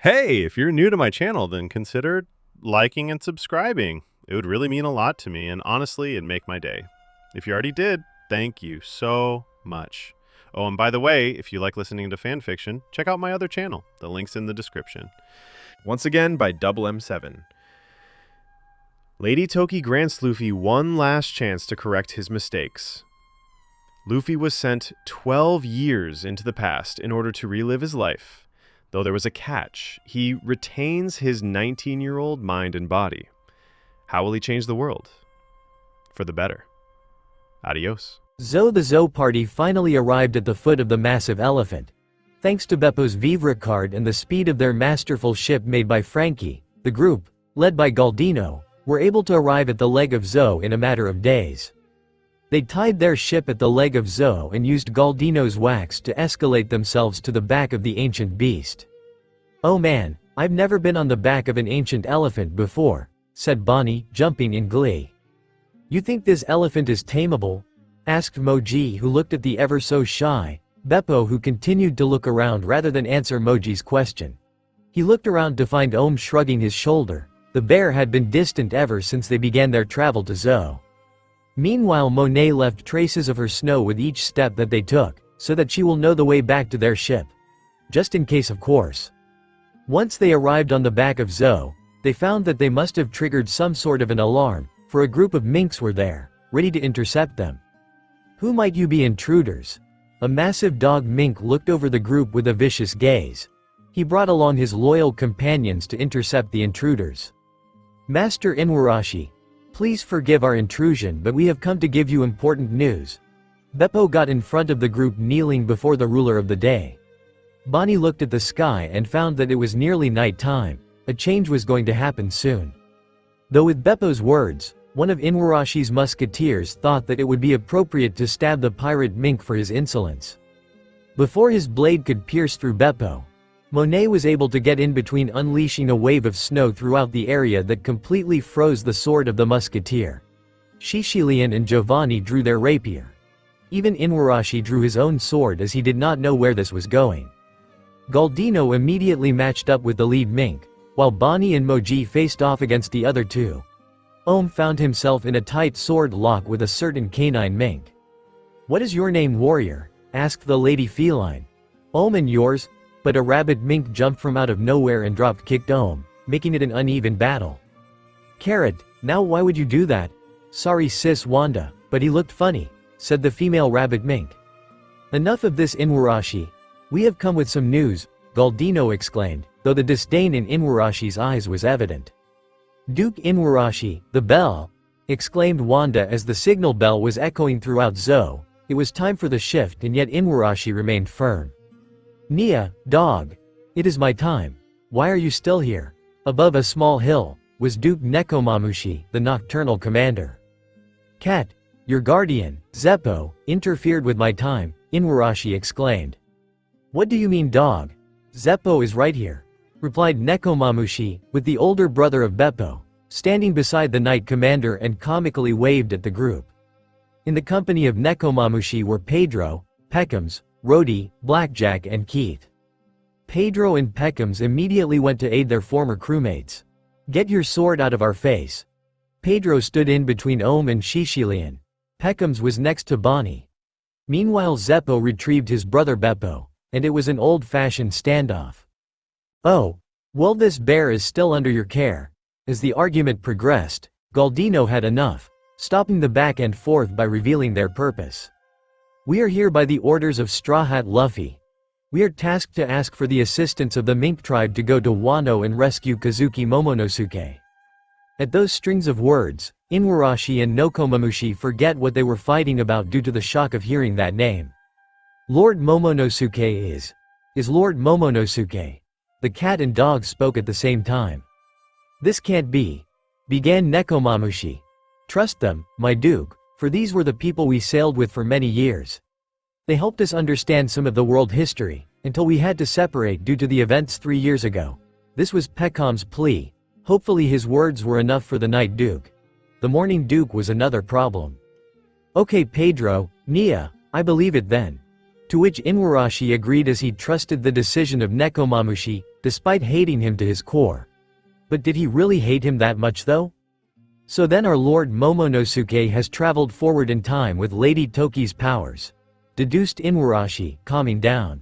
Hey, if you're new to my channel, then consider liking and subscribing. It would really mean a lot to me, and honestly, it'd make my day. If you already did, thank you so much. Oh, and by the way, if you like listening to fan fiction, check out my other channel. The link's in the description. Once again by Double M7. Lady Toki grants Luffy one last chance to correct his mistakes. Luffy was sent 12 years into the past in order to relive his life. Though there was a catch, he retains his 19-year-old mind and body. How will he change the world? For the better. Adios. The Zou party finally arrived at the foot of the massive elephant. Thanks to Beppo's Vivre card and the speed of their masterful ship made by Frankie, the group, led by Galdino, were able to arrive at the leg of Zou in a matter of days. They tied their ship at the leg of Zou and used Galdino's wax to escalate themselves to the back of the ancient beast. "Oh man, I've never been on the back of an ancient elephant before," said Bonnie, jumping in glee. "You think this elephant is tameable?" asked Moji, who looked at the ever so shy Beppo, who continued to look around rather than answer Moji's question. He looked around to find Ohm shrugging his shoulder. The bear had been distant ever since they began their travel to Zou. Meanwhile, Monet left traces of her snow with each step that they took, so that she will know the way back to their ship. Just in case, of course. Once they arrived on the back of Zou, they found that they must have triggered some sort of an alarm, for a group of minks were there, ready to intercept them. "Who might you be, intruders?" A massive dog mink looked over the group with a vicious gaze. He brought along his loyal companions to intercept the intruders. "Master Inuarashi, please forgive our intrusion, but we have come to give you important news." Beppo got in front of the group, kneeling before the ruler of the day. Bonnie looked at the sky and found that it was nearly night time. A change was going to happen soon. Though with Beppo's words, one of Inuarashi's musketeers thought that it would be appropriate to stab the pirate mink for his insolence. Before his blade could pierce through Beppo, Monet was able to get in between, unleashing a wave of snow throughout the area that completely froze the sword of the musketeer. Shishilian and Giovanni drew their rapier. Even Inuarashi drew his own sword, as he did not know where this was going. Galdino immediately matched up with the lead mink, while Bonnie and Moji faced off against the other two. Ohm found himself in a tight sword lock with a certain canine mink. "What is your name, warrior?" asked the lady feline. "Ohm, and yours?" But a rabbit mink jumped from out of nowhere and drop-kicked Ohm, making it an uneven battle. "Carrot, now why would you do that?" "Sorry sis Wanda, but he looked funny," said the female rabbit mink. "Enough of this, Inuarashi. We have come with some news," Galdino exclaimed, though the disdain in Inuarashi's eyes was evident. "Duke Inuarashi, the bell!" exclaimed Wanda as the signal bell was echoing throughout Zou. It was time for the shift, and yet Inuarashi remained firm. "Nia, dog. It is my time. Why are you still here?" Above a small hill was Duke Nekomamushi, the nocturnal commander. "Cat, your guardian, Zeppo, interfered with my time," Inuarashi exclaimed. "What do you mean, dog?" "Zeppo is right here," replied Nekomamushi, with the older brother of Beppo, standing beside the knight commander and comically waved at the group. In the company of Nekomamushi were Pedro, Peckham's, Rhodey, Blackjack and Keith. Pedro and Peckham's immediately went to aid their former crewmates. "Get your sword out of our face." Pedro stood in between Ohm and Shishilian. Peckham's was next to Bonnie. Meanwhile, Zeppo retrieved his brother Beppo, and it was an old-fashioned standoff. "Oh, well, this bear is still under your care." As the argument progressed, Galdino had enough, stopping the back and forth by revealing their purpose. "We are here by the orders of Straw Hat Luffy. We are tasked to ask for the assistance of the mink tribe to go to Wano and rescue Kazuki Momonosuke." At those strings of words, Inuarashi and Nekomamushi forget what they were fighting about due to the shock of hearing that name. "Lord Momonosuke is Lord Momonosuke." The cat and dog spoke at the same time. "This can't be," began Nekomamushi. "Trust them, my duke, for these were the people we sailed with for many years. They helped us understand some of the world history, until we had to separate due to the events 3 years ago." This was Peckham's plea. Hopefully his words were enough for the night duke. The morning duke was another problem. "Okay Pedro, Nia, I believe it then. To which Inuarashi agreed as he trusted the decision of Nekomamushi, despite hating him to his core. But did he really hate him that much though? So then our Lord Momonosuke has traveled forward in time with Lady Toki's powers, deduced Inuarashi, calming down.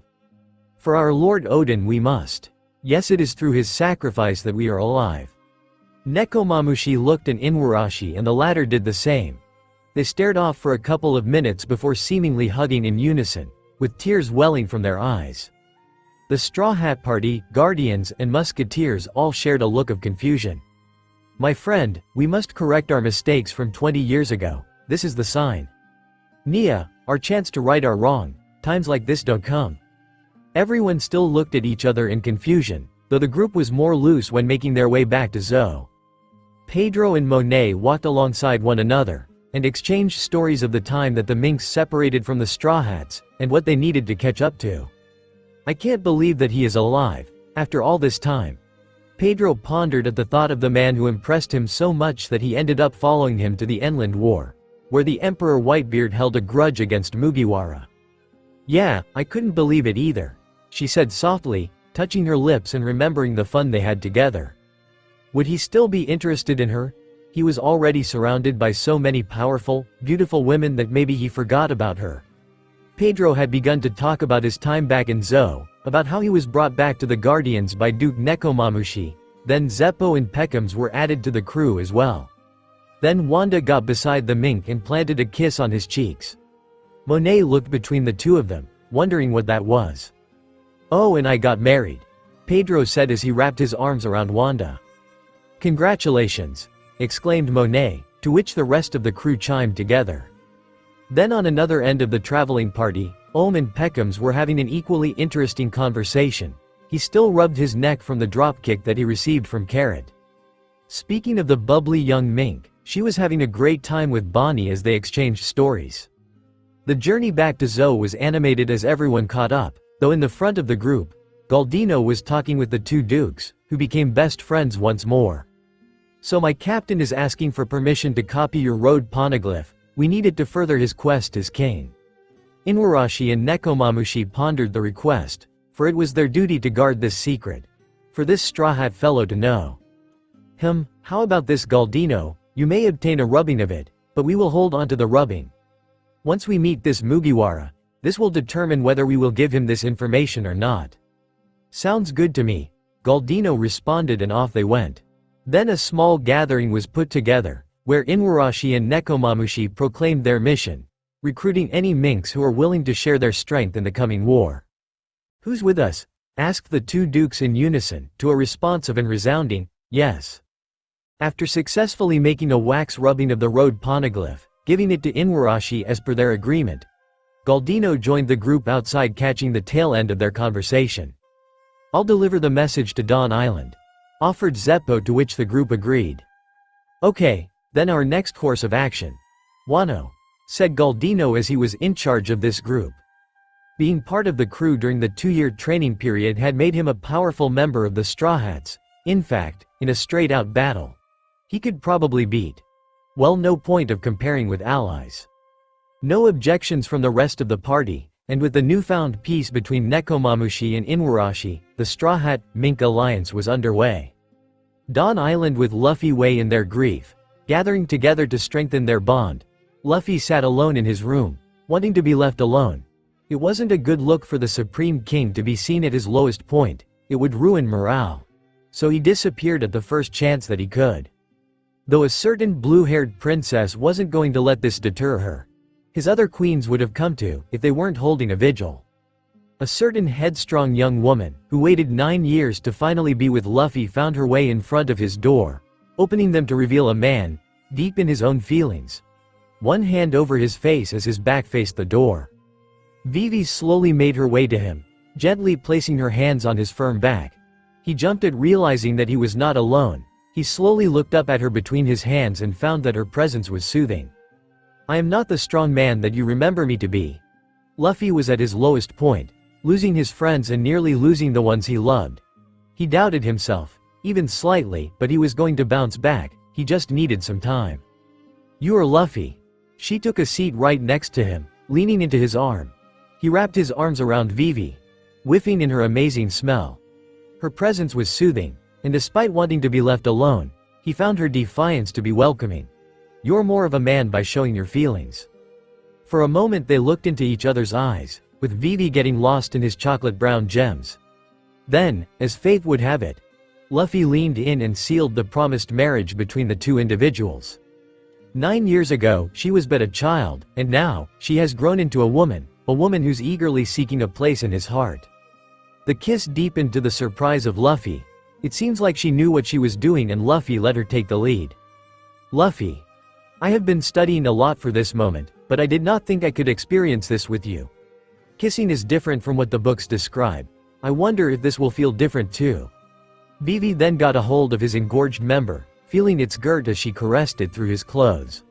For our Lord Odin we must. Yes, it is through his sacrifice that we are alive. Nekomamushi looked at Inuarashi and the latter did the same. They stared off for a couple of minutes before seemingly hugging in unison, with tears welling from their eyes. The Straw Hat Party, Guardians, and Musketeers all shared a look of confusion. My friend, we must correct our mistakes from 20 years ago. This is the sign. Nia, our chance to right our wrong. Times like this don't come. Everyone still looked at each other in confusion, though the group was more loose when making their way back to Zou. Pedro and Monet walked alongside one another, and exchanged stories of the time that the minks separated from the Straw Hats, and what they needed to catch up to. I can't believe that he is alive, after all this time. Pedro pondered at the thought of the man who impressed him so much that he ended up following him to the Enland War, where the Emperor Whitebeard held a grudge against Mugiwara. Yeah, I couldn't believe it either, she said softly, touching her lips and remembering the fun they had together. Would he still be interested in her? He was already surrounded by so many powerful, beautiful women that maybe he forgot about her. Pedro had begun to talk about his time back in Zou, about how he was brought back to the Guardians by Duke Nekomamushi, then Zeppo and Peckham's were added to the crew as well. Then Wanda got beside the mink and planted a kiss on his cheeks. Monet looked between the two of them, wondering what that was. Oh, and I got married, Pedro said as he wrapped his arms around Wanda. Congratulations, exclaimed Monet, to which the rest of the crew chimed together. Then on another end of the traveling party, Ohm and Peckham's were having an equally interesting conversation. He still rubbed his neck from the dropkick that he received from Carrot. Speaking of the bubbly young mink, she was having a great time with Bonnie as they exchanged stories. The journey back to Zou was animated as everyone caught up, though in the front of the group, Galdino was talking with the two dukes, who became best friends once more. So my captain is asking for permission to copy your road poneglyph. We need it to further his quest as king. Inuarashi and Nekomamushi pondered the request, for it was their duty to guard this secret. For this Straw Hat fellow to know. How about this Galdino? You may obtain a rubbing of it, but we will hold on to the rubbing. Once we meet this Mugiwara, this will determine whether we will give him this information or not. Sounds good to me, Galdino responded, and off they went. Then a small gathering was put together, where Inuarashi and Nekomamushi proclaimed their mission, recruiting any minks who are willing to share their strength in the coming war. Who's with us? Asked the two dukes in unison, to a response of an resounding, yes. After successfully making a wax rubbing of the road poneglyph, giving it to Inuarashi as per their agreement, Galdino joined the group outside, catching the tail end of their conversation. I'll deliver the message to Dawn Island, offered Zeppo, to which the group agreed. Okay, then our next course of action. Wano, said Galdino as he was in charge of this group. Being part of the crew during the 2-year training period had made him a powerful member of the Straw Hats. In fact, in a straight-out battle, he could probably beat. Well, no point of comparing with allies. No objections from the rest of the party, and with the newfound peace between Nekomamushi and Inuarashi, the Straw Hat Mink alliance was underway. Dawn Island with Luffy way in their grief, gathering together to strengthen their bond. Luffy sat alone in his room, wanting to be left alone. It wasn't a good look for the Supreme King to be seen at his lowest point, it would ruin morale. So he disappeared at the first chance that he could. Though a certain blue-haired princess wasn't going to let this deter her. His other queens would have come to, if they weren't holding a vigil. A certain headstrong young woman, who waited 9 years to finally be with Luffy, found her way in front of his door, opening them to reveal a man, deep in his own feelings. One hand over his face as his back faced the door. Vivi slowly made her way to him, gently placing her hands on his firm back. He jumped at realizing that he was not alone. He slowly looked up at her between his hands and found that her presence was soothing. I am not the strong man that you remember me to be. Luffy was at his lowest point, losing his friends and nearly losing the ones he loved. He doubted himself, even slightly, but he was going to bounce back, he just needed some time. You are Luffy. She took a seat right next to him, leaning into his arm. He wrapped his arms around Vivi, whiffing in her amazing smell. Her presence was soothing, and despite wanting to be left alone, he found her defiance to be welcoming. "You're more of a man by showing your feelings." For a moment they looked into each other's eyes, with Vivi getting lost in his chocolate-brown gems. Then, as fate would have it, Luffy leaned in and sealed the promised marriage between the two individuals. 9 years ago, she was but a child, and now, she has grown into a woman who's eagerly seeking a place in his heart. The kiss deepened to the surprise of Luffy. It seems like she knew what she was doing and Luffy let her take the lead. "Luffy, I have been studying a lot for this moment, but I did not think I could experience this with you. Kissing is different from what the books describe. I wonder if this will feel different too." Vivi then got a hold of his engorged member, feeling its girt as she caressed it through his clothes.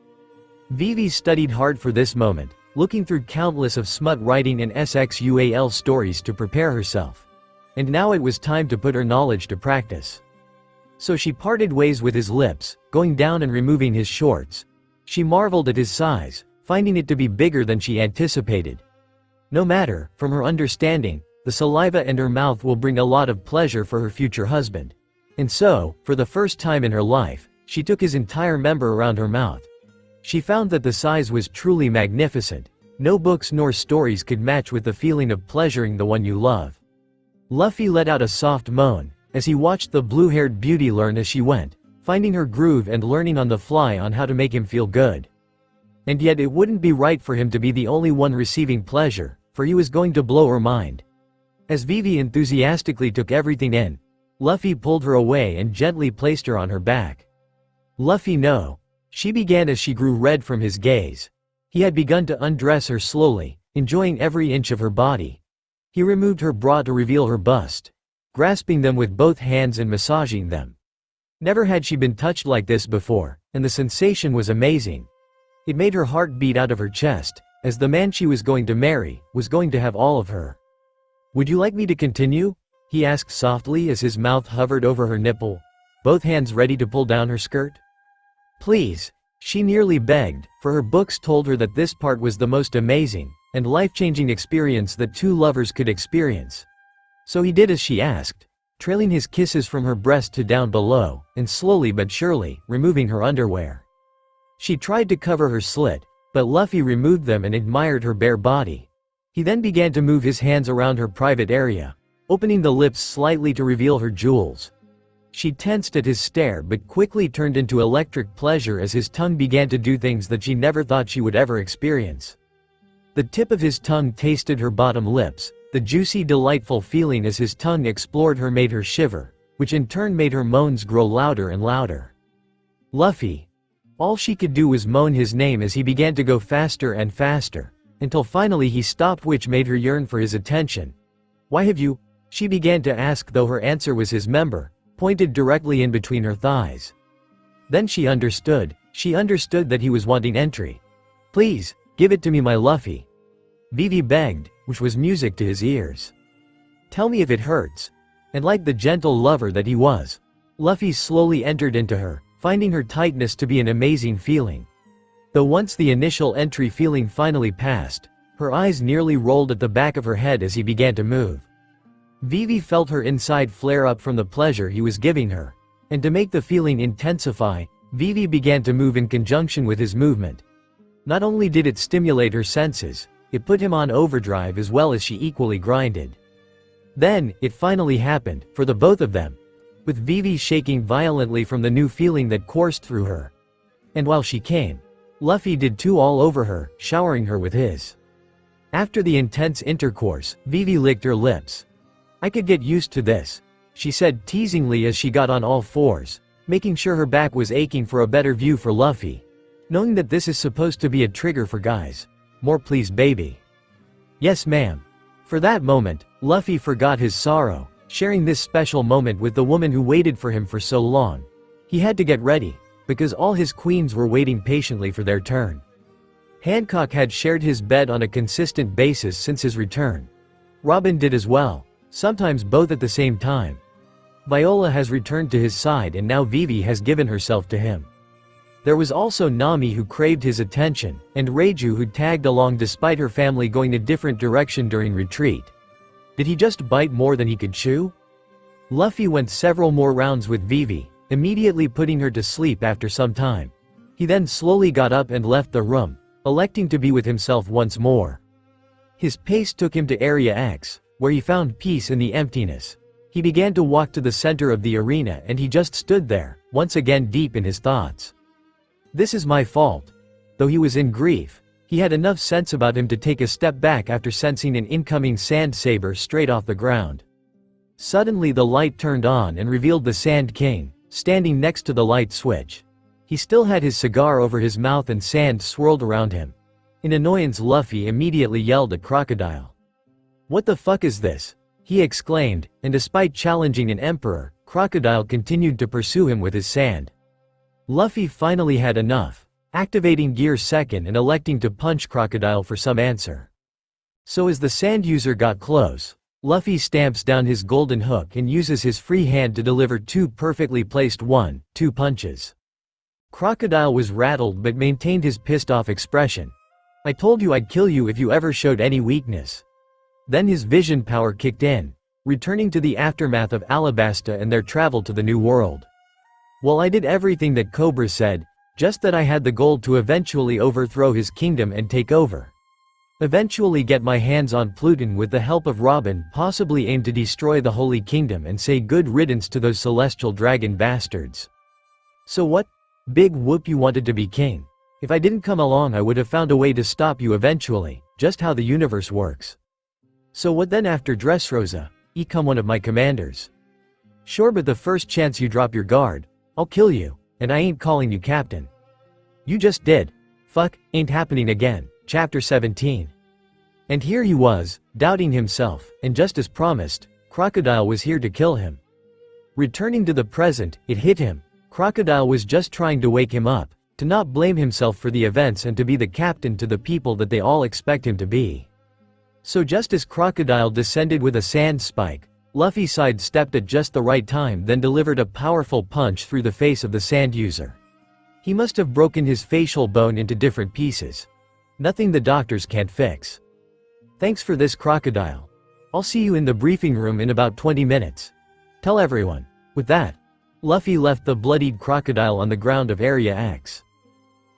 Vivi studied hard for this moment, looking through countless of smut writing and sexual stories to prepare herself. And now it was time to put her knowledge to practice. So she parted ways with his lips, going down and removing his shorts. She marveled at his size, finding it to be bigger than she anticipated. No matter, from her understanding, the saliva and her mouth will bring a lot of pleasure for her future husband. And so, for the first time in her life, she took his entire member around her mouth. She found that the size was truly magnificent. No books nor stories could match with the feeling of pleasuring the one you love. Luffy let out a soft moan, as he watched the blue-haired beauty learn as she went, finding her groove and learning on the fly on how to make him feel good. And yet it wouldn't be right for him to be the only one receiving pleasure, for he was going to blow her mind. As Vivi enthusiastically took everything in, Luffy pulled her away and gently placed her on her back. "Luffy, no," she began as she grew red from his gaze. He had begun to undress her slowly, enjoying every inch of her body. He removed her bra to reveal her bust, grasping them with both hands and massaging them. Never had she been touched like this before, and the sensation was amazing. It made her heart beat out of her chest, as the man she was going to marry was going to have all of her. "Would you like me to continue?" he asked softly as his mouth hovered over her nipple, both hands ready to pull down her skirt. "Please," she nearly begged, for her books told her that this part was the most amazing and life-changing experience that two lovers could experience. So he did as she asked, trailing his kisses from her breast to down below, and slowly but surely, removing her underwear. She tried to cover her slit, but Luffy removed them and admired her bare body. He then began to move his hands around her private area, opening the lips slightly to reveal her jewels. She tensed at his stare but quickly turned into electric pleasure as his tongue began to do things that she never thought she would ever experience. The tip of his tongue tasted her bottom lips, the juicy delightful feeling as his tongue explored her made her shiver, which in turn made her moans grow louder and louder. "Luffy." All she could do was moan his name as he began to go faster and faster, until finally he stopped, which made her yearn for his attention. "Why have you?" she began to ask, though her answer was his member, pointed directly in between her thighs. Then she understood that he was wanting entry. "Please, give it to me, my Luffy," Vivi begged, which was music to his ears. "Tell me if it hurts." And like the gentle lover that he was, Luffy slowly entered into her, finding her tightness to be an amazing feeling. Though once the initial entry feeling finally passed, her eyes nearly rolled at the back of her head as he began to move. Vivi felt her inside flare up from the pleasure he was giving her, and to make the feeling intensify, Vivi began to move in conjunction with his movement. Not only did it stimulate her senses, it put him on overdrive as well as she equally grinded. Then, it finally happened, for the both of them, with Vivi shaking violently from the new feeling that coursed through her. And while she came, Luffy did too, all over her, showering her with his. After the intense intercourse, Vivi licked her lips. "I could get used to this," she said teasingly as she got on all fours, making sure her back was aching for a better view for Luffy. Knowing that this is supposed to be a trigger for guys. "More please, baby." "Yes, ma'am." For that moment, Luffy forgot his sorrow, sharing this special moment with the woman who waited for him for so long. He had to get ready, because all his queens were waiting patiently for their turn. Hancock had shared his bed on a consistent basis since his return. Robin did as well, sometimes both at the same time. Viola has returned to his side and now Vivi has given herself to him. There was also Nami who craved his attention, and Reiju who tagged along despite her family going a different direction during retreat. Did he just bite more than he could chew? Luffy went several more rounds with Vivi, immediately putting her to sleep after some time. He then slowly got up and left the room, electing to be with himself once more. His pace took him to Area X, where he found peace in the emptiness. He began to walk to the center of the arena and he just stood there, once again deep in his thoughts. This is my fault. Though he was in grief, he had enough sense about him to take a step back after sensing an incoming sand saber straight off the ground. Suddenly the light turned on and revealed the Sand King, standing next to the light switch. He still had his cigar over his mouth and sand swirled around him. In annoyance, Luffy immediately yelled at Crocodile. "What the fuck is this?" he exclaimed, and despite challenging an emperor, Crocodile continued to pursue him with his sand. Luffy finally had enough, activating Gear Second and electing to punch Crocodile for some answer. So as the sand user got close, Luffy stamps down his golden hook and uses his free hand to deliver two perfectly placed 1-2 punches. Crocodile was rattled but maintained his pissed off expression. "I told you I'd kill you if you ever showed any weakness." Then his vision power kicked in, returning to the aftermath of Alabasta and their travel to the New World. "Well, I did everything that Cobra said, just that I had the goal to eventually overthrow his kingdom and take over. Eventually get my hands on Pluton with the help of Robin, possibly aim to destroy the Holy Kingdom and say good riddance to those celestial dragon bastards. So what? Big whoop, you wanted to be king. If I didn't come along I would have found a way to stop you eventually, just how the universe works. So what then after Dressrosa? Become one of my commanders. Sure, but the first chance you drop your guard, I'll kill you, and I ain't calling you captain. You just did. Fuck, ain't happening again." Chapter 17. And here he was, doubting himself, and just as promised, Crocodile was here to kill him. Returning to the present, it hit him. Crocodile was just trying to wake him up, to not blame himself for the events and to be the captain to the people that they all expect him to be. So just as Crocodile descended with a sand spike, Luffy sidestepped at just the right time, then delivered a powerful punch through the face of the sand user. He must have broken his facial bone into different pieces. Nothing the doctors can't fix. Thanks for this, Crocodile. I'll see you in the briefing room in about 20 minutes. Tell everyone. With that, Luffy left the bloodied Crocodile on the ground of Area X.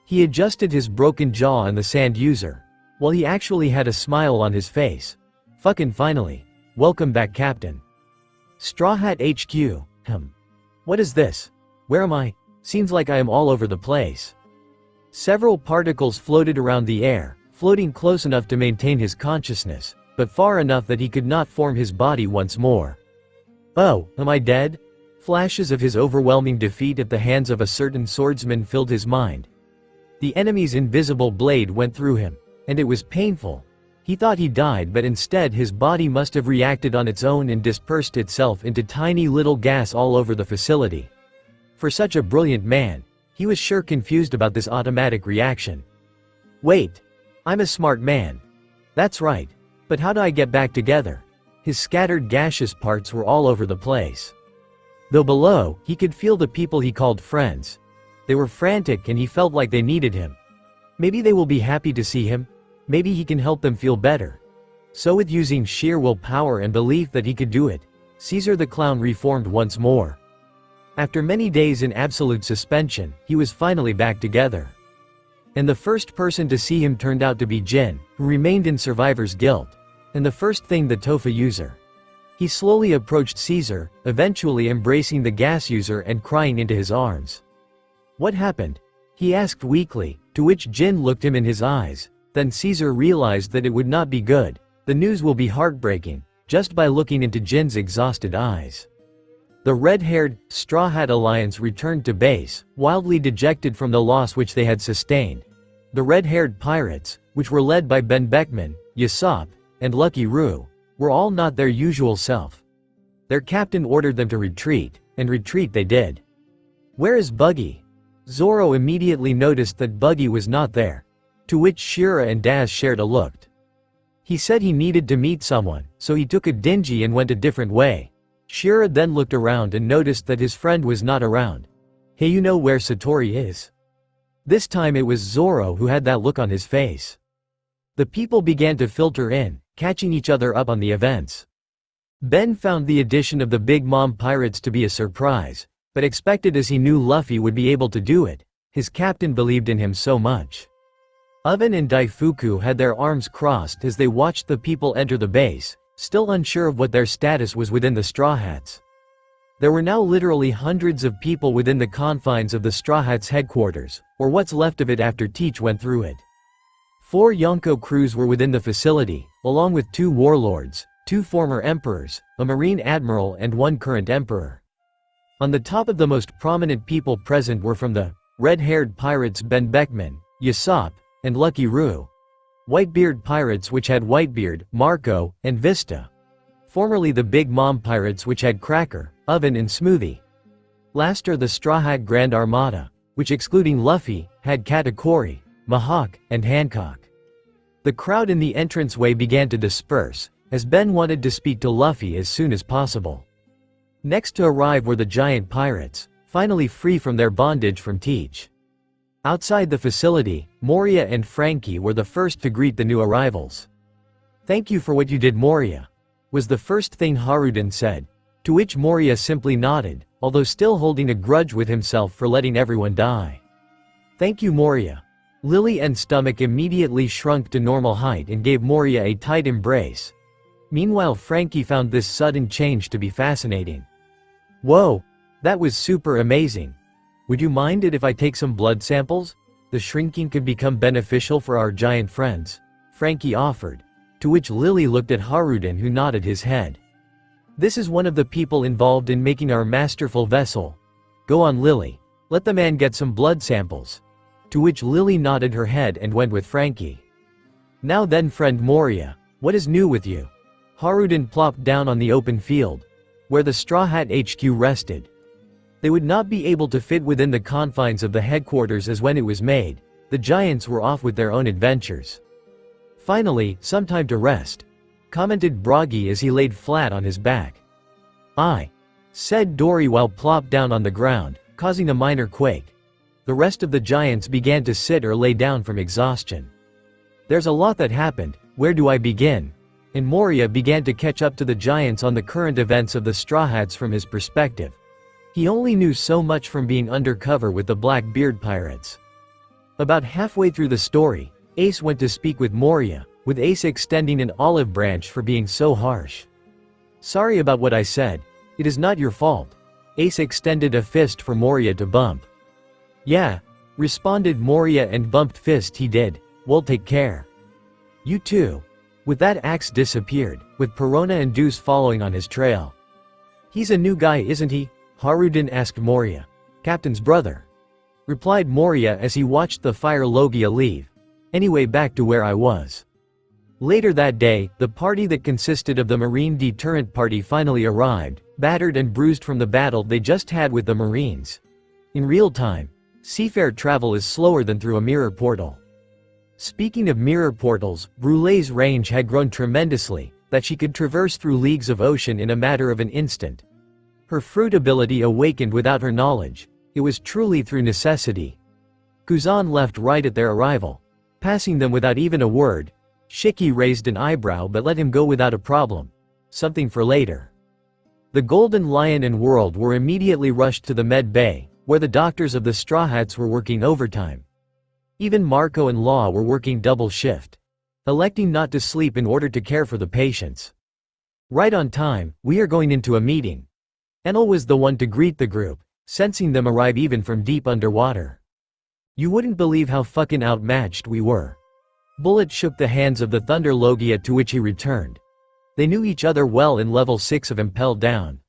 He adjusted his broken jaw on the sand user. Well, he actually had a smile on his face. Fucking finally. Welcome back, Captain. Straw Hat HQ. What is this? Where am I? Seems like I am all over the place. Several particles floated around the air, floating close enough to maintain his consciousness, but far enough that he could not form his body once more. Oh, am I dead? Flashes of his overwhelming defeat at the hands of a certain swordsman filled his mind. The enemy's invisible blade went through him, and it was painful. He thought he died, but instead his body must have reacted on its own and dispersed itself into tiny little gas all over the facility. For such a brilliant man, he was sure confused about this automatic reaction. Wait. I'm a smart man. That's right. But how do I get back together? His scattered gaseous parts were all over the place. Though below, he could feel the people he called friends. They were frantic and he felt like they needed him. Maybe they will be happy to see him. Maybe he can help them feel better. So with using sheer willpower and belief that he could do it, Caesar the Clown reformed once more. After many days in absolute suspension, he was finally back together. And the first person to see him turned out to be Jin, who remained in survivor's guilt. And the first thing, the Tofa user. He slowly approached Caesar, eventually embracing the gas user and crying into his arms. What happened? He asked weakly, to which Jin looked him in his eyes. Then Caesar realized that it would not be good. The news will be heartbreaking, just by looking into Jin's exhausted eyes. The red-haired, Straw Hat Alliance returned to base, wildly dejected from the loss which they had sustained. The red-haired pirates, which were led by Ben Beckman, Usopp, and Lucky Roo, were all not their usual self. Their captain ordered them to retreat, and retreat they did. Where is Buggy? Zoro immediately noticed that Buggy was not there, to which Shira and Daz shared a look. He said he needed to meet someone, so he took a dingy and went a different way. Shira then looked around and noticed that his friend was not around. Hey, you know where Satori is? This time it was Zoro who had that look on his face. The people began to filter in, catching each other up on the events. Ben found the addition of the Big Mom pirates to be a surprise, but expected as he knew Luffy would be able to do it. His captain believed in him so much. Oven and Daifuku had their arms crossed as they watched the people enter the base, still unsure of what their status was within the Straw Hats. There were now literally hundreds of people within the confines of the Straw Hats headquarters, or what's left of it after Teach went through it. 4 Yonko crews were within the facility, along with 2 warlords, 2 former emperors, a marine admiral and 1 current emperor. On the top of the most prominent people present were from the red-haired pirates Ben Beckman, Usopp, and Lucky Roo. Whitebeard pirates which had Whitebeard, Marco, and Vista. Formerly the Big Mom pirates which had Cracker, Oven and Smoothie. Last are the Straw Hat Grand Armada, which excluding Luffy, had Katakuri, Mihawk, and Hancock. The crowd in the entranceway began to disperse, as Ben wanted to speak to Luffy as soon as possible. Next to arrive were the giant pirates, finally free from their bondage from Teach. Outside the facility, Moria and Frankie were the first to greet the new arrivals. "Thank you for what you did, Moria," was the first thing Haruden said, to which Moria simply nodded, although still holding a grudge with himself for letting everyone die. "Thank you, Moria." Lily and Stomach immediately shrunk to normal height and gave Moria a tight embrace. Meanwhile, Frankie found this sudden change to be fascinating. "Whoa, that was super amazing. Would you mind it if I take some blood samples? The shrinking could become beneficial for our giant friends," Frankie offered, to which Lily looked at Haruden, who nodded his head. "This is one of the people involved in making our masterful vessel. Go on, Lily, let the man get some blood samples," to which Lily nodded her head and went with Frankie. "Now then, friend Moria, what is new with you?" Haruden plopped down on the open field, where the Straw Hat HQ rested. They would not be able to fit within the confines of the headquarters as when it was made. The giants were off with their own adventures. "Finally, some time to rest," commented Broggy as he laid flat on his back. "Aye," said Dory while plopped down on the ground, causing a minor quake. The rest of the giants began to sit or lay down from exhaustion. "There's a lot that happened, where do I begin?" And Moria began to catch up to the giants on the current events of the Straw Hats from his perspective. He only knew so much from being undercover with the Blackbeard pirates. About halfway through the story, Ace went to speak with Moria, with Ace extending an olive branch for being so harsh. "Sorry about what I said, it is not your fault." Ace extended a fist for Moria to bump. "Yeah," responded Moria and bumped fist he did, "we'll take care. You too." With that, Axe disappeared, with Perona and Deuce following on his trail. "He's a new guy, isn't he?" Haruden asked Moria. "Captain's brother," replied Moria as he watched the fire logia leave. "Anyway, back to where I was." Later that day, the party that consisted of the Marine Deterrent Party finally arrived, battered and bruised from the battle they just had with the Marines. In real time, seafarer travel is slower than through a mirror portal. Speaking of mirror portals, Brulee's range had grown tremendously, that she could traverse through leagues of ocean in a matter of an instant. Her fruit ability awakened without her knowledge. It was truly through necessity. Kuzan left right at their arrival, passing them without even a word. Shiki raised an eyebrow but let him go without a problem. Something for later. The Golden Lion and World were immediately rushed to the med bay, where the doctors of the Straw Hats were working overtime. Even Marco and Law were working double shift, electing not to sleep in order to care for the patients. "Right on time, we are going into a meeting." Enel was the one to greet the group, sensing them arrive even from deep underwater. "You wouldn't believe how fucking outmatched we were." Bullet shook the hands of the Thunder Logia, to which he returned. They knew each other well in level 6 of Impel Down.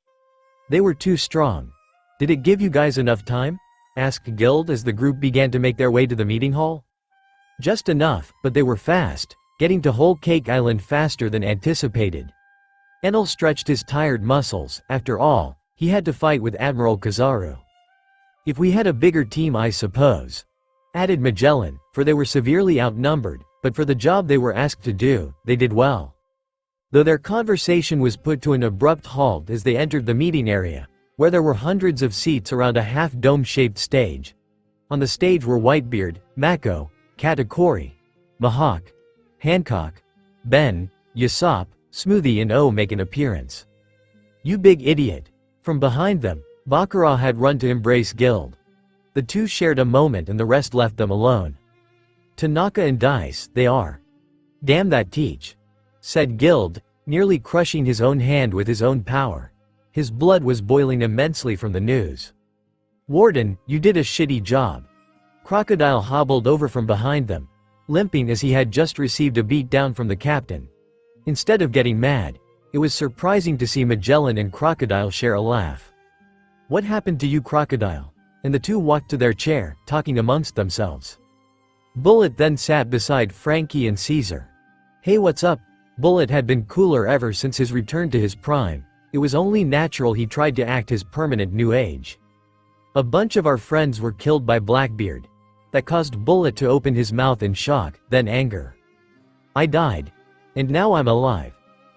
"They were too strong. Did it give you guys enough time?" asked Guild as the group began to make their way to the meeting hall. "Just enough, but they were fast, getting to Whole Cake Island faster than anticipated." Enel stretched his tired muscles. After all, he had to fight with Admiral Kizaru. "If we had a bigger team, I suppose," added Magellan, for they were severely outnumbered, but for the job they were asked to do, they did well. Though their conversation was put to an abrupt halt as they entered the meeting area, where there were hundreds of seats around a half-dome-shaped stage. On the stage were Whitebeard, Mako, Katakuri, Mihawk, Hancock, Ben, Usopp, Smoothie and O make an appearance. "You big idiot." From behind them, Bakura had run to embrace Guild. The two shared a moment and the rest left them alone. "Tanaka and Dice, they are. Damn that teach," said Guild, nearly crushing his own hand with his own power. His blood was boiling immensely from the news. "Warden, you did a shitty job." Crocodile hobbled over from behind them, limping as he had just received a beat down from the captain. Instead of getting mad, it was surprising to see Magellan and Crocodile share a laugh. "What happened to you, Crocodile?" And the two walked to their chair, talking amongst themselves. Bullet then sat beside Frankie and Caesar. "Hey, what's up?" Bullet had been cooler ever since his return to his prime. It was only natural he tried to act his permanent new age. "A bunch of our friends were killed by Blackbeard." That caused Bullet to open his mouth in shock, then anger. "I died. And now I'm alive."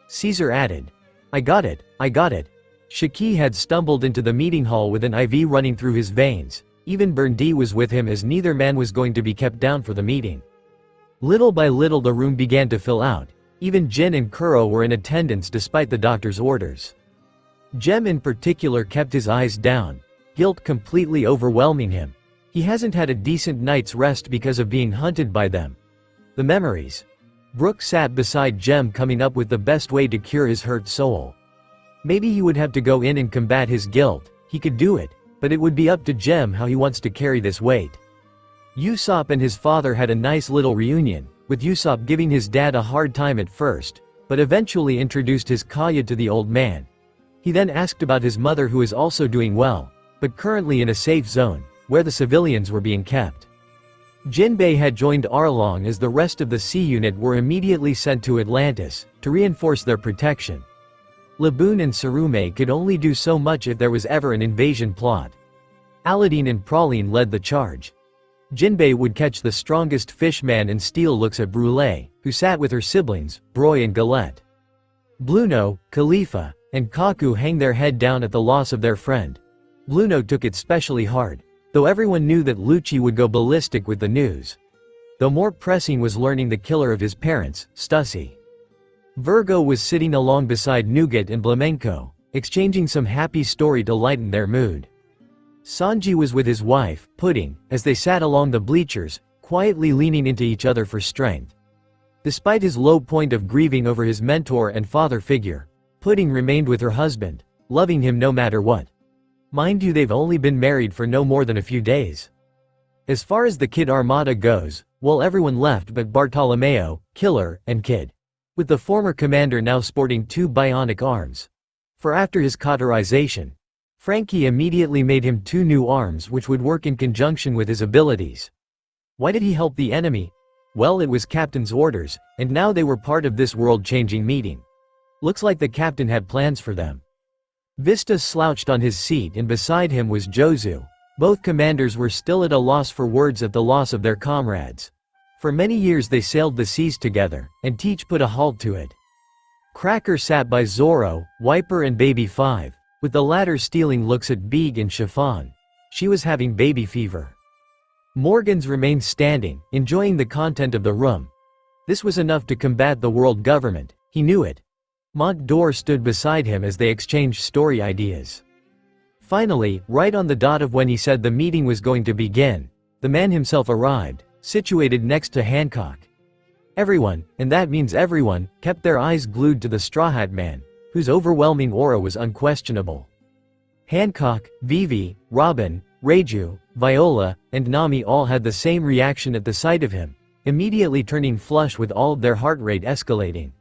Caesar added. I got it. Shaki had stumbled into the meeting hall with an IV running through his veins. Even Burndee was with him as neither man was going to be kept down for the meeting. Little by little the room began to fill out. Even Jin and Kuro were in attendance despite the doctor's orders. Jem in particular kept his eyes down, guilt completely overwhelming him. He hasn't had a decent night's rest because of being hunted by them. The memories. Brooke sat beside Jem coming up with the best way to cure his hurt soul. Maybe he would have to go in and combat his guilt. He could do it, but it would be up to Jem how he wants to carry this weight. Usopp and his father had a nice little reunion, with Usopp giving his dad a hard time at first, but eventually introduced his Kaya to the old man. He then asked about his mother, who is also doing well, but currently in a safe zone, where the civilians were being kept. Jinbei had joined Arlong as the rest of the C Unit were immediately sent to Atlantis, to reinforce their protection. Laboon and Sarume could only do so much if there was ever an invasion plot. Aladdin and Praline led the charge. Jinbei would catch the strongest fishman and steal looks at Brule, who sat with her siblings, Broy and Galette. Bluno, Khalifa, and Kaku hang their head down at the loss of their friend. Bluno took it specially hard, though everyone knew that Lucci would go ballistic with the news. Though more pressing was learning the killer of his parents, Stussy. Virgo was sitting along beside Nougat and Blamenco, exchanging some happy story to lighten their mood. Sanji was with his wife, Pudding, as they sat along the bleachers, quietly leaning into each other for strength. Despite his low point of grieving over his mentor and father figure, Pudding remained with her husband, loving him no matter what. Mind you, they've only been married for no more than a few days. As far as the Kid Armada goes, well, everyone left but Bartolomeo, Killer, and Kid. With the former commander now sporting 2 bionic arms. For after his cauterization, Frankie immediately made him 2 new arms which would work in conjunction with his abilities. Why did he help the enemy? Well, it was Captain's orders, and now they were part of this world-changing meeting. Looks like the captain had plans for them. Vista slouched on his seat and beside him was Jozu. Both commanders were still at a loss for words at the loss of their comrades. For many years they sailed the seas together, and Teach put a halt to it. Cracker sat by Zoro, Wiper and Baby 5, with the latter stealing looks at Beeg and Chiffon. She was having baby fever. Morgans remained standing, enjoying the content of the room. This was enough to combat the world government, he knew it. Mont d'Or stood beside him as they exchanged story ideas. Finally, right on the dot of when he said the meeting was going to begin, the man himself arrived, situated next to Hancock. Everyone, and that means everyone, kept their eyes glued to the Straw Hat Man, whose overwhelming aura was unquestionable. Hancock, Vivi, Robin, Reiju, Viola, and Nami all had the same reaction at the sight of him, immediately turning flush with all of their heart rate escalating.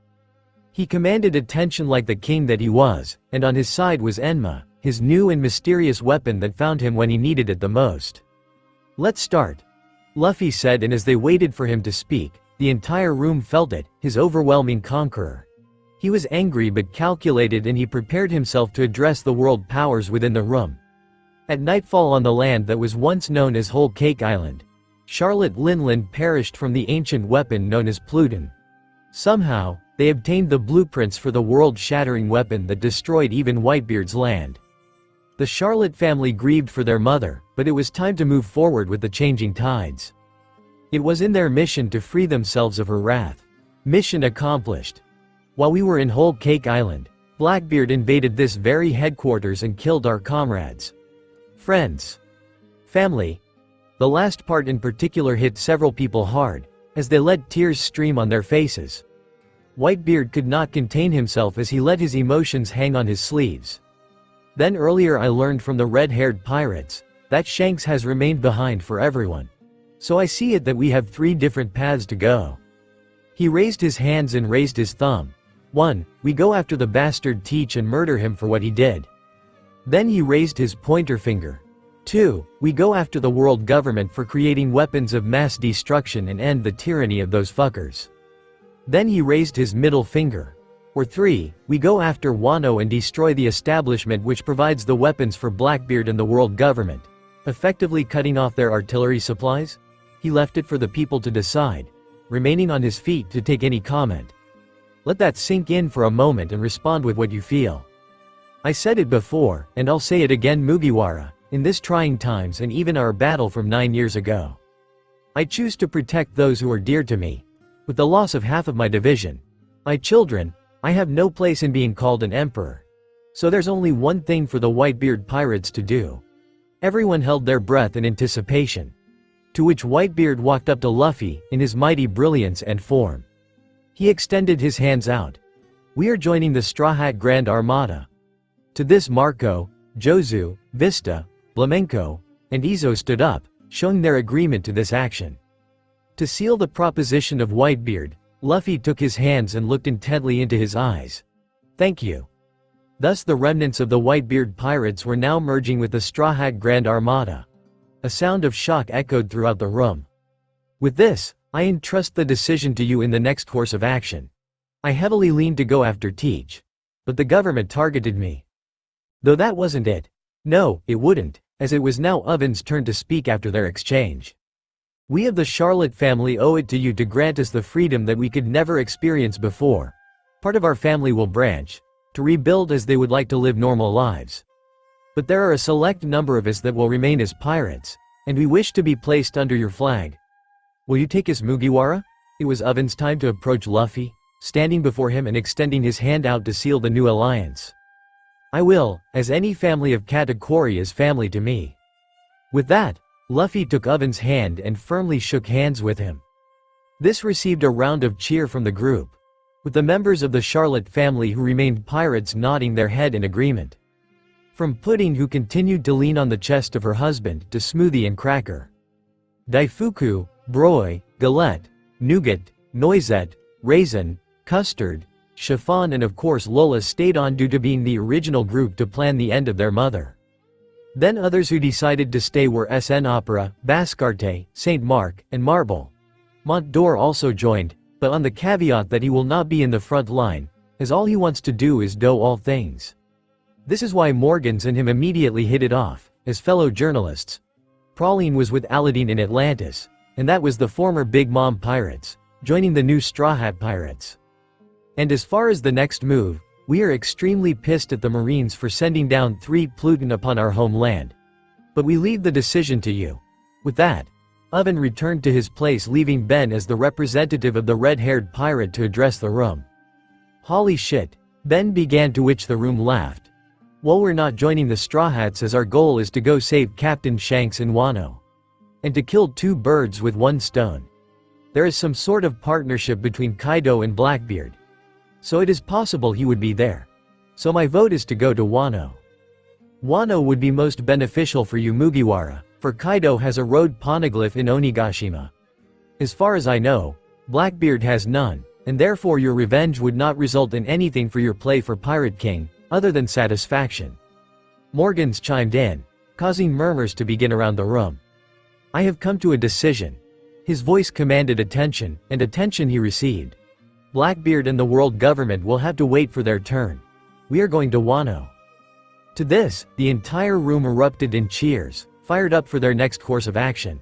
He commanded attention like the king that he was, and on his side was Enma, his new and mysterious weapon that found him when he needed it the most. "Let's start," Luffy said, and as they waited for him to speak, the entire room felt it, his overwhelming conqueror. He was angry but calculated, and he prepared himself to address the world powers within the room. At nightfall on the land that was once known as Whole Cake Island, Charlotte Linland perished from the ancient weapon known as Pluton. Somehow, they obtained the blueprints for the world-shattering weapon that destroyed even Whitebeard's land. The Charlotte family grieved for their mother, but it was time to move forward with the changing tides. It was in their mission to free themselves of her wrath. Mission accomplished. While we were in Whole Cake Island, Blackbeard invaded this very headquarters and killed our comrades. Friends. Family. The last part in particular hit several people hard, as they let tears stream on their faces. Whitebeard could not contain himself as he let his emotions hang on his sleeves. Then earlier I learned from the red-haired pirates, that Shanks has remained behind for everyone. So I see it that we have 3 different paths to go. He raised his hands and raised his thumb. 1. We go after the bastard Teach and murder him for what he did. Then he raised his pointer finger. 2. We go after the world government for creating weapons of mass destruction and end the tyranny of those fuckers. Then he raised his middle finger. Or 3. We go after Wano and destroy the establishment which provides the weapons for Blackbeard and the world government, effectively cutting off their artillery supplies? He left it for the people to decide, remaining on his feet to take any comment. Let that sink in for a moment and respond with what you feel. I said it before, and I'll say it again, Mugiwara, in this trying times and even our battle from 9 years ago. I choose to protect those who are dear to me. With the loss of half of my division, my children, I have no place in being called an emperor. So there's only one thing for the Whitebeard pirates to do. Everyone held their breath in anticipation. To which Whitebeard walked up to Luffy, in his mighty brilliance and form. He extended his hands out. We are joining the Straw Hat Grand Armada. To this Marco, Jozu, Vista, Flamenco, and Izo stood up, showing their agreement to this action. To seal the proposition of Whitebeard, Luffy took his hands and looked intently into his eyes. Thank you. Thus the remnants of the Whitebeard pirates were now merging with the Straw Hat Grand Armada. A sound of shock echoed throughout the room. With this, I entrust the decision to you in the next course of action. I heavily leaned to go after Teach. But the government targeted me. Though that wasn't it. No, it wouldn't, as it was now Oven's turn to speak after their exchange. We of the Charlotte family owe it to you to grant us the freedom that we could never experience before. Part of our family will branch, to rebuild as they would like to live normal lives. But there are a select number of us that will remain as pirates, and we wish to be placed under your flag. Will you take us, Mugiwara? It was Oven's time to approach Luffy, standing before him and extending his hand out to seal the new alliance. I will, as any family of Katakuri is family to me. With that, Luffy took Oven's hand and firmly shook hands with him. This received a round of cheer from the group, with the members of the Charlotte family who remained pirates nodding their head in agreement. From Pudding, who continued to lean on the chest of her husband, to Smoothie and Cracker. Daifuku, Broy, Galette, Nougat, Noisette, Raisin, Custard, Chiffon and of course Lola stayed on due to being the original group to plan the end of their mother. Then others who decided to stay were SN Opera, Bascarte, Saint Mark, and Marble. Mont d'Or also joined, but on the caveat that he will not be in the front line, as all he wants to do is do all things. This is why Morgans and him immediately hit it off, as fellow journalists. Praline was with Aladdin in Atlantis, and that was the former Big Mom Pirates, joining the new Straw Hat Pirates. And as far as the next move, we are extremely pissed at the Marines for sending down 3 Pluton upon our homeland. But we leave the decision to you. With that, Oven returned to his place, leaving Ben as the representative of the red-haired pirate to address the room. Holy shit, Ben began, to which the room laughed. Well, we're not joining the Straw Hats as our goal is to go save Captain Shanks and Wano. And to kill 2 birds with 1 stone. There is some sort of partnership between Kaido and Blackbeard. So it is possible he would be there. So my vote is to go to Wano. Wano would be most beneficial for you, Mugiwara, for Kaido has a road poneglyph in Onigashima. As far as I know, Blackbeard has none, and therefore your revenge would not result in anything for your play for Pirate King, other than satisfaction. Morgans chimed in, causing murmurs to begin around the room. I have come to a decision. His voice commanded attention, and attention he received. Blackbeard and the world government will have to wait for their turn. We are going to Wano. To this, the entire room erupted in cheers, fired up for their next course of action.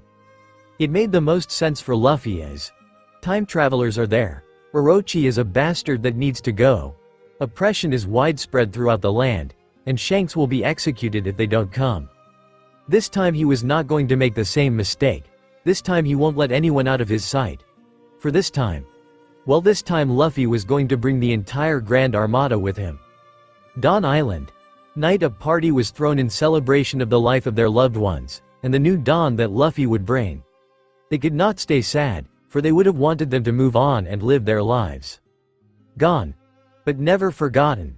It made the most sense for Luffy as time travelers are there. Orochi is a bastard that needs to go. Oppression is widespread throughout the land, and Shanks will be executed if they don't come. This time he was not going to make the same mistake. This time he won't let anyone out of his sight. For this time, well, this time Luffy was going to bring the entire Grand Armada with him. Dawn Island. Night, a party was thrown in celebration of the life of their loved ones, and the new dawn that Luffy would bring. They could not stay sad, for they would have wanted them to move on and live their lives. Gone, but never forgotten.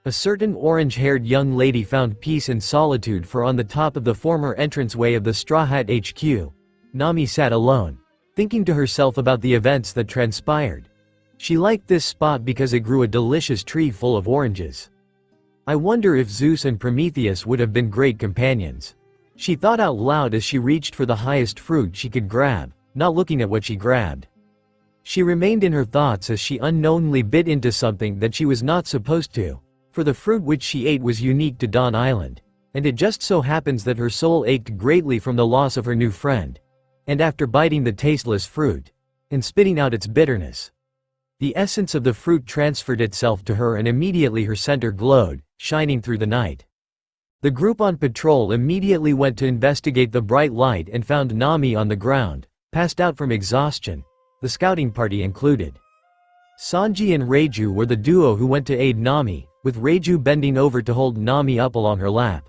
A certain orange-haired young lady found peace and solitude, for on the top of the former entranceway of the Straw Hat HQ, Nami sat alone, thinking to herself about the events that transpired. She liked this spot because it grew a delicious tree full of oranges. I wonder if Zeus and Prometheus would have been great companions. She thought out loud as she reached for the highest fruit she could grab, not looking at what she grabbed. She remained in her thoughts as she unknowingly bit into something that she was not supposed to, for the fruit which she ate was unique to Dawn Island, and it just so happens that her soul ached greatly from the loss of her new friend. And after biting the tasteless fruit, and spitting out its bitterness, the essence of the fruit transferred itself to her, and immediately her center glowed, shining through the night. The group on patrol immediately went to investigate the bright light and found Nami on the ground, passed out from exhaustion, the scouting party included. Sanji and Reiju were the duo who went to aid Nami, with Reiju bending over to hold Nami up along her lap.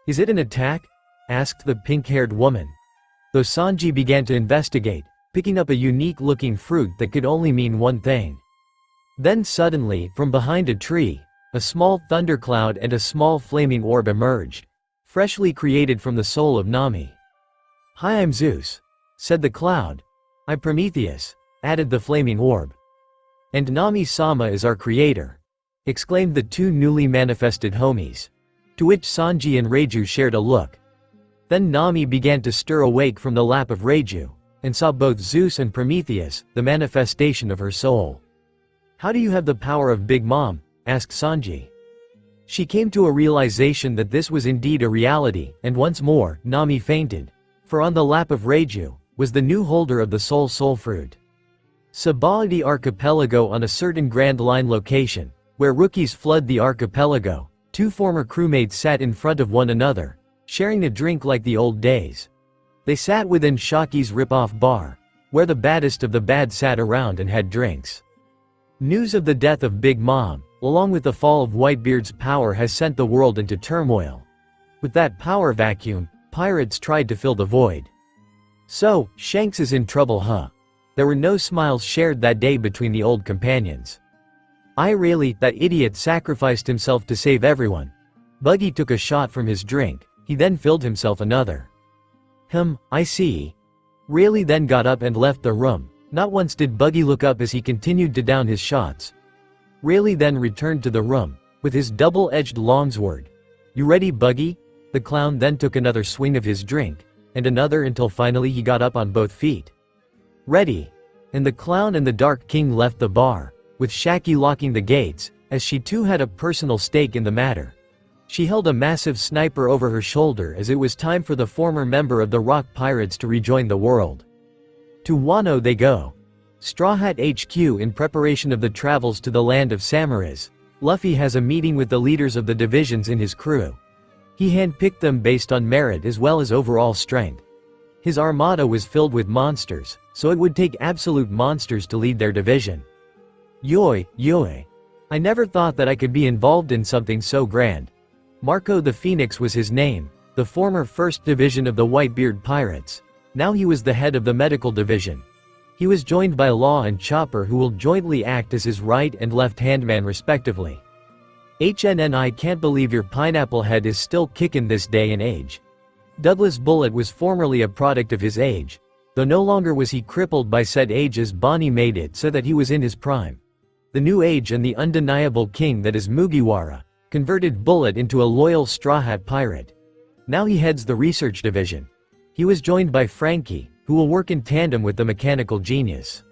"Is it an attack?" asked the pink-haired woman. Though Sanji began to investigate, picking up a unique-looking fruit that could only mean one thing. Then suddenly, from behind a tree, a small thundercloud and a small flaming orb emerged, freshly created from the soul of Nami. "Hi, I'm Zeus," said the cloud. "I'm Prometheus," added the flaming orb. "And Nami-sama is our creator," exclaimed the two newly manifested homies. To which Sanji and Reiju shared a look. Then Nami began to stir awake from the lap of Reiju, and saw both Zeus and Prometheus, the manifestation of her soul. "How do you have the power of Big Mom?" asked Sanji. She came to a realization that this was indeed a reality, and once more, Nami fainted. For on the lap of Reiju, was the new holder of the soul fruit. Sabaody Archipelago. On a certain Grand Line location, where rookies flood the archipelago, two former crewmates sat in front of one another, sharing a drink like the old days. They sat within Shaki's rip-off bar, where the baddest of the bad sat around and had drinks. News of the death of Big Mom, along with the fall of Whitebeard's power, has sent the world into turmoil. With that power vacuum, pirates tried to fill the void. So, Shanks is in trouble, huh? There were no smiles shared that day between the old companions. Really, that idiot sacrificed himself to save everyone. Buggy took a shot from his drink, he then filled himself another. I see. Really then got up and left the room. Not once did Buggy look up as he continued to down his shots. Really then returned to the room, with his double-edged longsword. "You ready, Buggy?" The clown then took another swing of his drink, and another, until finally he got up on both feet. "Ready." And the clown and the Dark King left the bar, with Shaki locking the gates, as she too had a personal stake in the matter. She held a massive sniper over her shoulder as it was time for the former member of the Rock Pirates to rejoin the world. To Wano they go. Straw Hat HQ. In preparation of the travels to the land of Samurai's, Luffy has a meeting with the leaders of the divisions in his crew. He handpicked them based on merit as well as overall strength. His armada was filled with monsters, so it would take absolute monsters to lead their division. Yoi. I never thought that I could be involved in something so grand. Marco the Phoenix was his name, the former 1st Division of the Whitebeard Pirates. Now he was the head of the medical division. He was joined by Law and Chopper, who will jointly act as his right and left-hand man respectively. I can't believe your pineapple head is still kickin' this day and age. Douglas Bullet was formerly a product of his age, though no longer was he crippled by said age, as Bonnie made it so that he was in his prime. The new age and the undeniable king that is Mugiwara converted Bullet into a loyal Straw Hat pirate. Now he heads the research division. He was joined by Frankie, who will work in tandem with the mechanical genius.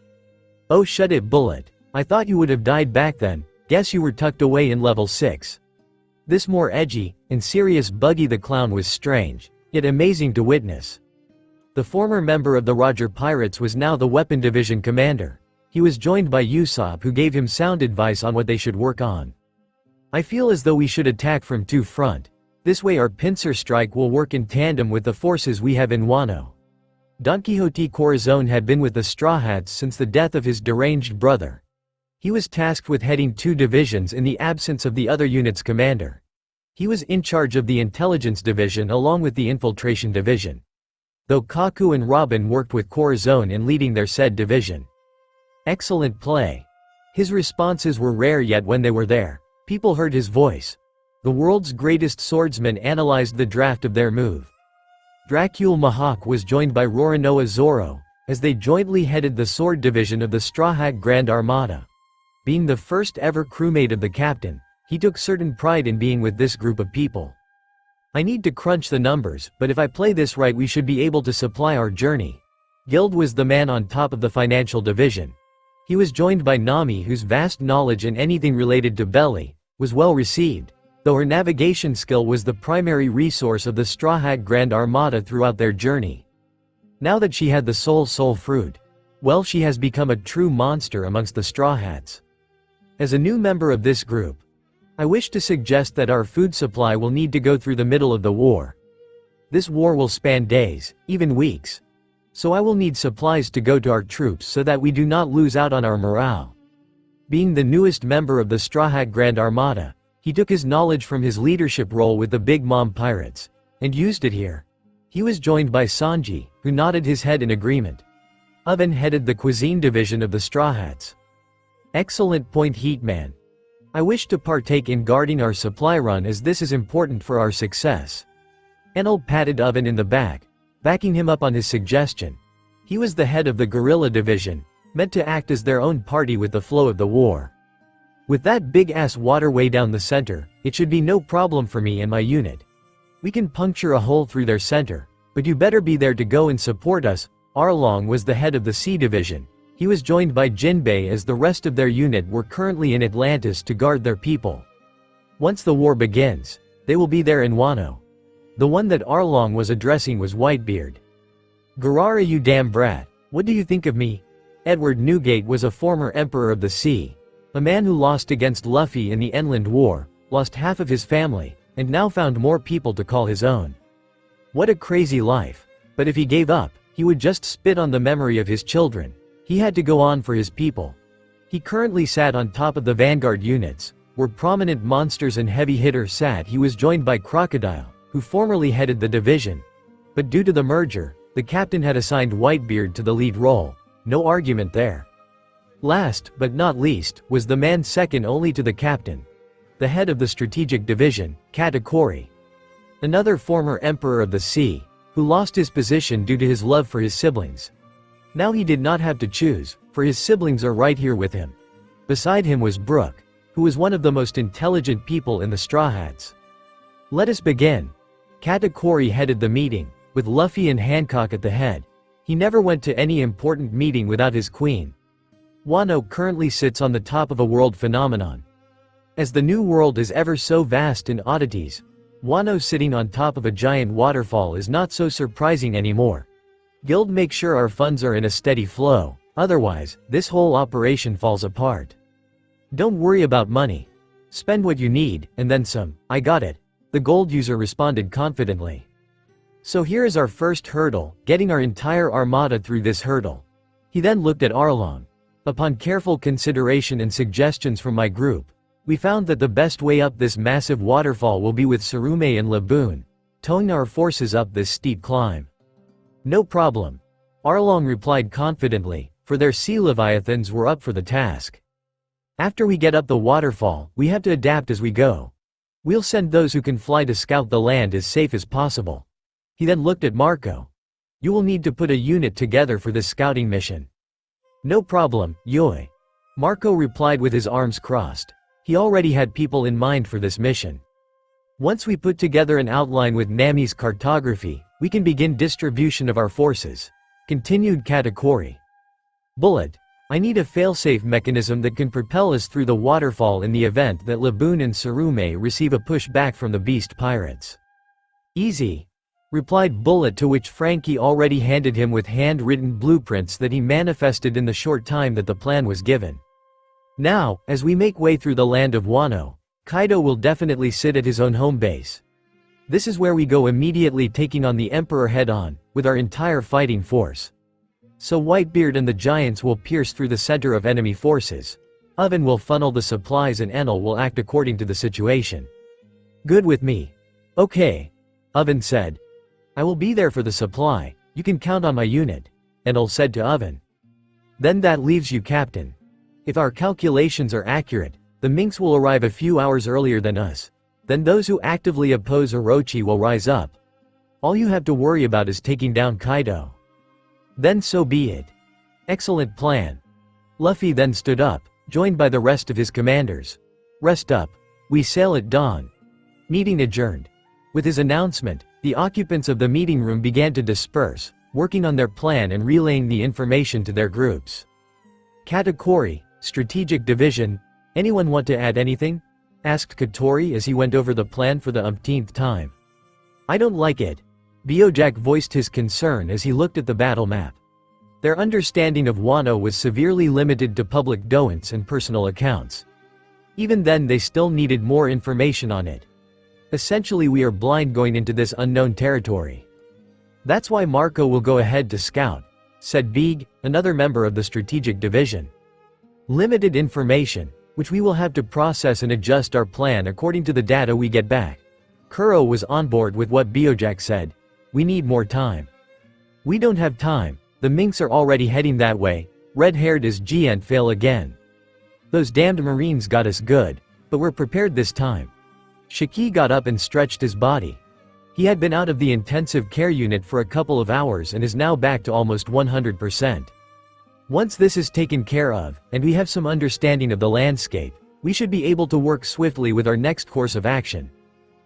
"Oh shut it, Bullet. I thought you would have died back then. Guess you were tucked away in level 6. This more edgy and serious Buggy the Clown was strange, yet amazing to witness. The former member of the Roger Pirates was now the weapon division commander. He was joined by Usopp, who gave him sound advice on what they should work on. I feel as though we should attack from two fronts. This way our pincer strike will work in tandem with the forces we have in Wano. Don Quixote Corazon had been with the Straw Hats since the death of his deranged brother. He was tasked with heading 2 divisions in the absence of the other unit's commander. He was in charge of the intelligence division along with the infiltration division. Though Kaku and Robin worked with Corazon in leading their said division. Excellent play. His responses were rare, yet when they were there, people heard his voice. The world's greatest swordsman analyzed the draft of their move. Dracule Mahawk was joined by Roronoa Zoro, as they jointly headed the sword division of the Straw Hat Grand Armada. Being the first ever crewmate of the captain, he took certain pride in being with this group of people. I need to crunch the numbers, but if I play this right we should be able to supply our journey. Guild was the man on top of the financial division. He was joined by Nami, whose vast knowledge in anything related to belly was well received, though her navigation skill was the primary resource of the Straw Hat Grand Armada throughout their journey. Now that she had the soul fruit, well, she has become a true monster amongst the Straw Hats. As a new member of this group, I wish to suggest that our food supply will need to go through the middle of the war. This war will span days, even weeks. So I will need supplies to go to our troops so that we do not lose out on our morale. Being the newest member of the Straw Hat Grand Armada, he took his knowledge from his leadership role with the Big Mom Pirates, and used it here. He was joined by Sanji, who nodded his head in agreement. Oven headed the cuisine division of the Straw Hats. Excellent point, Heatman. I wish to partake in guarding our supply run as this is important for our success. Enel patted Oven in the back, backing him up on his suggestion. He was the head of the guerrilla division, meant to act as their own party with the flow of the war. With that big-ass waterway down the center, it should be no problem for me and my unit. We can puncture a hole through their center, but you better be there to go and support us. Arlong was the head of the sea division. He was joined by Jinbei as the rest of their unit were currently in Atlantis to guard their people. Once the war begins, they will be there in Wano. The one that Arlong was addressing was Whitebeard. Garara, you damn brat, what do you think of me? Edward Newgate was a former emperor of the sea. A man who lost against Luffy in the Enland War, lost half of his family, and now found more people to call his own. What a crazy life. But if he gave up, he would just spit on the memory of his children. He had to go on for his people. He currently sat on top of the vanguard units, where prominent monsters and heavy hitters sat. He was joined by Crocodile, who formerly headed the division. But due to the merger, the captain had assigned Whitebeard to the lead role. No argument there. Last, but not least, was the man second only to the captain. The head of the strategic division, Katakuri. Another former emperor of the sea, who lost his position due to his love for his siblings. Now he did not have to choose, for his siblings are right here with him. Beside him was Brooke, who was one of the most intelligent people in the Straw Hats. Let us begin. Katakuri headed the meeting, with Luffy and Hancock at the head. He never went to any important meeting without his queen. Wano currently sits on the top of a world phenomenon. As the new world is ever so vast in oddities, Wano sitting on top of a giant waterfall is not so surprising anymore. Guild make sure our funds are in a steady flow, otherwise, this whole operation falls apart. Don't worry about money. Spend what you need, and then some. I got it. The gold user responded confidently. So here is our first hurdle, getting our entire armada through this hurdle. He then looked at Arlong. Upon careful consideration and suggestions from my group, we found that the best way up this massive waterfall will be with Tsurume and Laboon, towing our forces up this steep climb. No problem. Arlong replied confidently, for their sea leviathans were up for the task. After we get up the waterfall, we have to adapt as we go. We'll send those who can fly to scout the land as safe as possible. He then looked at Marco. You will need to put a unit together for this scouting mission. No problem, Yoi. Marco replied with his arms crossed. He already had people in mind for this mission. Once we put together an outline with Nami's cartography, we can begin distribution of our forces. Continued Katakuri. Bullet. I need a failsafe mechanism that can propel us through the waterfall in the event that Laboon and Tsurume receive a push back from the beast pirates. Easy. Replied Bullet, to which Frankie already handed him with handwritten blueprints that he manifested in the short time that the plan was given. Now, as we make way through the land of Wano, Kaido will definitely sit at his own home base. This is where we go immediately, taking on the Emperor head-on, with our entire fighting force. So Whitebeard and the giants will pierce through the center of enemy forces. Oven will funnel the supplies and Enel will act according to the situation. Good with me. Okay. Oven said. I will be there for the supply, you can count on my unit, Enel said to Oven. Then that leaves you, Captain. If our calculations are accurate, the Minks will arrive a few hours earlier than us. Then those who actively oppose Orochi will rise up. All you have to worry about is taking down Kaido. Then so be it. Excellent plan. Luffy then stood up, joined by the rest of his commanders. Rest up. We sail at dawn. Meeting adjourned. With his announcement, the occupants of the meeting room began to disperse, working on their plan and relaying the information to their groups. Katakuri, Strategic Division. Anyone want to add anything? Asked Katori as he went over the plan for the umpteenth time. I don't like it. Bojack voiced his concern as he looked at the battle map. Their understanding of Wano was severely limited to public documents and personal accounts. Even then they still needed more information on it. Essentially we are blind going into this unknown territory. That's why Marco will go ahead to scout, said Beeg, another member of the Strategic Division. Limited information, which we will have to process and adjust our plan according to the data we get back. Kuro was on board with what Bojack said. We need more time. We don't have time, the Minks are already heading that way. Red-haired as Giant fail again. Those damned Marines got us good, but we're prepared this time. Shiki got up and stretched his body. He had been out of the intensive care unit for a couple of hours and is now back to almost 100%. Once this is taken care of, and we have some understanding of the landscape, we should be able to work swiftly with our next course of action.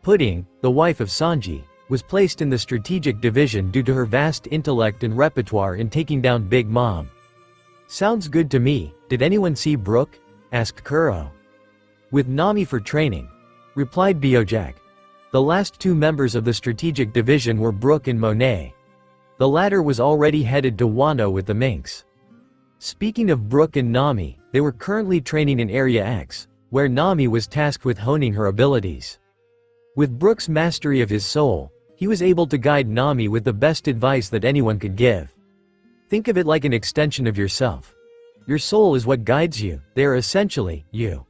Pudding, the wife of Sanji, was placed in the Strategic Division due to her vast intellect and repertoire in taking down Big Mom. Sounds good to me. Did anyone see Brook? Asked Kuro. With Nami for training, replied Bojack. The last two members of the Strategic Division were Brook and Monet. The latter was already headed to Wano with the Minks. Speaking of Brook and Nami, they were currently training in Area X, where Nami was tasked with honing her abilities. With Brook's mastery of his soul, he was able to guide Nami with the best advice that anyone could give. Think of it like an extension of yourself. Your soul is what guides you, they are essentially you.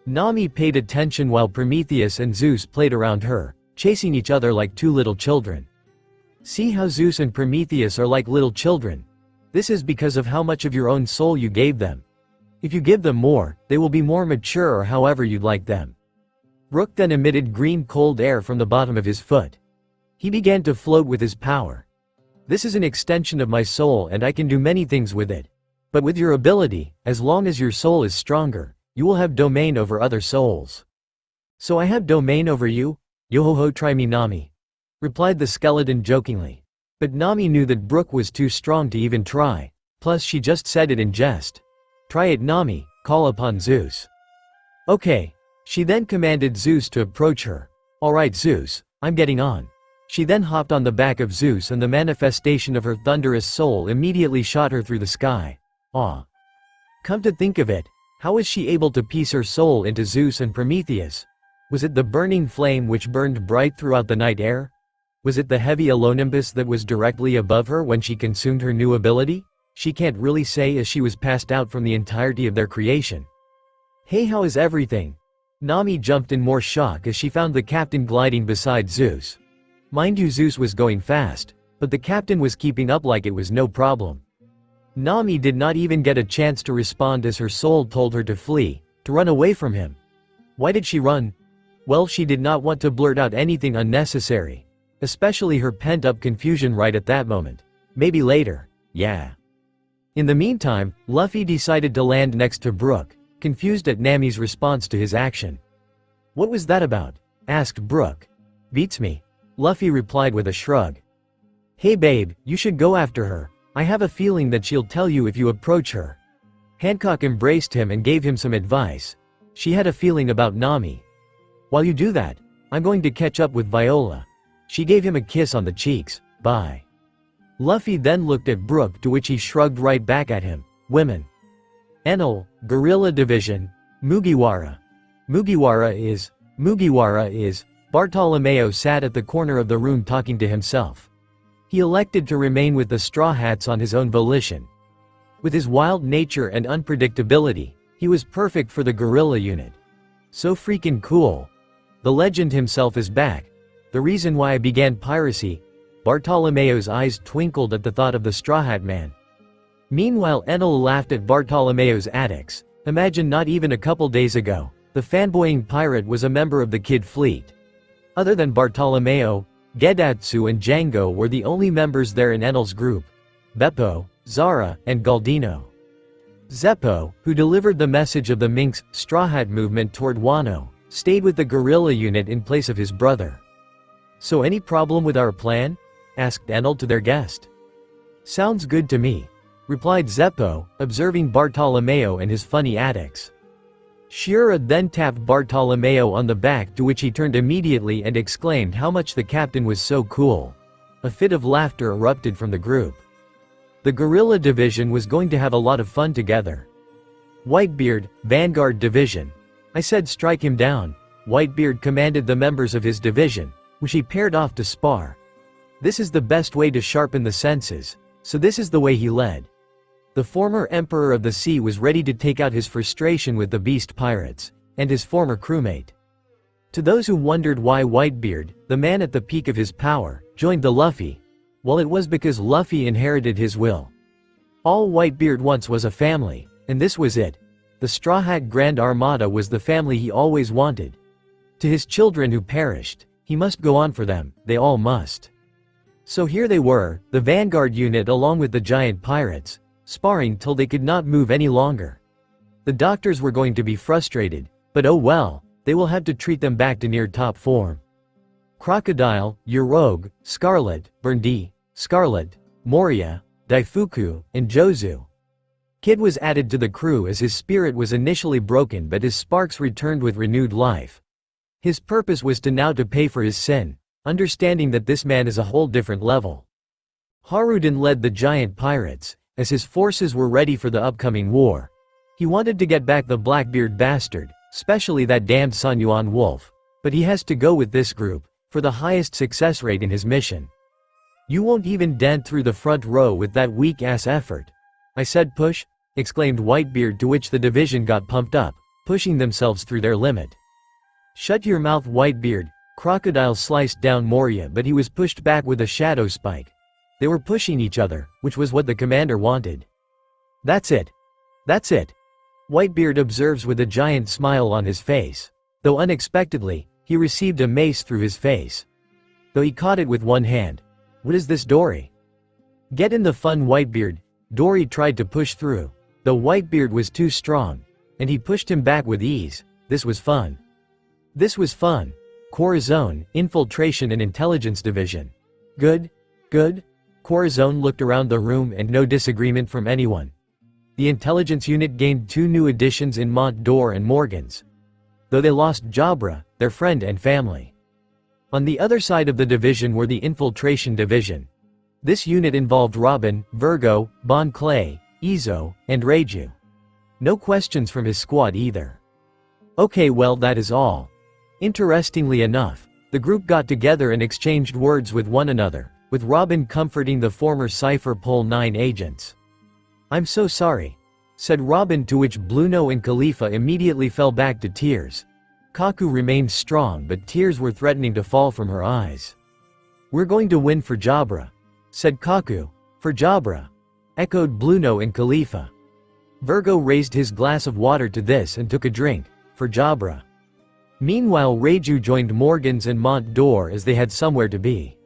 Nami paid attention while Prometheus and Zeus played around her, chasing each other like two little children. See how Zeus and Prometheus are like little children? This is because of how much of your own soul you gave them. If you give them more, they will be more mature or however you'd like them. Brook then emitted green cold air from the bottom of his foot. He began to float with his power. This is an extension of my soul and I can do many things with it. But with your ability, as long as your soul is stronger, you will have domain over other souls. So I have domain over you? Yo-ho-ho, try me, Nami. Replied the skeleton jokingly. But Nami knew that Brook was too strong to even try, plus she just said it in jest. Try it, Nami, call upon Zeus. Okay. She then commanded Zeus to approach her. Alright Zeus, I'm getting on. She then hopped on the back of Zeus and the manifestation of her thunderous soul immediately shot her through the sky. Aw. Come to think of it, how was she able to piece her soul into Zeus and Prometheus? Was it the burning flame which burned bright throughout the night air? Was it the heavy alonimbus that was directly above her when she consumed her new ability? She can't really say as she was passed out from the entirety of their creation. Hey, how is everything? Nami jumped in more shock as she found the captain gliding beside Zeus. Mind you, Zeus was going fast, but the captain was keeping up like it was no problem. Nami did not even get a chance to respond as her soul told her to flee, to run away from him. Why did she run? Well, she did not want to blurt out anything unnecessary. Especially her pent-up confusion right at that moment. Maybe later, yeah. In the meantime, Luffy decided to land next to Brook, confused at Nami's response to his action. What was that about? Asked Brook. Beats me. Luffy replied with a shrug. Hey babe, you should go after her. I have a feeling that she'll tell you if you approach her. Hancock embraced him and gave him some advice. She had a feeling about Nami. While you do that, I'm going to catch up with Viola. She gave him a kiss on the cheeks. Bye. Luffy then looked at Brook, to which he shrugged right back at him. Women. Enel, Guerrilla Division, Mugiwara. Mugiwara is, Bartolomeo sat at the corner of the room talking to himself. He elected to remain with the Straw Hats on his own volition. With his wild nature and unpredictability, he was perfect for the guerrilla unit. So freaking cool. The legend himself is back. The reason why I began piracy. Bartolomeo's eyes twinkled at the thought of the Straw Hat Man. Meanwhile, Enel laughed at Bartolomeo's antics. Imagine, not even a couple days ago, the fanboying pirate was a member of the Kid Fleet. Other than Bartolomeo, Gedatsu and Django were the only members there in Enel's group. Beppo, Zara, and Galdino. Zeppo, who delivered the message of the Minx Straw Hat movement toward Wano, stayed with the guerrilla unit in place of his brother. "So any problem with our plan?" asked Enel to their guest. "Sounds good to me," replied Zeppo, observing Bartolomeo and his funny antics. Shira then tapped Bartolomeo on the back, to which he turned immediately and exclaimed how much the captain was so cool. A fit of laughter erupted from the group. The guerrilla division was going to have a lot of fun together. "Whitebeard, Vanguard Division," I said. "Strike him down." Whitebeard commanded the members of his division, which he paired off to spar. This is the best way to sharpen the senses, so this is the way he led. The former Emperor of the Sea was ready to take out his frustration with the Beast Pirates, and his former crewmate. To those who wondered why Whitebeard, the man at the peak of his power, joined the Luffy, well, it was because Luffy inherited his will. All Whitebeard once was a family, and this was it. The Straw Hat Grand Armada was the family he always wanted. To his children who perished, he must go on for them, they all must. So here they were, the Vanguard unit along with the giant pirates, sparring till they could not move any longer. The doctors were going to be frustrated, but oh well, they will have to treat them back to near top form. Crocodile, Uroge, Scarlet, Burndi, Scarlet, Moria, Daifuku, and Jozu. Kid was added to the crew as his spirit was initially broken, but his sparks returned with renewed life. His purpose was to pay for his sin, understanding that this man is a whole different level. Haruden led the giant pirates, as his forces were ready for the upcoming war. He wanted to get back the Blackbeard bastard, especially that damned Sun Yuan wolf, but he has to go with this group, for the highest success rate in his mission. "You won't even dent through the front row with that weak-ass effort." I said. "Push," exclaimed Whitebeard, to which the division got pumped up, pushing themselves through their limit. "Shut your mouth, Whitebeard." Crocodile sliced down Moria, but he was pushed back with a shadow spike. They were pushing each other, which was what the commander wanted. That's it. Whitebeard observes with a giant smile on his face. Though unexpectedly, he received a mace through his face. Though he caught it with one hand. "What is this, Dory?" "Get in the fun, Whitebeard." Dory tried to push through, though Whitebeard was too strong, and he pushed him back with ease. This was fun. Corazon, Infiltration and Intelligence Division. Good. Corazon looked around the room, and no disagreement from anyone. The intelligence unit gained 2 new additions in Mont d'Or and Morgans. Though they lost Jabra, their friend and family. On the other side of the division were the Infiltration Division. This unit involved Robin, Virgo, Bon Clay, Izo, and Reiju. No questions from his squad either. Okay, well, that is all. Interestingly enough, the group got together and exchanged words with one another, with Robin comforting the former Cypher Pole 9 agents. "I'm so sorry," said Robin, to which Bluno and Khalifa immediately fell back to tears. Kaku remained strong, but tears were threatening to fall from her eyes. "We're going to win for Jabra," said Kaku. "For Jabra," echoed Bluno and Khalifa. Virgo raised his glass of water to this and took a drink. "For Jabra." Meanwhile, Reiju joined Morgans and Mont d'Or as they had somewhere to be.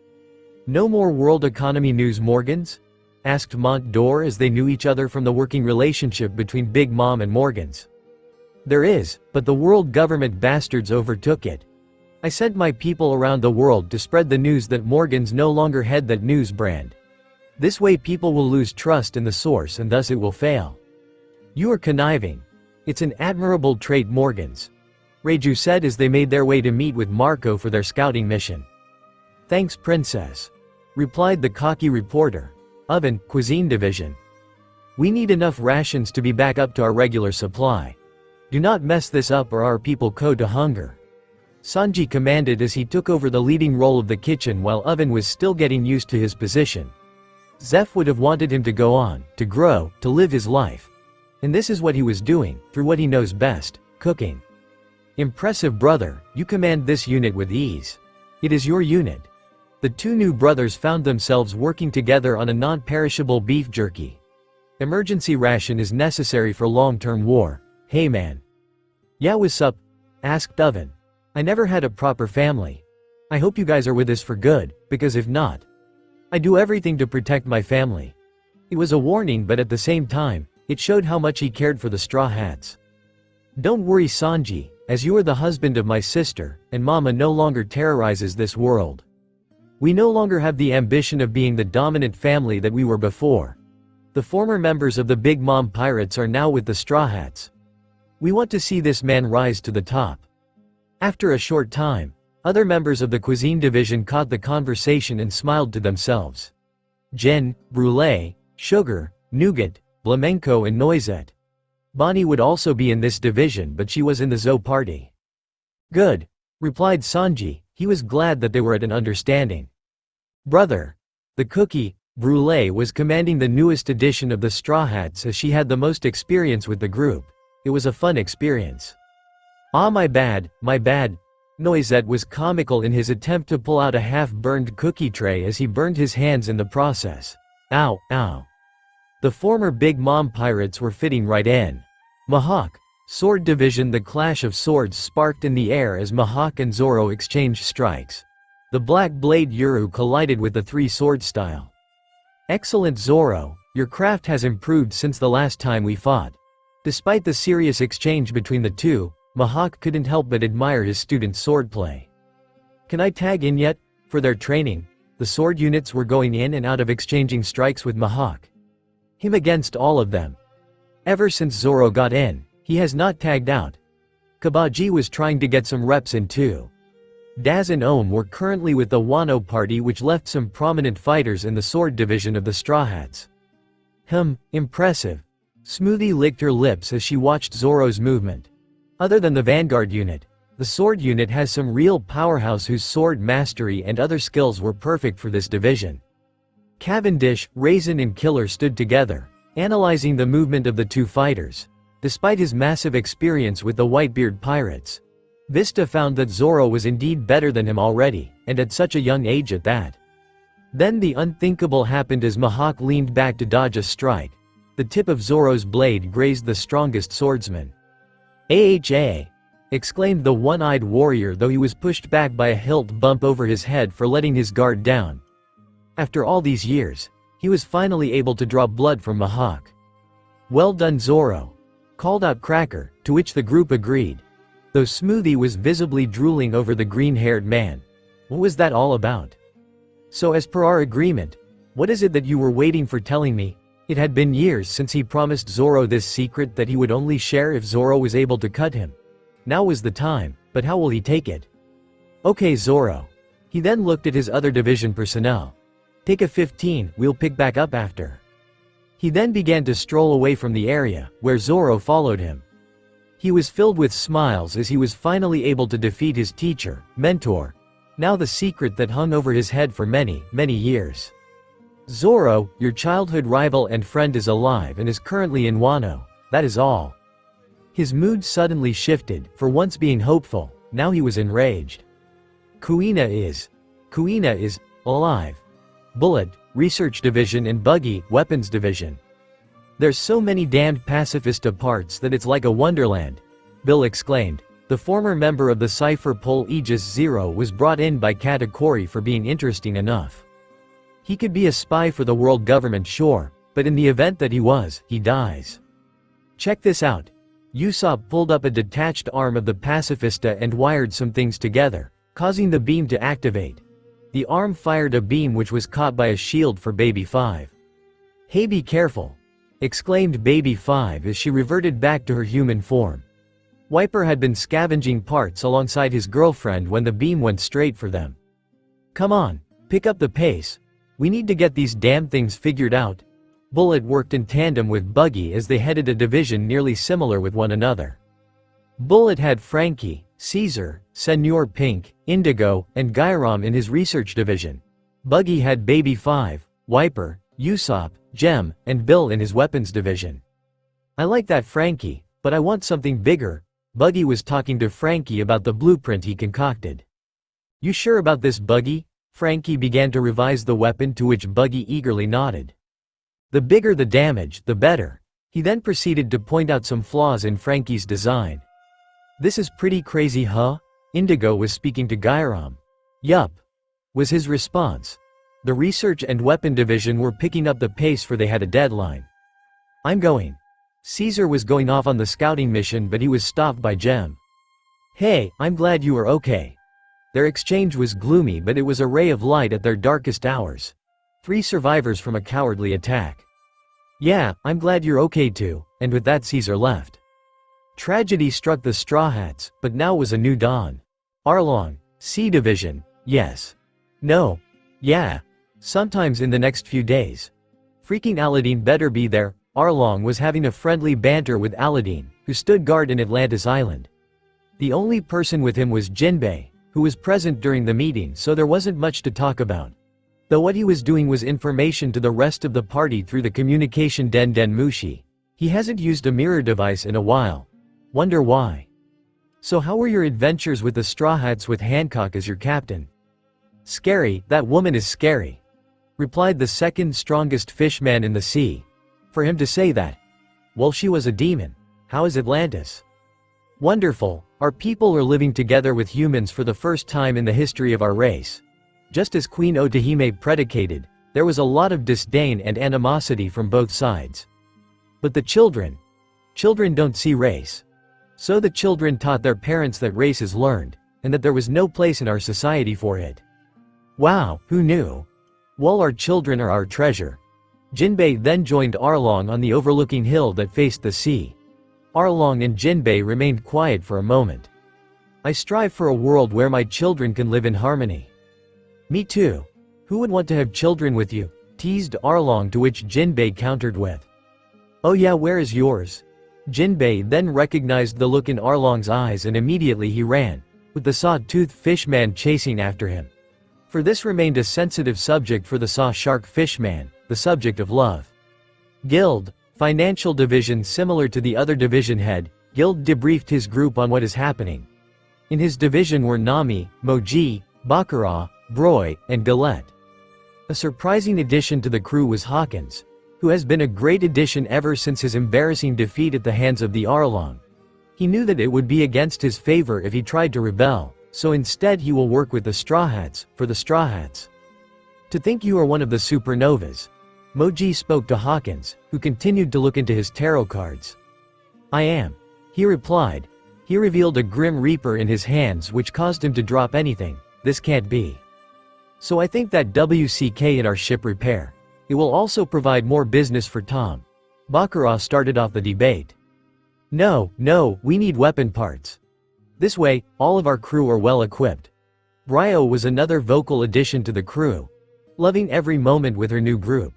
"No more world economy news, Morgans?" asked Mont d'Or, as they knew each other from the working relationship between Big Mom and Morgans. "There is, but the world government bastards overtook it. I sent my people around the world to spread the news that Morgans no longer head that news brand. This way people will lose trust in the source and thus it will fail." "You are conniving. It's an admirable trait, Morgans," Reiju said as they made their way to meet with Marco for their scouting mission. "Thanks, Princess," replied the cocky reporter. "Oven, Cuisine Division. We need enough rations to be back up to our regular supply. Do not mess this up or our people go to hunger. Sanji commanded as he took over the leading role of the kitchen while Oven was still getting used to his position. Zeph would have wanted him to go on, to grow, to live his life. And this is what he was doing, through what he knows best, cooking. Impressive brother, you command this unit with ease. It is your unit. The two new brothers found themselves working together on a non-perishable beef jerky. Emergency ration is necessary for long-term war. Hey man. Yeah, what's up? Asked Oven. I never had a proper family. I hope you guys are with us for good, because if not, I do everything to protect my family. It was a warning, but at the same time, it showed how much he cared for the Straw Hats. Don't worry Sanji, as you are the husband of my sister, and Mama no longer terrorizes this world. We no longer have the ambition of being the dominant family that we were before. The former members of the Big Mom Pirates are now with the Straw Hats. We want to see this man rise to the top. After a short time, other members of the cuisine division caught the conversation and smiled to themselves. Gin, Brulee, Sugar, Nougat, Flamenco and Noisette. Bonnie would also be in this division, but she was in the Zo party. Good, replied Sanji. He was glad that they were at an understanding. Brother. The cookie, Brulee, was commanding the newest edition of the Straw Hats as she had the most experience with the group. It was a fun experience. Ah, my bad, my bad. Noisette was comical in his attempt to pull out a half-burned cookie tray as he burned his hands in the process. Ow, ow. The former Big Mom Pirates were fitting right in. Mihawk, Sword Division. The clash of swords sparked in the air as Mihawk and Zoro exchanged strikes. The Black Blade Yuru collided with the three sword style. Excellent Zoro, your craft has improved since the last time we fought. Despite the serious exchange between the two, Mihawk couldn't help but admire his student's swordplay. Can I tag in yet? For their training, the sword units were going in and out of exchanging strikes with Mihawk. Him against all of them. Ever since Zoro got in, he has not tagged out. Kabaji was trying to get some reps in too. Daz and Ohm were currently with the Wano party, which left some prominent fighters in the sword division of the Straw Hats. Impressive. Smoothie licked her lips as she watched Zoro's movement. Other than the Vanguard unit, the sword unit has some real powerhouse whose sword mastery and other skills were perfect for this division. Cavendish, Raisin and Killer stood together, analyzing the movement of the two fighters. Despite his massive experience with the Whitebeard Pirates, Vista found that Zoro was indeed better than him already, and at such a young age at that. Then the unthinkable happened as Mihawk leaned back to dodge a strike. The tip of Zoro's blade grazed the strongest swordsman. "AHA!" exclaimed the one-eyed warrior, though he was pushed back by a hilt bump over his head for letting his guard down. After all these years, he was finally able to draw blood from Mihawk. "Well done Zoro," called out Cracker, to which the group agreed. Though Smoothie was visibly drooling over the green-haired man. What was that all about? "So as per our agreement, what is it that you were waiting for telling me?" It had been years since he promised Zoro this secret that he would only share if Zoro was able to cut him. Now was the time, but how will he take it? "Okay Zoro." He then looked at his other division personnel. "Take a 15, we'll pick back up after." He then began to stroll away from the area, where Zoro followed him. He was filled with smiles as he was finally able to defeat his teacher, mentor. Now the secret that hung over his head for many, many years. "Zoro, your childhood rival and friend is alive and is currently in Wano, that is all." His mood suddenly shifted, for once being hopeful, now he was enraged. Kuina is alive. Bullet, Research Division and Buggy, Weapons Division. "There's so many damned pacifista parts that it's like a wonderland," Bill exclaimed. The former member of the Cypher Pole Aegis Zero was brought in by Katakuri for being interesting enough. He could be a spy for the world government, sure, but in the event that he dies. "Check this out." Usopp pulled up a detached arm of the pacifista and wired some things together, causing the beam to activate. The arm fired a beam which was caught by a shield for Baby 5. "Hey, be careful," exclaimed Baby 5 as she reverted back to her human form. Wiper had been scavenging parts alongside his girlfriend when the beam went straight for them. "Come on, pick up the pace. We need to get these damn things figured out." Bullet worked in tandem with Buggy as they headed a division nearly similar with one another. Bullet had Frankie, Caesar, Senor Pink, Indigo, and Gyrom in his research division. Buggy had Baby 5, Wiper, Usopp, Gem, and Bill in his weapons division. I like that Frankie, but I want something bigger. Buggy was talking to Frankie about the blueprint he concocted. You sure about this, Buggy? Frankie began to revise the weapon, to which Buggy eagerly nodded. The bigger the damage, the better. He then proceeded to point out some flaws in Frankie's design. This is pretty crazy, huh? Indigo was speaking to Gyrom. Yup, was his response. The research and weapon division were picking up the pace, for they had a deadline. I'm going. Caesar was going off on the scouting mission, but he was stopped by Gem. Hey, I'm glad you are okay. Their exchange was gloomy, but it was a ray of light at their darkest hours. 3 survivors from a cowardly attack. Yeah, I'm glad you're okay too, and with that Caesar left. Tragedy struck the Straw Hats, but now was a new dawn. Arlong, C Division, yes. No. Yeah. Sometimes in the next few days. Freaking Aladdin better be there. Arlong was having a friendly banter with Aladdin, who stood guard in Atlantis Island. The only person with him was Jinbei, who was present during the meeting, so there wasn't much to talk about. Though what he was doing was information to the rest of the party through the communication Den Mushi. He hasn't used a mirror device in a while. Wonder why. So how were your adventures with the Straw Hats with Hancock as your captain? Scary, that woman is scary, replied the second strongest fishman in the sea. For him to say that. Well, she was a demon. How is Atlantis? Wonderful, our people are living together with humans for the first time in the history of our race. Just as Queen Otahime predicated, there was a lot of disdain and animosity from both sides. But the children don't see race. So the children taught their parents that race is learned, and that there was no place in our society for it. Wow, who knew? Well, our children are our treasure. Jinbei then joined Arlong on the overlooking hill that faced the sea. Arlong and Jinbei remained quiet for a moment. I strive for a world where my children can live in harmony. Me too. Who would want to have children with you? Teased Arlong, to which Jinbei countered with, oh yeah, where is yours? Jinbei then recognized the look in Arlong's eyes, and immediately he ran, with the saw-toothed fishman chasing after him. For this remained a sensitive subject for the saw-shark fishman, the subject of love. Guild, financial division. Similar to the other division head, Guild debriefed his group on what is happening. In his division were Nami, Moji, Bakura, Broy, and Galette. A surprising addition to the crew was Hawkins, who has been a great addition ever since his embarrassing defeat at the hands of the Arlong. He knew that it would be against his favor if he tried to rebel, so instead he will work with the Straw Hats, for the Straw Hats. To think you are one of the supernovas. Moji spoke to Hawkins, who continued to look into his tarot cards. I am. He replied. He revealed a Grim Reaper in his hands, which caused him to drop anything. This can't be. So I think that WCK in our ship repair. It will also provide more business for Tom. Bakura started off the debate. No, we need weapon parts. This way, all of our crew are well equipped. Ryo was another vocal addition to the crew, loving every moment with her new group.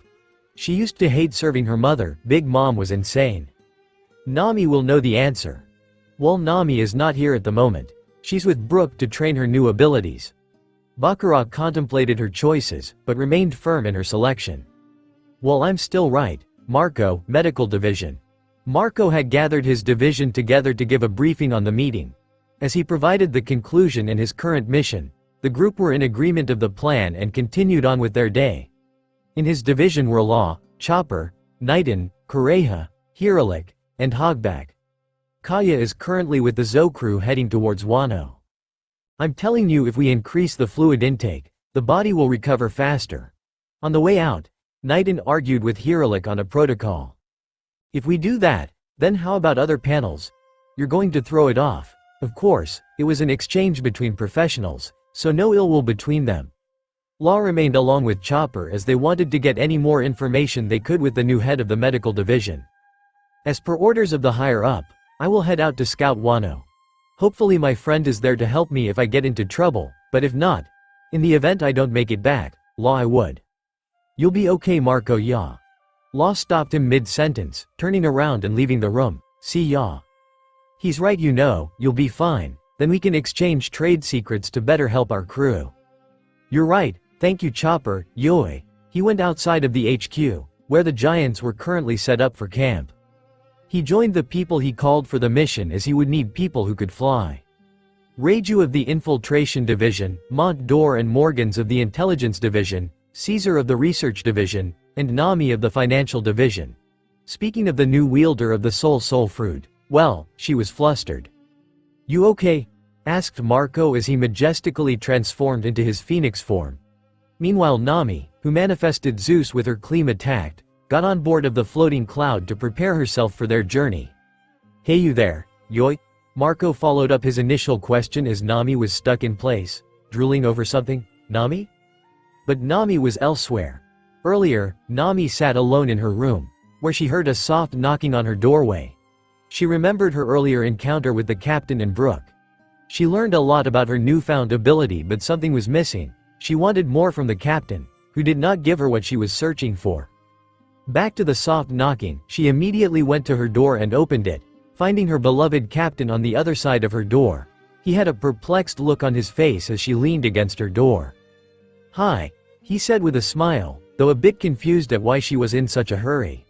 She used to hate serving her mother. Big Mom was insane. Nami will know the answer. Well, Nami is not here at the moment. She's with Brook to train her new abilities. Bakura contemplated her choices, but remained firm in her selection. Well, I'm still right. Marco, Medical Division. Marco had gathered his division together to give a briefing on the meeting. As he provided the conclusion in his current mission, the group were in agreement of the plan and continued on with their day. In his division were Law, Chopper, Knighton, Kureha, Hiralik, and Hogback. Kaya is currently with the Zo crew heading towards Wano. I'm telling you, if we increase the fluid intake, the body will recover faster. On the way out, Knighton argued with Hiralik on a protocol. If we do that, then how about other panels? You're going to throw it off. Of course, it was an exchange between professionals, so no ill will between them. Law remained along with Chopper as they wanted to get any more information they could with the new head of the medical division. As per orders of the higher up, I will head out to scout Wano. Hopefully my friend is there to help me if I get into trouble, but if not, in the event I don't make it back, Law, I would. You'll be okay, Marco. Ya. Law stopped him mid-sentence, turning around and leaving the room. See ya. He's right, you'll be fine, then we can exchange trade secrets to better help our crew. You're right, thank you Chopper, Yoi. He went outside of the HQ, where the giants were currently set up for camp. He joined the people he called for the mission as he would need people who could fly. Reiju of the Infiltration Division, Mont Dor and Morgans of the Intelligence Division, Caesar of the Research Division, and Nami of the Financial Division. Speaking of the new wielder of the Soul Fruit, well, she was flustered. You okay? Asked Marco as he majestically transformed into his phoenix form. Meanwhile Nami, who manifested Zeus with her Kleem attack, got on board of the floating cloud to prepare herself for their journey. Hey you there, Yoi? Marco followed up his initial question as Nami was stuck in place, drooling over something. Nami? But Nami was elsewhere. Earlier, Nami sat alone in her room, where she heard a soft knocking on her doorway. She remembered her earlier encounter with the captain and Brooke. She learned a lot about her newfound ability, but something was missing. She wanted more from the captain, who did not give her what she was searching for. Back to the soft knocking, she immediately went to her door and opened it, finding her beloved captain on the other side of her door. He had a perplexed look on his face as she leaned against her door. Hi, he said with a smile, though a bit confused at why she was in such a hurry.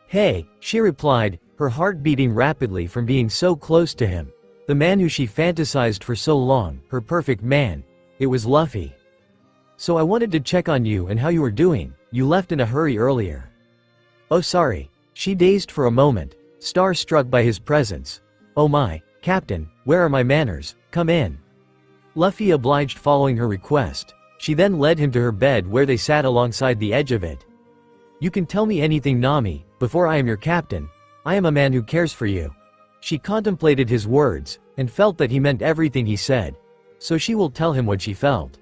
Hey, she replied, her heart beating rapidly from being so close to him. The man who she fantasized for so long, her perfect man. It was Luffy. So I wanted to check on you and how you were doing. You left in a hurry earlier. Oh sorry. She dazed for a moment, starstruck by his presence. Oh my, Captain, where are my manners? Come in. Luffy obliged following her request. She then led him to her bed where they sat alongside the edge of it. You can tell me anything Nami, before I am your captain. I am a man who cares for you. She contemplated his words, and felt that he meant everything he said. So she will tell him what she felt.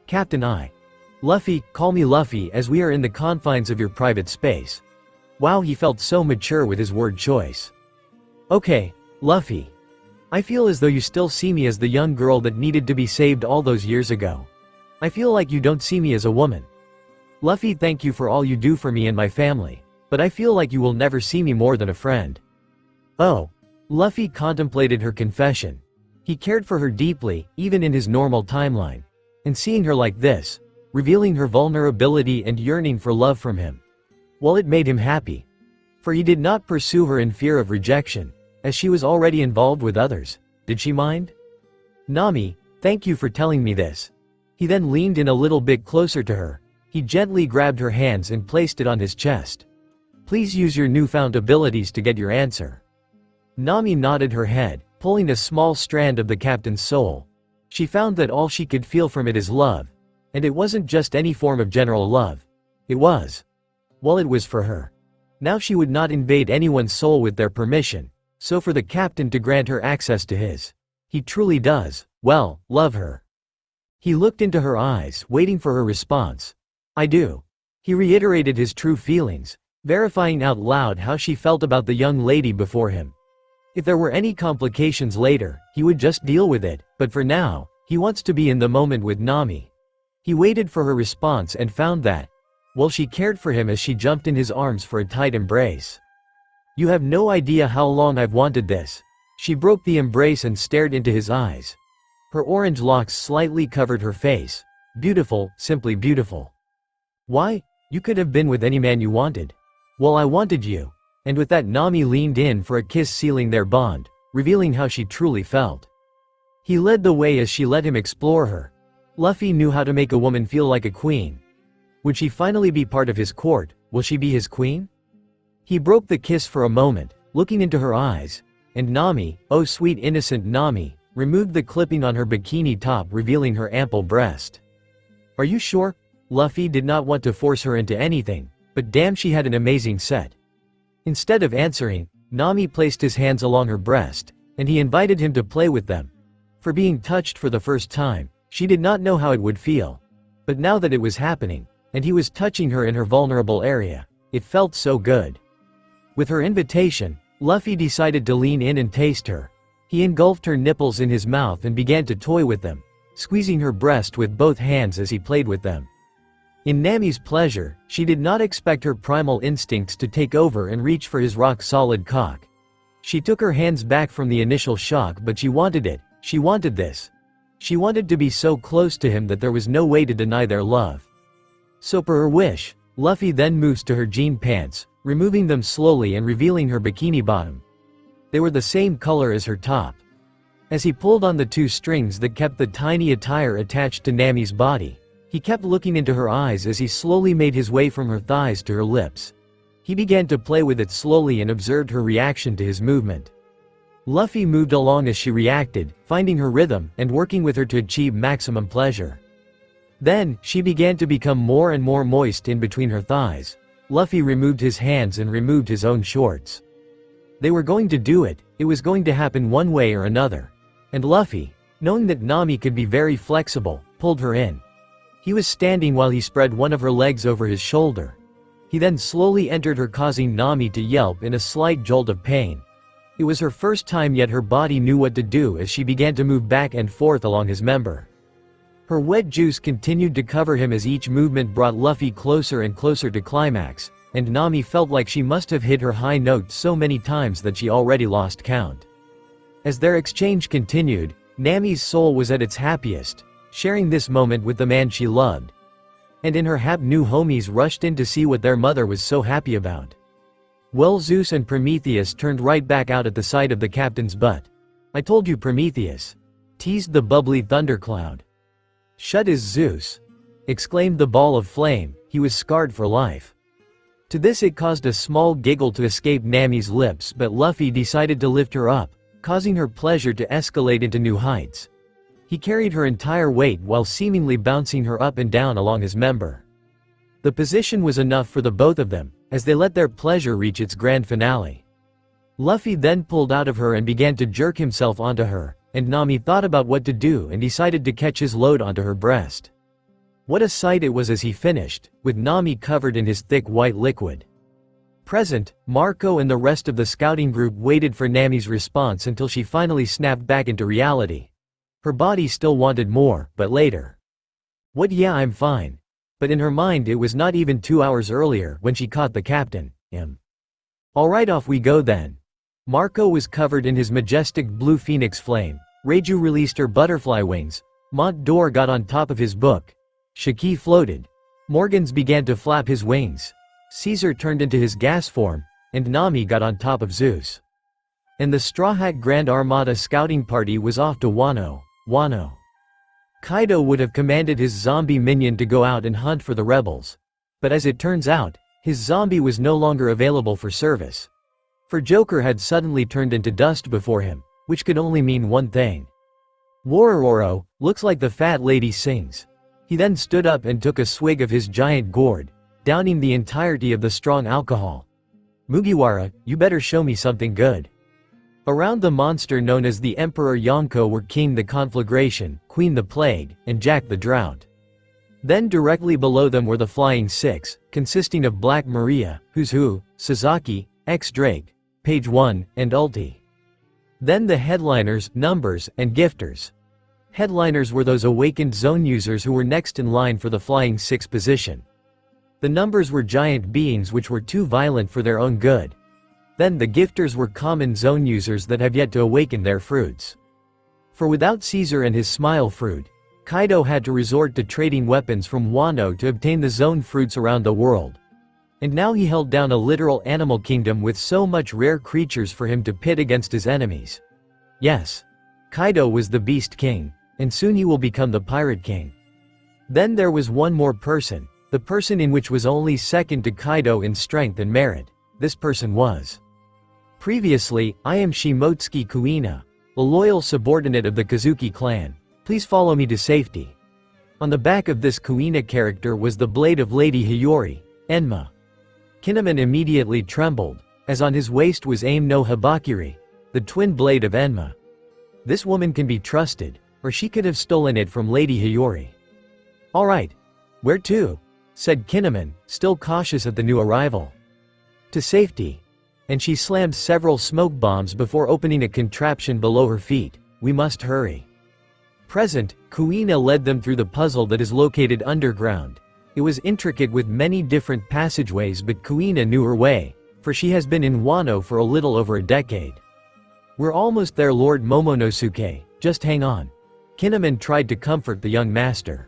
Captain Luffy, call me Luffy as we are in the confines of your private space. Wow, he felt so mature with his word choice. Okay, Luffy. I feel as though you still see me as the young girl that needed to be saved all those years ago. I feel like you don't see me as a woman. Luffy, thank you for all you do for me and my family, but I feel like you will never see me more than a friend. Oh. Luffy contemplated her confession. He cared for her deeply, even in his normal timeline. And seeing her like this, revealing her vulnerability and yearning for love from him, well, it made him happy. For he did not pursue her in fear of rejection, as she was already involved with others. Did she mind? Nami, thank you for telling me this. He then leaned in a little bit closer to her. He gently grabbed her hands and placed it on his chest. Please use your newfound abilities to get your answer. Nami nodded her head, pulling a small strand of the captain's soul. She found that all she could feel from it is love. And it wasn't just any form of general love. It was. Well, it was for her. Now she would not invade anyone's soul with their permission, so for the captain to grant her access to his. He truly does, well, love her. He looked into her eyes, waiting for her response. I do. He reiterated his true feelings, verifying out loud how she felt about the young lady before him. If there were any complications later, he would just deal with it, but for now, he wants to be in the moment with Nami. He waited for her response and found that, well, she cared for him as she jumped in his arms for a tight embrace. You have no idea how long I've wanted this. She broke the embrace and stared into his eyes. Her orange locks slightly covered her face. Beautiful, simply beautiful. Why? You could have been with any man you wanted. Well, I wanted you. And with that, Nami leaned in for a kiss, sealing their bond, revealing how she truly felt. He led the way as she let him explore her. Luffy knew how to make a woman feel like a queen. Would she finally be part of his court? Will she be his queen? He broke the kiss for a moment, looking into her eyes, and Nami, oh sweet innocent Nami, removed the clipping on her bikini top, revealing her ample breast. Are you sure? Luffy did not want to force her into anything, but damn, she had an amazing set. Instead of answering, Nami placed his hands along her breast, and he invited him to play with them. For being touched for the first time, she did not know how it would feel. But now that it was happening, and he was touching her in her vulnerable area, it felt so good. With her invitation, Luffy decided to lean in and taste her. He engulfed her nipples in his mouth and began to toy with them, squeezing her breast with both hands as he played with them. In Nami's pleasure, she did not expect her primal instincts to take over and reach for his rock-solid cock. She took her hands back from the initial shock, but she wanted it. She wanted this. She wanted to be so close to him that there was no way to deny their love. So per her wish, Luffy then moves to her jean pants, removing them slowly and revealing her bikini bottom. They were the same color as her top. As he pulled on the two strings that kept the tiny attire attached to Nami's body, he kept looking into her eyes as he slowly made his way from her thighs to her lips. He began to play with it slowly and observed her reaction to his movement. Luffy moved along as she reacted, finding her rhythm and working with her to achieve maximum pleasure. Then, she began to become more and more moist in between her thighs. Luffy removed his hands and removed his own shorts. They were going to do it, it was going to happen one way or another. And Luffy, knowing that Nami could be very flexible, pulled her in. He was standing while he spread one of her legs over his shoulder. He then slowly entered her, causing Nami to yelp in a slight jolt of pain. It was her first time, yet her body knew what to do as she began to move back and forth along his member. Her wet juice continued to cover him as each movement brought Luffy closer and closer to climax, and Nami felt like she must have hit her high note so many times that she already lost count. As their exchange continued, Nami's soul was at its happiest, sharing this moment with the man she loved. And in her new homies rushed in to see what their mother was so happy about. Well, Zeus and Prometheus turned right back out at the sight of the captain's butt. "I told you, Prometheus," teased the bubbly thundercloud. "Shut is Zeus," exclaimed the ball of flame, he was scarred for life. To this it caused a small giggle to escape Nami's lips, but Luffy decided to lift her up, causing her pleasure to escalate into new heights. He carried her entire weight while seemingly bouncing her up and down along his member. The position was enough for the both of them, as they let their pleasure reach its grand finale. Luffy then pulled out of her and began to jerk himself onto her, and Nami thought about what to do and decided to catch his load onto her breast. What a sight it was as he finished, with Nami covered in his thick white liquid. Present, Marco and the rest of the scouting group waited for Nami's response until she finally snapped back into reality. Her body still wanted more, but later. "What? Yeah, I'm fine." But in her mind it was not even 2 hours earlier when she caught the captain. Alright, off we go then. Marco was covered in his majestic blue phoenix flame. Reiju released her butterfly wings. Mont d'Or got on top of his book. Shiki floated. Morgans began to flap his wings. Caesar turned into his gas form, and Nami got on top of Zeus. And the Straw Hat Grand Armada scouting party was off to Wano. Kaido would have commanded his zombie minion to go out and hunt for the rebels. But as it turns out, his zombie was no longer available for service. For Joker had suddenly turned into dust before him, which could only mean one thing. "Worororo, looks like the fat lady sings." He then stood up and took a swig of his giant gourd, downing the entirety of the strong alcohol. "Mugiwara, you better show me something good." Around the monster known as the Emperor Yonko were King the Conflagration, Queen the Plague, and Jack the Drought. Then directly below them were the Flying Six, consisting of Black Maria, Who's Who, Sasaki, X-Drake, Page 1, and Ulti. Then the headliners, Numbers, and Gifters. Headliners were those awakened zone users who were next in line for the Flying Six position. The Numbers were giant beings which were too violent for their own good. Then the Gifters were common zone users that have yet to awaken their fruits. For without Caesar and his smile fruit, Kaido had to resort to trading weapons from Wano to obtain the zone fruits around the world. And now he held down a literal animal kingdom with so much rare creatures for him to pit against his enemies. Yes, Kaido was the Beast King, and soon he will become the Pirate King. Then there was one more person, the person in which was only second to Kaido in strength and merit. This person was. Previously, I am Shimotsuki Kuina, a loyal subordinate of the Kazuki clan. Please follow me to safety. On the back of this Kuina character was the blade of Lady Hiyori, Enma. Kinemon immediately trembled, as on his waist was Aim no Habakiri, the twin blade of Enma. This woman can be trusted, or she could have stolen it from Lady Hiyori. "Alright. Where to?" said Kinemon, still cautious at the new arrival. "To safety." And she slammed several smoke bombs before opening a contraption below her feet. "We must hurry." Present, Kuina led them through the puzzle that is located underground. It was intricate with many different passageways, but Kuina knew her way, for she has been in Wano for a little over a decade. "We're almost there, Lord Momonosuke, just hang on." Kinemon tried to comfort the young master.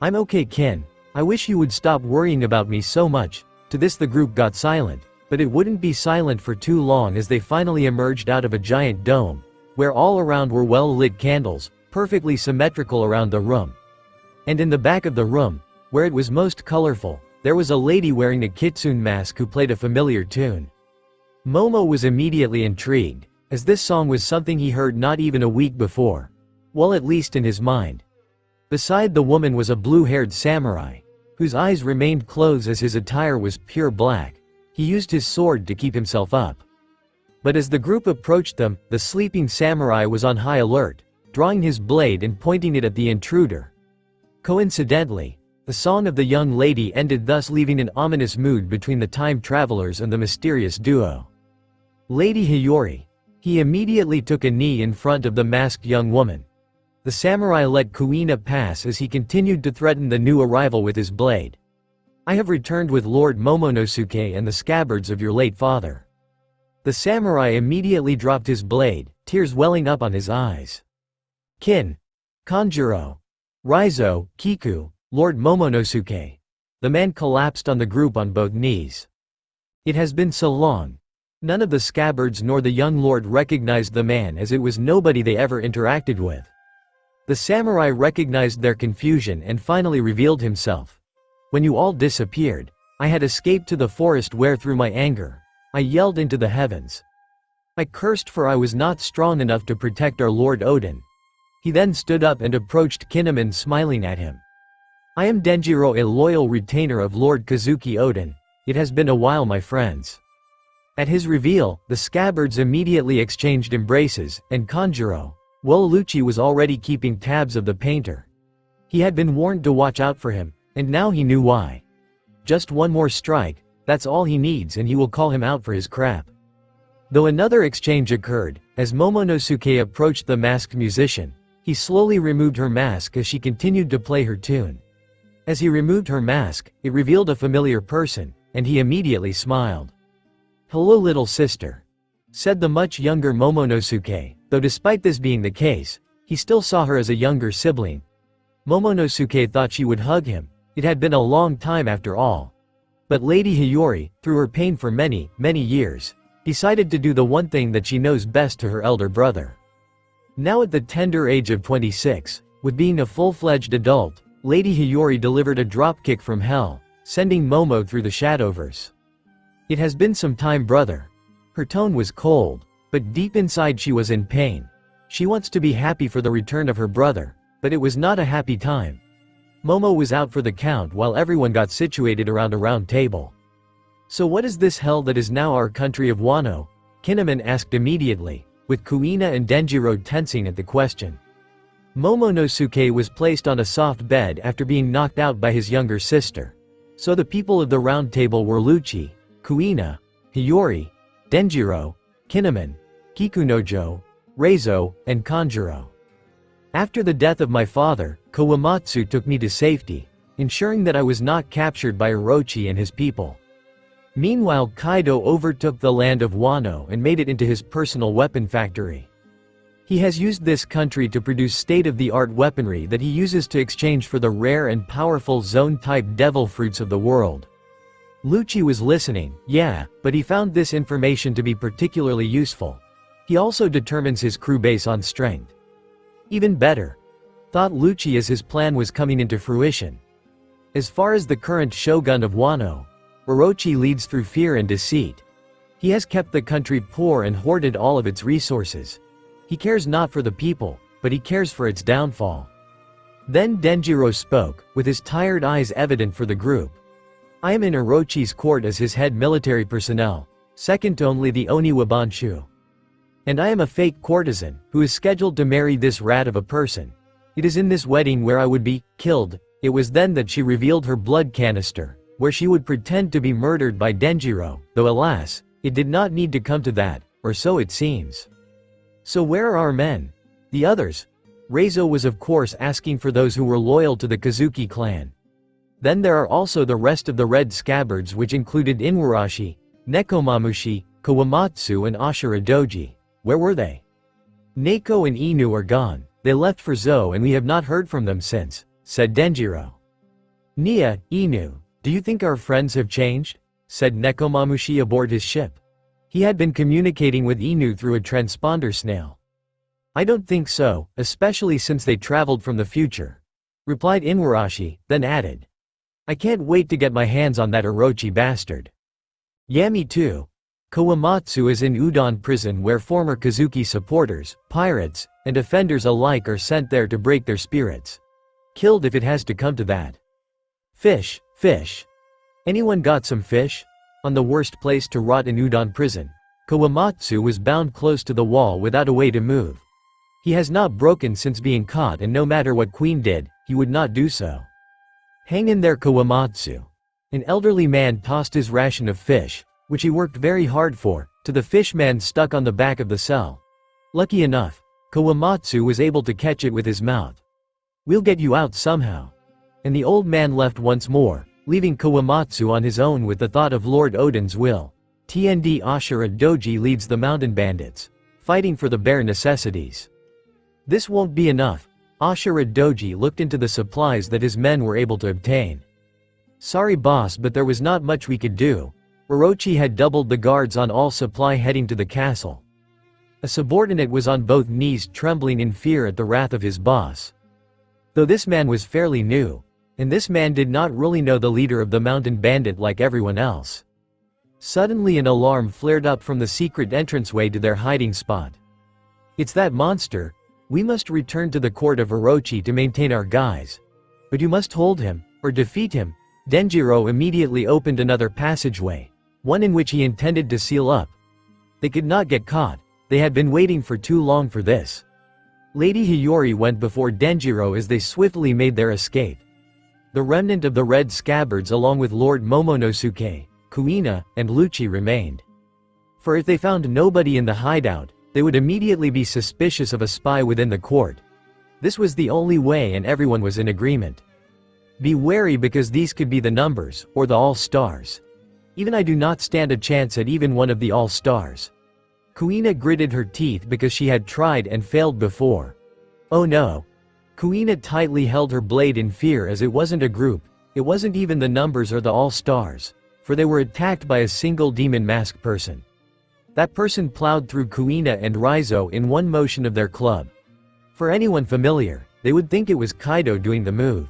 "I'm okay, Kin. I wish you would stop worrying about me so much." To this the group got silent, but it wouldn't be silent for too long as they finally emerged out of a giant dome, where all around were well-lit candles, perfectly symmetrical around the room. And in the back of the room, where it was most colorful, there was a lady wearing a kitsune mask who played a familiar tune. Momo was immediately intrigued, as this song was something he heard not even a week before. Well, at least in his mind. Beside the woman was a blue-haired samurai, whose eyes remained closed as his attire was pure black. He used his sword to keep himself up. But as the group approached them, the sleeping samurai was on high alert, drawing his blade and pointing it at the intruder. Coincidentally, the song of the young lady ended, thus leaving an ominous mood between the time travelers and the mysterious duo. "Lady Hiyori." He immediately took a knee in front of the masked young woman. The samurai let Kuina pass as he continued to threaten the new arrival with his blade. "I have returned with Lord Momonosuke and the scabbards of your late father." The samurai immediately dropped his blade, tears welling up on his eyes. "Kin, Kanjuro, Raizo, Kiku, Lord Momonosuke." The man collapsed on the group on both knees. It has been so long. None of the scabbards nor the young lord recognized the man, as it was nobody they ever interacted with. The samurai recognized their confusion and finally revealed himself. "When you all disappeared, I had escaped to the forest where through my anger, I yelled into the heavens. I cursed, for I was not strong enough to protect our Lord Odin." He then stood up and approached Kinemon, smiling at him. "I am Denjiro, a loyal retainer of Lord Kazuki Odin. It has been a while, my friends." At his reveal, the scabbards immediately exchanged embraces, and Kanjuro, well, Lucci was already keeping tabs of the painter. He had been warned to watch out for him, and now he knew why. Just one more strike, that's all he needs, and he will call him out for his crap. Though another exchange occurred, as Momonosuke approached the masked musician, he slowly removed her mask as she continued to play her tune. As he removed her mask, it revealed a familiar person, and he immediately smiled. "Hello, little sister," said the much younger Momonosuke, though despite this being the case, he still saw her as a younger sibling. Momonosuke thought she would hug him. It had been a long time after all. But Lady Hiyori, through her pain for many, many years, decided to do the one thing that she knows best to her elder brother. Now at the tender age of 26, with being a full-fledged adult, Lady Hiyori delivered a dropkick from hell, sending Momo through the Shadowverse. "It has been some time, brother." Her tone was cold, but deep inside she was in pain. She wants to be happy for the return of her brother, but it was not a happy time. Momo was out for the count while everyone got situated around a round table. "So what is this hell that is now our country of Wano?" Kinemon asked immediately, with Kuina and Denjiro tensing at the question. Momonosuke was placed on a soft bed after being knocked out by his younger sister. So the people of the round table were Lucci, Kuina, Hiyori, Denjiro, Kinemon, Kikunojo, Reizo, and Kanjuro. After the death of my father, Kawamatsu took me to safety, ensuring that I was not captured by Orochi and his people. Meanwhile, Kaido overtook the land of Wano and made it into his personal weapon factory. He has used this country to produce state-of-the-art weaponry that he uses to exchange for the rare and powerful zone-type devil fruits of the world. Lucci was listening, yeah, but he found this information to be particularly useful. He also determines his crew base on strength. Even better, thought Lucci as his plan was coming into fruition. As far as the current shogun of Wano, Orochi leads through fear and deceit. He has kept the country poor and hoarded all of its resources. He cares not for the people, but he cares for its downfall. Then Denjiro spoke, with his tired eyes evident for the group. "I am in Orochi's court as his head military personnel, second only the Oniwa Banshu. And I am a fake courtesan, who is scheduled to marry this rat of a person. It is in this wedding where I would be killed." It was then that she revealed her blood canister, where she would pretend to be murdered by Denjiro, though alas, it did not need to come to that, or so it seems. "So where are our men? The others?" Reizo was of course asking for those who were loyal to the Kazuki clan. Then there are also the rest of the Red Scabbards, which included Inuarashi, Nekomamushi, Kawamatsu and Ashura Doji. Where were they? Neko and Inu are gone. They left for Zou and we have not heard from them since, said Denjiro. Nia, Inu, do you think our friends have changed? Said Nekomamushi aboard his ship. He had been communicating with Inu through a transponder snail. I don't think so, especially since they traveled from the future, replied Inuarashi, then added. I can't wait to get my hands on that Orochi bastard. Yami too. Kawamatsu is in Udon prison where former Kazuki supporters, pirates, and offenders alike are sent there to break their spirits. Killed if it has to come to that. Fish, fish. Anyone got some fish? On the worst place to rot in Udon prison, Kawamatsu was bound close to the wall without a way to move. He has not broken since being caught, and no matter what Queen did, he would not do so. Hang in there, Kawamatsu. An elderly man tossed his ration of fish, which he worked very hard for, to the fish man stuck on the back of the cell. Lucky enough, Kawamatsu was able to catch it with his mouth. We'll get you out somehow. And the old man left once more, leaving Kawamatsu on his own with the thought of Lord Odin's will. TND Ashura Doji leads the mountain bandits, fighting for the bare necessities. This won't be enough. Ashura Doji looked into the supplies that his men were able to obtain. Sorry boss, but there was not much we could do. Orochi had doubled the guards on all supply heading to the castle. A subordinate was on both knees, trembling in fear at the wrath of his boss. Though this man was fairly new, and this man did not really know the leader of the mountain bandit like everyone else. Suddenly an alarm flared up from the secret entranceway to their hiding spot. It's that monster. We must return to the court of Orochi to maintain our guise. But you must hold him, or defeat him. Denjiro immediately opened another passageway, one in which he intended to seal up. They could not get caught. They had been waiting for too long for this. Lady Hiyori went before Denjiro as they swiftly made their escape. The remnant of the Red Scabbards along with Lord Momonosuke, Kuina, and Lucci remained. For if they found nobody in the hideout, they would immediately be suspicious of a spy within the court. This was the only way, and everyone was in agreement. Be wary, because these could be the numbers, or the All-Stars. Even I do not stand a chance at even one of the All-Stars. Kuina gritted her teeth because she had tried and failed before. Oh no. Kuina tightly held her blade in fear, as it wasn't a group, it wasn't even the numbers or the All-Stars, for they were attacked by a single demon mask person. That person plowed through Kuina and Raizo in one motion of their club. For anyone familiar, they would think it was Kaido doing the move.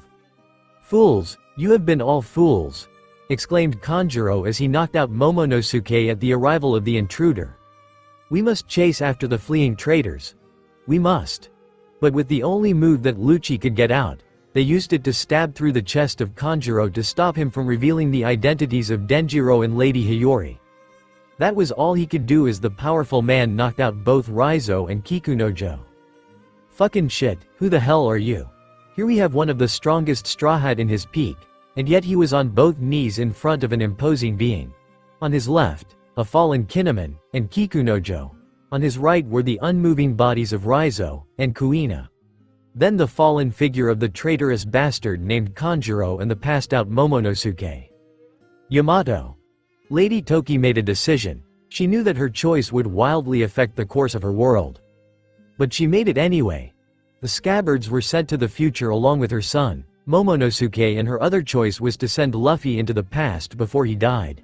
Fools, you have been all fools, exclaimed Kanjuro as he knocked out Momonosuke at the arrival of the intruder. We must chase after the fleeing traitors. We must. But with the only move that Lucci could get out, they used it to stab through the chest of Kanjuro to stop him from revealing the identities of Denjiro and Lady Hiyori. That was all he could do as the powerful man knocked out both Raizo and Kikunojo. Fucking shit, who the hell are you? Here we have one of the strongest Straw Hat in his peak, and yet he was on both knees in front of an imposing being. On his left, a fallen Kinemon, and Kikunojo. On his right were the unmoving bodies of Raizo and Kuina. Then the fallen figure of the traitorous bastard named Kanjuro and the passed-out Momonosuke. Yamato. Lady Toki made a decision. She knew that her choice would wildly affect the course of her world. But she made it anyway. The Scabbards were sent to the future along with her son, Momonosuke, and her other choice was to send Luffy into the past before he died.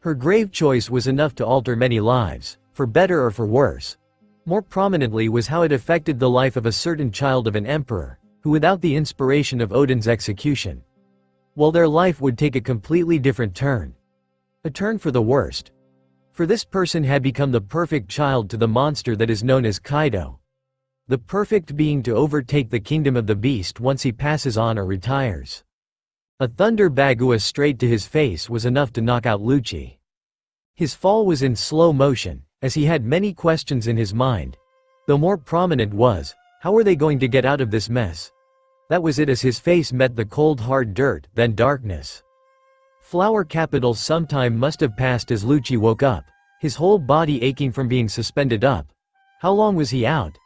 Her grave choice was enough to alter many lives, for better or for worse. More prominently was how it affected the life of a certain child of an emperor, who without the inspiration of Odin's execution, well, their life would take a completely different turn. A turn for the worst. For this person had become the perfect child to the monster that is known as Kaido. The perfect being to overtake the kingdom of the beast once he passes on or retires. A thunder bagua straight to his face was enough to knock out Lucci. His fall was in slow motion, as he had many questions in his mind. Though more prominent was, how were they going to get out of this mess? That was it, as his face met the cold hard dirt, then darkness. Flower capital sometime must have passed as Lucci woke up, his whole body aching from being suspended up. How long was he out?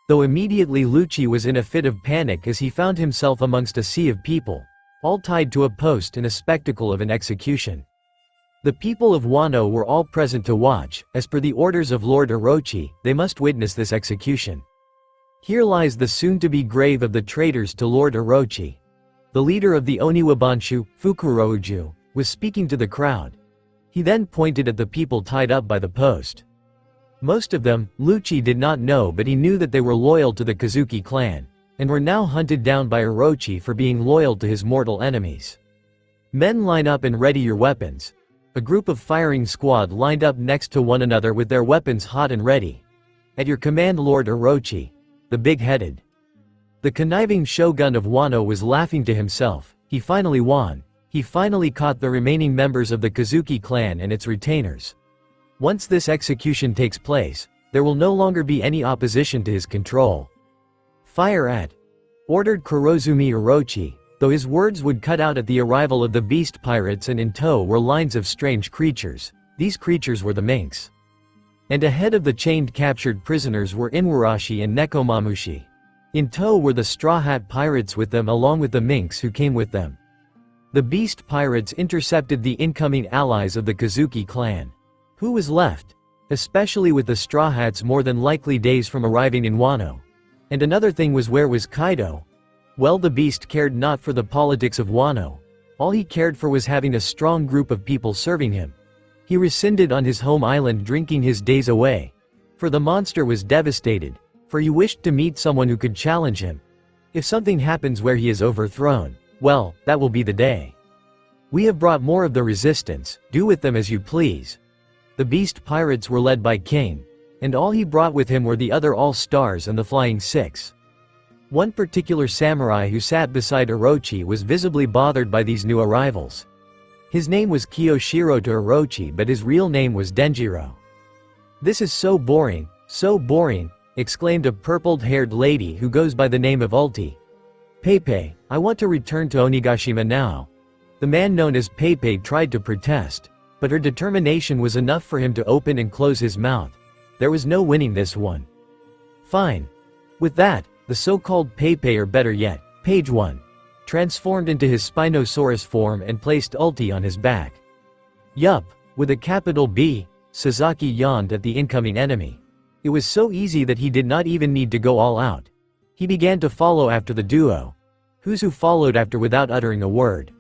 Though immediately Lucci was in a fit of panic as he found himself amongst a sea of people, all tied to a post in a spectacle of an execution. The people of Wano were all present to watch. As per the orders of Lord Orochi, they must witness this execution. Here lies the soon-to-be grave of the traitors to Lord Orochi. The leader of the Oniwabanshu, Fukurouju, was speaking to the crowd. He then pointed at the people tied up by the post. Most of them, Lucci did not know, but he knew that they were loyal to the Kazuki clan, and were now hunted down by Orochi for being loyal to his mortal enemies. Men, line up and ready your weapons. A group of firing squad lined up next to one another with their weapons hot and ready. At your command, Lord Orochi. The big-headed. The conniving shogun of Wano was laughing to himself. He finally won. He finally caught the remaining members of the Kazuki clan and its retainers. Once this execution takes place, there will no longer be any opposition to his control. Fire at! Ordered Kurozumi Orochi, though his words would cut out at the arrival of the beast pirates, and in tow were lines of strange creatures. These creatures were the minks. And ahead of the chained captured prisoners were Inuarashi and Nekomamushi. In tow were the Straw Hat pirates with them, along with the minks who came with them. The beast pirates intercepted the incoming allies of the Kazuki clan. Who was left? Especially with the Straw Hats more than likely days from arriving in Wano. And another thing was, where was Kaido? Well, the beast cared not for the politics of Wano. All he cared for was having a strong group of people serving him. He rescinded on his home island, drinking his days away. For the monster was devastated, for he wished to meet someone who could challenge him. If something happens where he is overthrown, well, that will be the day. We have brought more of the resistance, do with them as you please. The beast pirates were led by King, and all he brought with him were the other All-Stars and the Flying Six. One particular samurai who sat beside Orochi was visibly bothered by these new arrivals. His name was Kiyoshiro to Orochi, but his real name was Denjiro. "This is so boring, exclaimed a purpled-haired lady who goes by the name of Ulti. "Pepe, I want to return to Onigashima now." The man known as Pepe tried to protest, but her determination was enough for him to open and close his mouth. There was no winning this one. Fine. With that, the so-called Pepe, or better yet, Page 1, transformed into his Spinosaurus form and placed Ulti on his back. Yup, with a capital B, Sasaki yawned at the incoming enemy. It was so easy that he did not even need to go all out. He began to follow after the duo. Who followed after without uttering a word.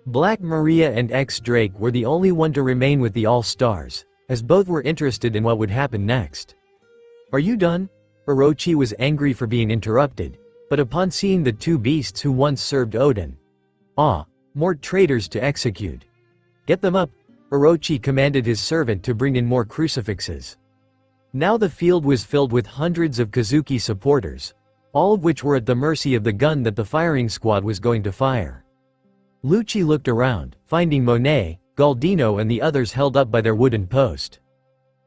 Black Maria and X Drake were the only one to remain with the All-Stars, as both were interested in what would happen next. "Are you done?" Orochi was angry for being interrupted, but upon seeing the two beasts who once served Oden. "Ah, more traitors to execute. Get them up." Orochi commanded his servant to bring in more crucifixes. Now the field was filled with hundreds of Kazuki supporters, all of which were at the mercy of the gun that the firing squad was going to fire. Lucci looked around, finding Monet, Galdino and the others held up by their wooden post.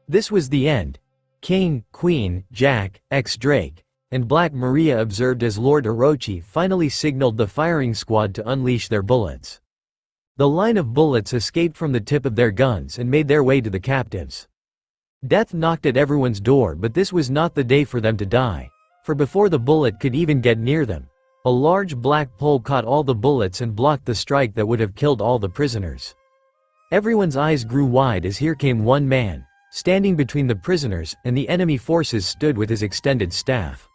This was the end. King, Queen, Jack, X Drake, and Black Maria observed as Lord Orochi finally signaled the firing squad to unleash their bullets. The line of bullets escaped from the tip of their guns and made their way to the captives. Death knocked at everyone's door, but this was not the day for them to die. For before the bullet could even get near them, a large black pole caught all the bullets and blocked the strike that would have killed all the prisoners. Everyone's eyes grew wide as here came one man, standing between the prisoners and the enemy forces stood with his extended staff.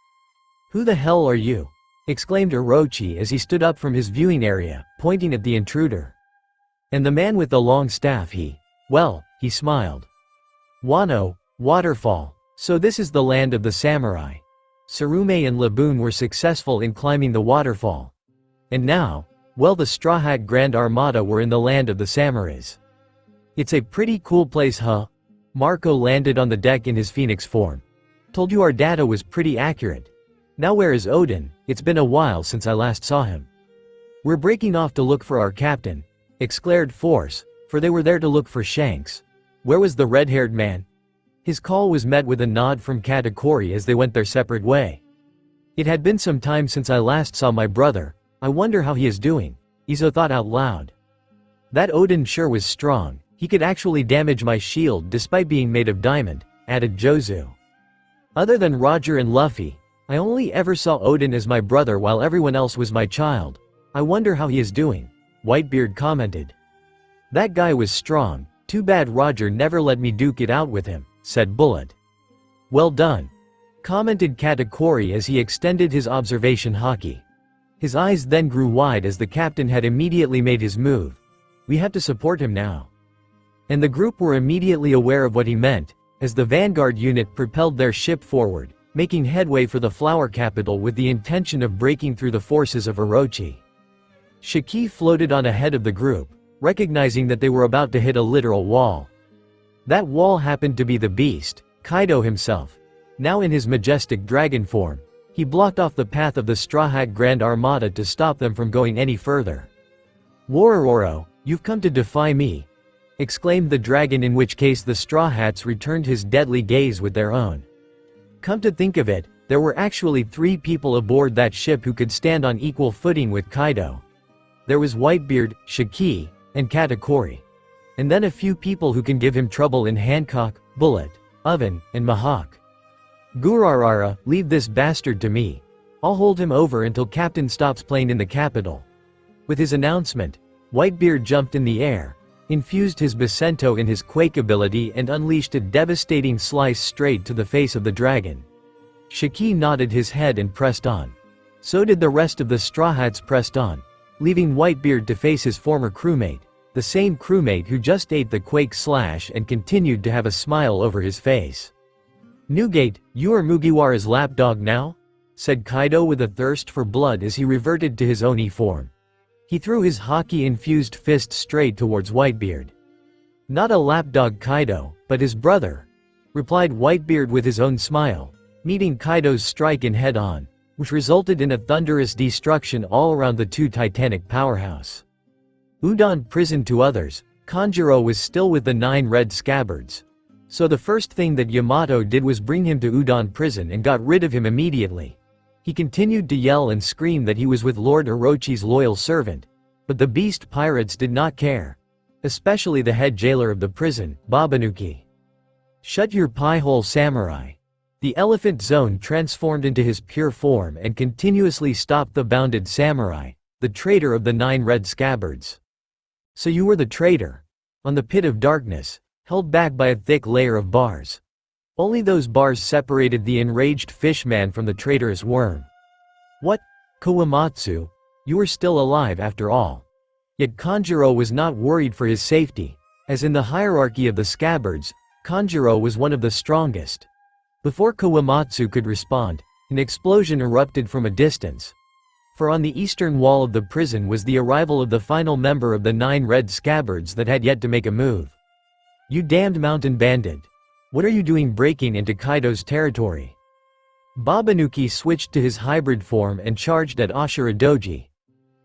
"Who the hell are you?" exclaimed Orochi as he stood up from his viewing area, pointing at the intruder. And the man with the long staff, he smiled. "Wano, waterfall. So this is the land of the samurai." Tsurume and Laboon were successful in climbing the waterfall. And now, the Straw Hat Grand Armada were in the land of the samurais. "It's a pretty cool place, huh?" Marco landed on the deck in his phoenix form. "Told you our data was pretty accurate. Now where is Oden? It's been a while since I last saw him." "We're breaking off to look for our captain," exclaimed Force, for they were there to look for Shanks. "Where was the red-haired man?" His call was met with a nod from Katakuri as they went their separate way. "It had been some time since I last saw my brother. I wonder how he is doing," Izo thought out loud. "That Oden sure was strong. He could actually damage my shield despite being made of diamond," added Jozu. "Other than Roger and Luffy, I only ever saw Oden as my brother while everyone else was my child. I wonder how he is doing," Whitebeard commented. "That guy was strong, too bad Roger never let me duke it out with him," said Bullet. "Well done," commented Katakuri as he extended his observation haki. His eyes then grew wide as the captain had immediately made his move. "We have to support him now." And the group were immediately aware of what he meant, as the vanguard unit propelled their ship forward, making headway for the flower capital with the intention of breaking through the forces of Orochi. Shiki floated on ahead of the group, recognizing that they were about to hit a literal wall. That wall happened to be the beast, Kaido himself. Now in his majestic dragon form, he blocked off the path of the Straw Hat Grand Armada to stop them from going any further. "Worororo, you've come to defy me," exclaimed the dragon, in which case the Straw Hats returned his deadly gaze with their own. Come to think of it, there were actually 3 people aboard that ship who could stand on equal footing with Kaido. There was Whitebeard, Shiki, and Katakuri. And then a few people who can give him trouble in Hancock, Bullet, Oven, and Mihawk. "Gurarara, leave this bastard to me. I'll hold him over until Captain stops playing in the capital." With his announcement, Whitebeard jumped in the air, infused his Basento in his Quake ability and unleashed a devastating slice straight to the face of the dragon. Shiki nodded his head and pressed on. So did the rest of the Straw Hats pressed on, leaving Whitebeard to face his former crewmate, the same crewmate who just ate the Quake slash and continued to have a smile over his face. "Newgate, you are Mugiwara's lapdog now?" said Kaido with a thirst for blood as he reverted to his Oni form. He threw his haki-infused fist straight towards Whitebeard. "Not a lapdog, Kaido, but his brother," replied Whitebeard with his own smile, meeting Kaido's strike in head-on, which resulted in a thunderous destruction all around the 2 titanic powerhouse. Udon prison to others, Kanjuro was still with the 9 red scabbards. So the first thing that Yamato did was bring him to Udon prison and got rid of him immediately. He continued to yell and scream that he was with Lord Orochi's loyal servant, but the beast pirates did not care. Especially the head jailer of the prison, Babanuki. "Shut your pie-hole, samurai." The elephant zone transformed into his pure form and continuously stopped the bounded samurai, the traitor of the 9 red scabbards. "So you were the traitor?" On the pit of darkness, held back by a thick layer of bars. Only those bars separated the enraged fishman from the traitorous worm. "What? Kawamatsu? You were still alive after all." Yet Kanjuro was not worried for his safety, as in the hierarchy of the scabbards, Kanjuro was one of the strongest. Before Kawamatsu could respond, an explosion erupted from a distance. For on the eastern wall of the prison was the arrival of the final member of the 9 red scabbards that had yet to make a move. "You damned mountain bandit. What are you doing breaking into Kaido's territory?" Babanuki switched to his hybrid form and charged at Ashura Doji.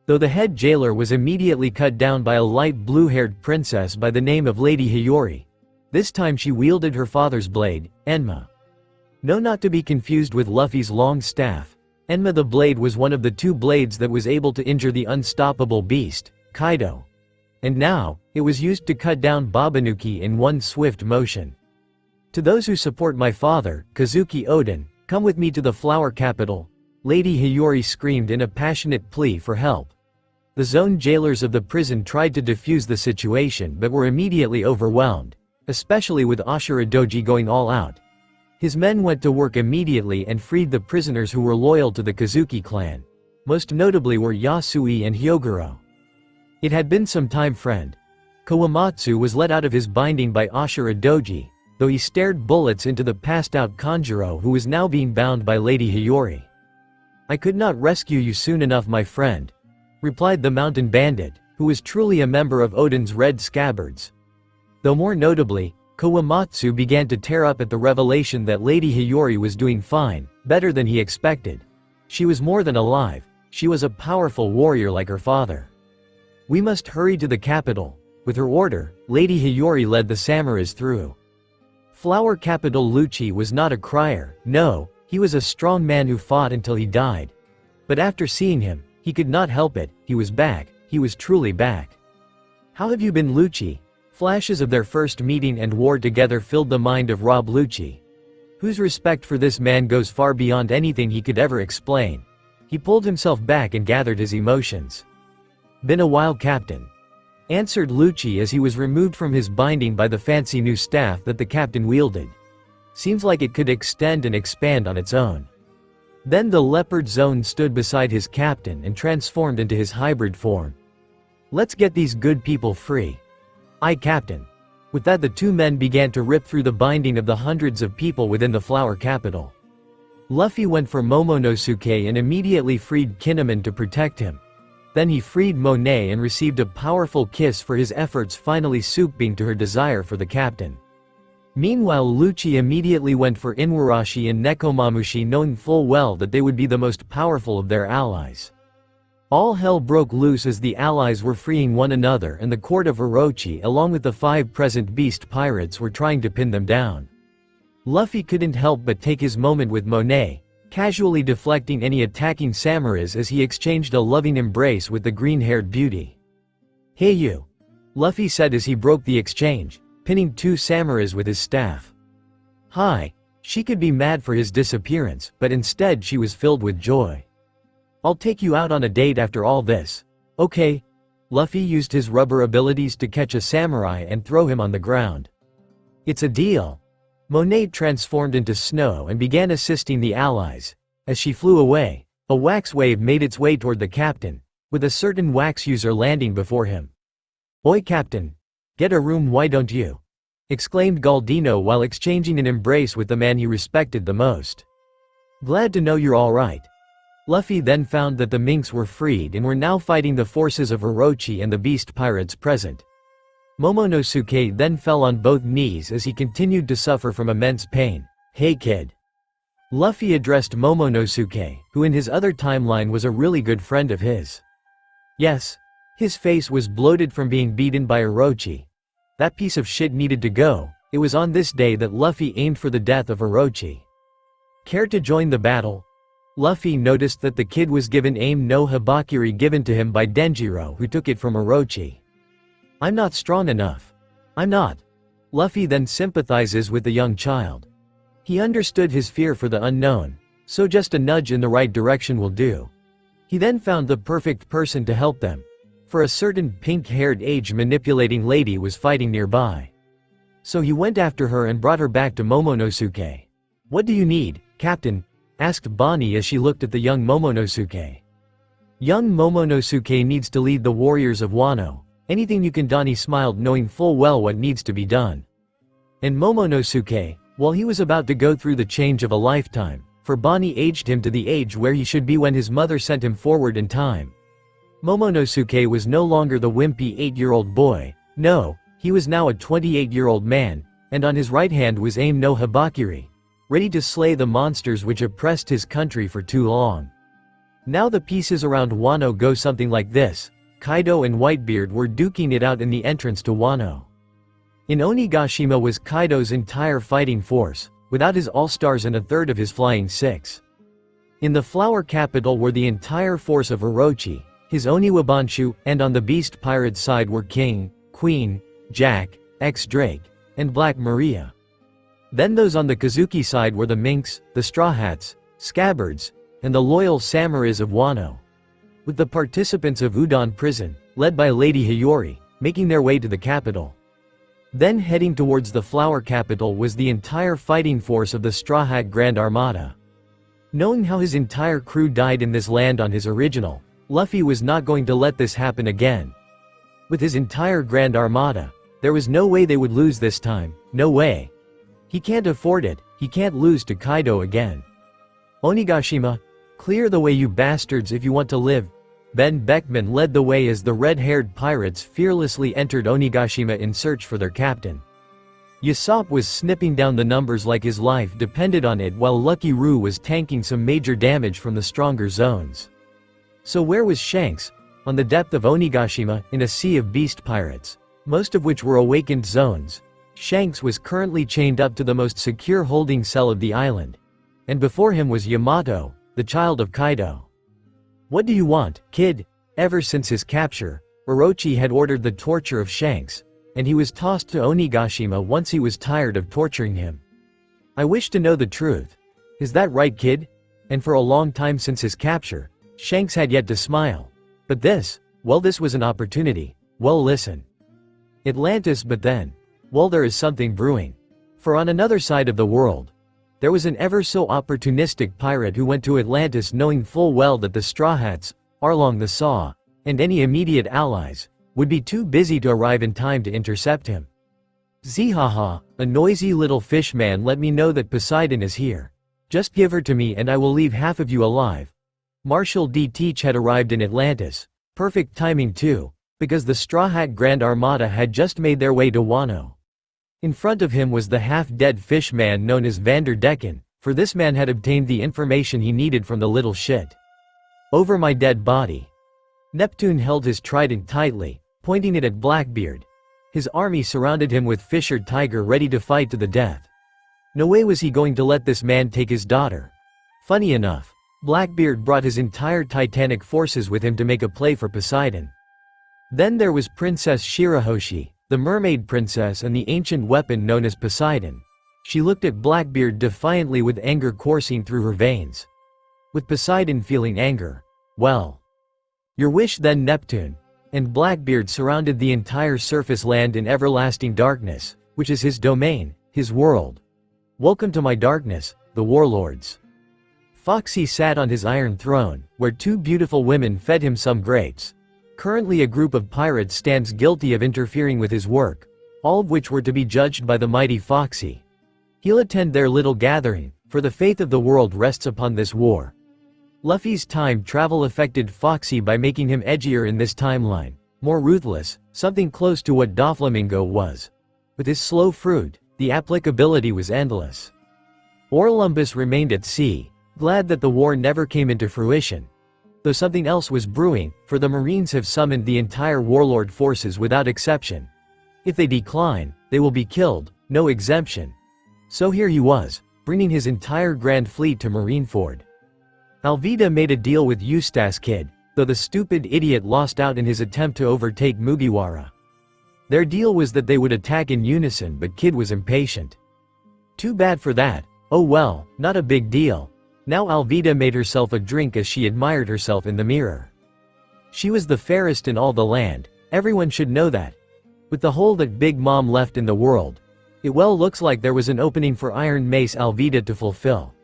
Though the head jailer was immediately cut down by a light blue-haired princess by the name of Lady Hiyori. This time she wielded her father's blade, Enma. No, not to be confused with Luffy's long staff. Enma the blade was one of the 2 blades that was able to injure the unstoppable beast, Kaido. And now, it was used to cut down Babanuki in one swift motion. "To those who support my father, Kazuki Oden, come with me to the flower capital," Lady Hiyori screamed in a passionate plea for help. The zone jailers of the prison tried to defuse the situation but were immediately overwhelmed, especially with Ashura Doji going all out. His men went to work immediately and freed the prisoners who were loyal to the Kazuki clan. Most notably were Yasui and Hyoguro. It had been some time, friend. Kawamatsu was let out of his binding by Ashura Doji, though he stared bullets into the passed-out Kanjuro who was now being bound by Lady Hiyori. "I could not rescue you soon enough, my friend," replied the mountain bandit, who was truly a member of Oden's red scabbards. Though more notably, Kawamatsu began to tear up at the revelation that Lady Hiyori was doing fine, better than he expected. She was more than alive, she was a powerful warrior like her father. "We must hurry to the capital." With her order, Lady Hiyori led the samurais through. Flower capital Lucci was not a crier, no, he was a strong man who fought until he died. But after seeing him, he could not help it, he was back, he was truly back. "How have you been, Lucci?" Flashes of their first meeting and war together filled the mind of Rob Lucci, whose respect for this man goes far beyond anything he could ever explain. He pulled himself back and gathered his emotions. "Been a while, Captain." answered Lucci as he was removed from his binding by the fancy new staff that the captain wielded. Seems like it could extend and expand on its own. Then the leopard zone stood beside his captain and transformed into his hybrid form. Let's get these good people free. Aye, Captain. With that, the two men began to rip through the binding of the hundreds of people within the flower capital. Luffy went for Momonosuke and immediately freed Kinemon to protect him. Then he freed Monet and received a powerful kiss for his efforts, finally succumbing to her desire for the captain. Meanwhile, Lucci immediately went for Inuarashi and Nekomamushi, knowing full well that they would be the most powerful of their allies. All hell broke loose as the allies were freeing one another, and the court of Orochi along with the 5 present beast pirates were trying to pin them down. Luffy couldn't help but take his moment with Monet, casually deflecting any attacking samurais as he exchanged a loving embrace with the green-haired beauty. "Hey you," Luffy said as he broke the exchange, pinning 2 samurais with his staff. "Hi." She could be mad for his disappearance, but instead she was filled with joy. "I'll take you out on a date after all this." "Okay." Luffy used his rubber abilities to catch a samurai and throw him on the ground. "It's a deal." Monet transformed into snow and began assisting the allies. As she flew away, a wax wave made its way toward the captain, with a certain wax user landing before him. "Oi, Captain. Get a room, why don't you?" exclaimed Galdino while exchanging an embrace with the man he respected the most. "Glad to know you're all right." Luffy then found that the minks were freed and were now fighting the forces of Orochi and the beast pirates present. Momonosuke then fell on both knees as he continued to suffer from immense pain. "Hey kid." Luffy addressed Momonosuke, who in his other timeline was a really good friend of his. Yes. His face was bloated from being beaten by Orochi. That piece of shit needed to go. It was on this day that Luffy aimed for the death of Orochi. "Care to join the battle?" Luffy noticed that the kid was given aim no Habakiri given to him by Denjiro, who took it from Orochi. "I'm not strong enough." "I'm not." Luffy then sympathizes with the young child. He understood his fear for the unknown, so just a nudge in the right direction will do. He then found the perfect person to help them. For a certain pink-haired age-manipulating lady was fighting nearby. So he went after her and brought her back to Momonosuke. "What do you need, Captain?" asked Bonnie as she looked at the young Momonosuke. "Young Momonosuke needs to lead the warriors of Wano. Anything you can." Donnie smiled, knowing full well what needs to be done. And Momonosuke, while he was about to go through the change of a lifetime, for Bonnie aged him to the age where he should be when his mother sent him forward in time. Momonosuke was no longer the wimpy 8-year-old boy. No, he was now a 28-year-old man, and on his right hand was aim no Habakiri, ready to slay the monsters which oppressed his country for too long. Now the pieces around Wano go something like this. Kaido and Whitebeard were duking it out in the entrance to Wano. In Onigashima was Kaido's entire fighting force, without his all-stars and a third of his flying six. In the flower capital were the entire force of Orochi, his Oniwabanshu, and on the beast pirate side were King, Queen, Jack, X-Drake, and Black Maria. Then those on the Kazuki side were the minks, the straw hats, scabbards, and the loyal samurais of Wano. With the participants of Udon Prison, led by Lady Hiyori, making their way to the capital. Then heading towards the flower capital was the entire fighting force of the Straw Hat Grand Armada. Knowing how his entire crew died in this land on his original, Luffy was not going to let this happen again. With his entire Grand Armada, there was no way they would lose this time, no way. He can't afford it, he can't lose to Kaido again. Onigashima, clear the way you bastards if you want to live. Ben Beckman led the way as the red-haired pirates fearlessly entered Onigashima in search for their captain. Usopp was snipping down the numbers like his life depended on it, while Lucky Roo was tanking some major damage from the stronger zones. So where was Shanks? On the depth of Onigashima, in a sea of beast pirates, most of which were awakened zones. Shanks was currently chained up to the most secure holding cell of the island. And before him was Yamato, the child of Kaido. "What do you want, kid?" Ever since his capture, Orochi had ordered the torture of Shanks, and he was tossed to Onigashima once he was tired of torturing him. "I wish to know the truth. Is that right, kid?" And for a long time since his capture, Shanks had yet to smile. But this, well, this was an opportunity. Well, listen. Atlantis, but then, well, there is something brewing. For on another side of the world, there was an ever so opportunistic pirate who went to Atlantis knowing full well that the Straw Hats, Arlong the Saw, and any immediate allies, would be too busy to arrive in time to intercept him. Zihaha, a noisy little fish man let me know that Poseidon is here. Just give her to me and I will leave half of you alive. Marshal D. Teach had arrived in Atlantis. Perfect timing too, because the Straw Hat Grand Armada had just made their way to Wano. In front of him was the half-dead fish man known as Vanderdecken, for this man had obtained the information he needed from the little shit. Over my dead body. Neptune held his trident tightly, pointing it at Blackbeard. His army surrounded him with Fisher Tiger ready to fight to the death. No way was he going to let this man take his daughter. Funny enough, Blackbeard brought his entire Titanic forces with him to make a play for Poseidon. Then there was Princess Shirahoshi, the mermaid princess and the ancient weapon known as Poseidon. She looked at Blackbeard defiantly with anger coursing through her veins. With Poseidon feeling anger, well, your wish then, Neptune. And Blackbeard surrounded the entire surface land in everlasting darkness, which is his domain, his world. Welcome to my darkness, the warlords. Foxy sat on his iron throne, where two beautiful women fed him some grapes. Currently a group of pirates stands guilty of interfering with his work, all of which were to be judged by the mighty Foxy. He'll attend their little gathering, for the fate of the world rests upon this war. Luffy's time travel affected Foxy by making him edgier in this timeline, more ruthless, something close to what Doflamingo was. With his slow fruit, the applicability was endless. Orlumbus remained at sea, glad that the war never came into fruition. Though something else was brewing, for the Marines have summoned the entire warlord forces without exception. If they decline, they will be killed, no exemption. So here he was, bringing his entire grand fleet to Marineford. Alvida made a deal with Eustace Kid, though the stupid idiot lost out in his attempt to overtake Mugiwara. Their deal was that they would attack in unison, but Kid was impatient. Too bad for that. Oh well, not a big deal. Now Alvida made herself a drink as she admired herself in the mirror. She was the fairest in all the land, everyone should know that. With the hole that Big Mom left in the world, it well looks like there was an opening for Iron Mace Alvida to fulfill.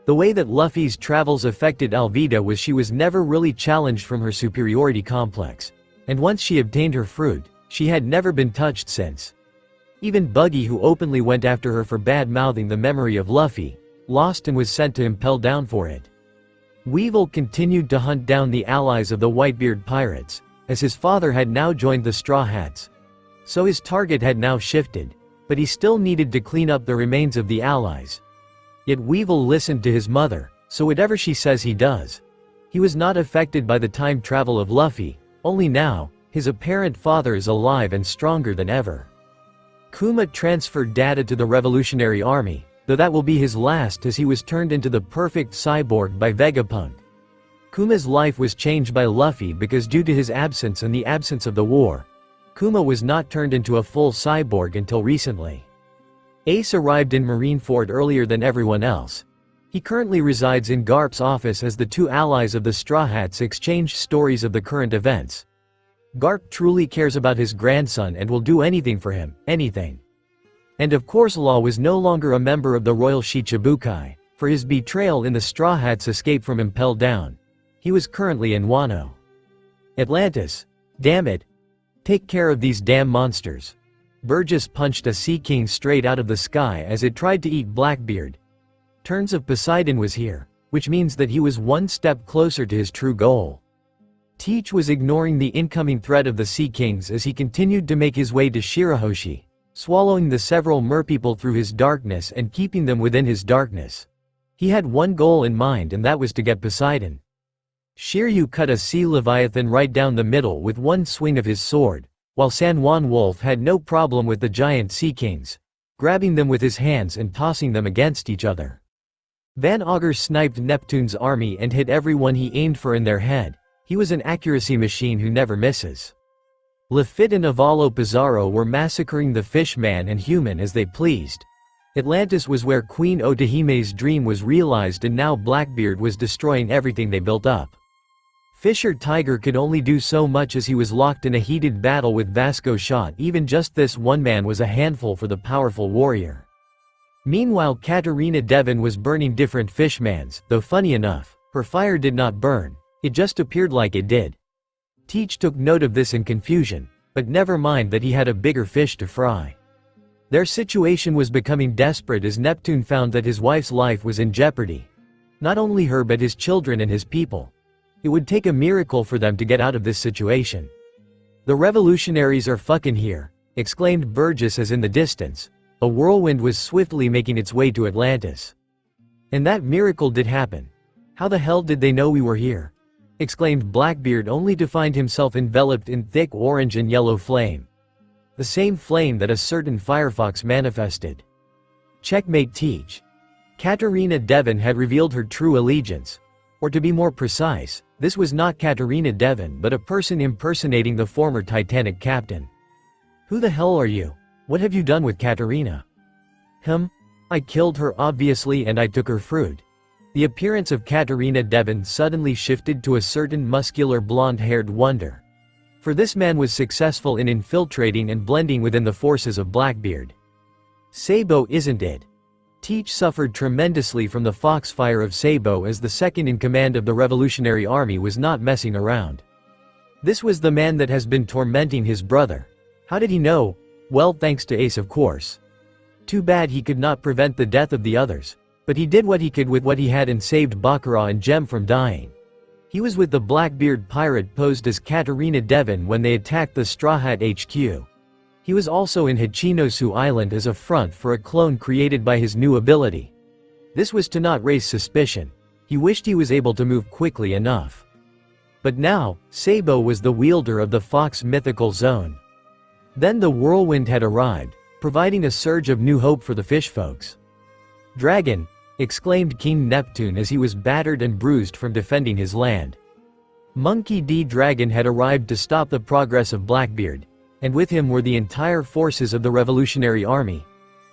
The way that Luffy's travels affected Alvida was she was never really challenged from her superiority complex, and once she obtained her fruit, she had never been touched since. Even Buggy, who openly went after her for bad-mouthing the memory of Luffy, lost and was sent to impel down for it. Weevil continued to hunt down the allies of the Whitebeard pirates, as his father had now joined the Straw Hats. So his target had now shifted, but he still needed to clean up the remains of the allies. Yet Weevil listened to his mother, so whatever she says he does. He was not affected by the time travel of Luffy, only now, his apparent father is alive and stronger than ever. Kuma transferred data to the Revolutionary Army, though that will be his last as he was turned into the perfect cyborg by Vegapunk. Kuma's life was changed by Luffy because due to his absence and the absence of the war, Kuma was not turned into a full cyborg until recently. Ace arrived in Marineford earlier than everyone else. He currently resides in Garp's office as the two allies of the Straw Hats exchange stories of the current events. Garp truly cares about his grandson and will do anything for him, anything. And of course Law was no longer a member of the Royal Shichibukai, for his betrayal in the Straw Hats escape from Impel Down. He was currently in Wano. Atlantis. Damn it. Take care of these damn monsters. Burgess punched a sea king straight out of the sky as it tried to eat Blackbeard. Turns of Poseidon was here, which means that he was one step closer to his true goal. Teach was ignoring the incoming threat of the Sea Kings as he continued to make his way to Shirahoshi, swallowing the several merpeople through his darkness and keeping them within his darkness. He had one goal in mind, and that was to get Poseidon. Shiryu cut a sea leviathan right down the middle with one swing of his sword, while San Juan Wolf had no problem with the giant Sea Kings, grabbing them with his hands and tossing them against each other. Van Augur sniped Neptune's army and hit everyone he aimed for in their head. He was an accuracy machine who never misses. Lafitte and Avalo Pizarro were massacring the Fishman and Human as they pleased. Atlantis was where Queen Otohime's dream was realized, and now Blackbeard was destroying everything they built up. Fisher Tiger could only do so much as he was locked in a heated battle with Vasco Shot. Even just this one man was a handful for the powerful warrior. Meanwhile, Katarina Devon was burning different fishmans, though funny enough, her fire did not burn, it just appeared like it did. Teach took note of this in confusion, but never mind that he had a bigger fish to fry. Their situation was becoming desperate as Neptune found that his wife's life was in jeopardy. Not only her but his children and his people. It would take a miracle for them to get out of this situation. "The revolutionaries are fucking here," exclaimed Burgess as in the distance, a whirlwind was swiftly making its way to Atlantis. "And that miracle did happen. How the hell did they know we were here?" exclaimed Blackbeard, only to find himself enveloped in thick orange and yellow flame. The same flame that a certain firefox manifested. Checkmate Teach. Katarina Devon had revealed her true allegiance. Or to be more precise, this was not Katarina Devon but a person impersonating the former Titanic captain. "Who the hell are you? What have you done with Katarina?" I killed her obviously, and I took her fruit." The appearance of Katarina Devon suddenly shifted to a certain muscular blonde-haired wonder. For this man was successful in infiltrating and blending within the forces of Blackbeard. Sabo, isn't it? Teach suffered tremendously from the foxfire of Sabo, as the second in command of the Revolutionary Army was not messing around. This was the man that has been tormenting his brother. How did he know? Well, thanks to Ace, of course. Too bad he could not prevent the death of the others. But he did what he could with what he had and saved Baccarat and Gem from dying. He was with the Blackbeard pirate posed as Katarina Devon when they attacked the Straw Hat HQ. He was also in Hachinosu Island as a front for a clone created by his new ability. This was to not raise suspicion. He wished he was able to move quickly enough. But now, Sabo was the wielder of the Fox mythical zone. Then the whirlwind had arrived, providing a surge of new hope for the fish folks. "Dragon!" exclaimed King Neptune as he was battered and bruised from defending his land. Monkey D. Dragon had arrived to stop the progress of Blackbeard, and with him were the entire forces of the Revolutionary Army.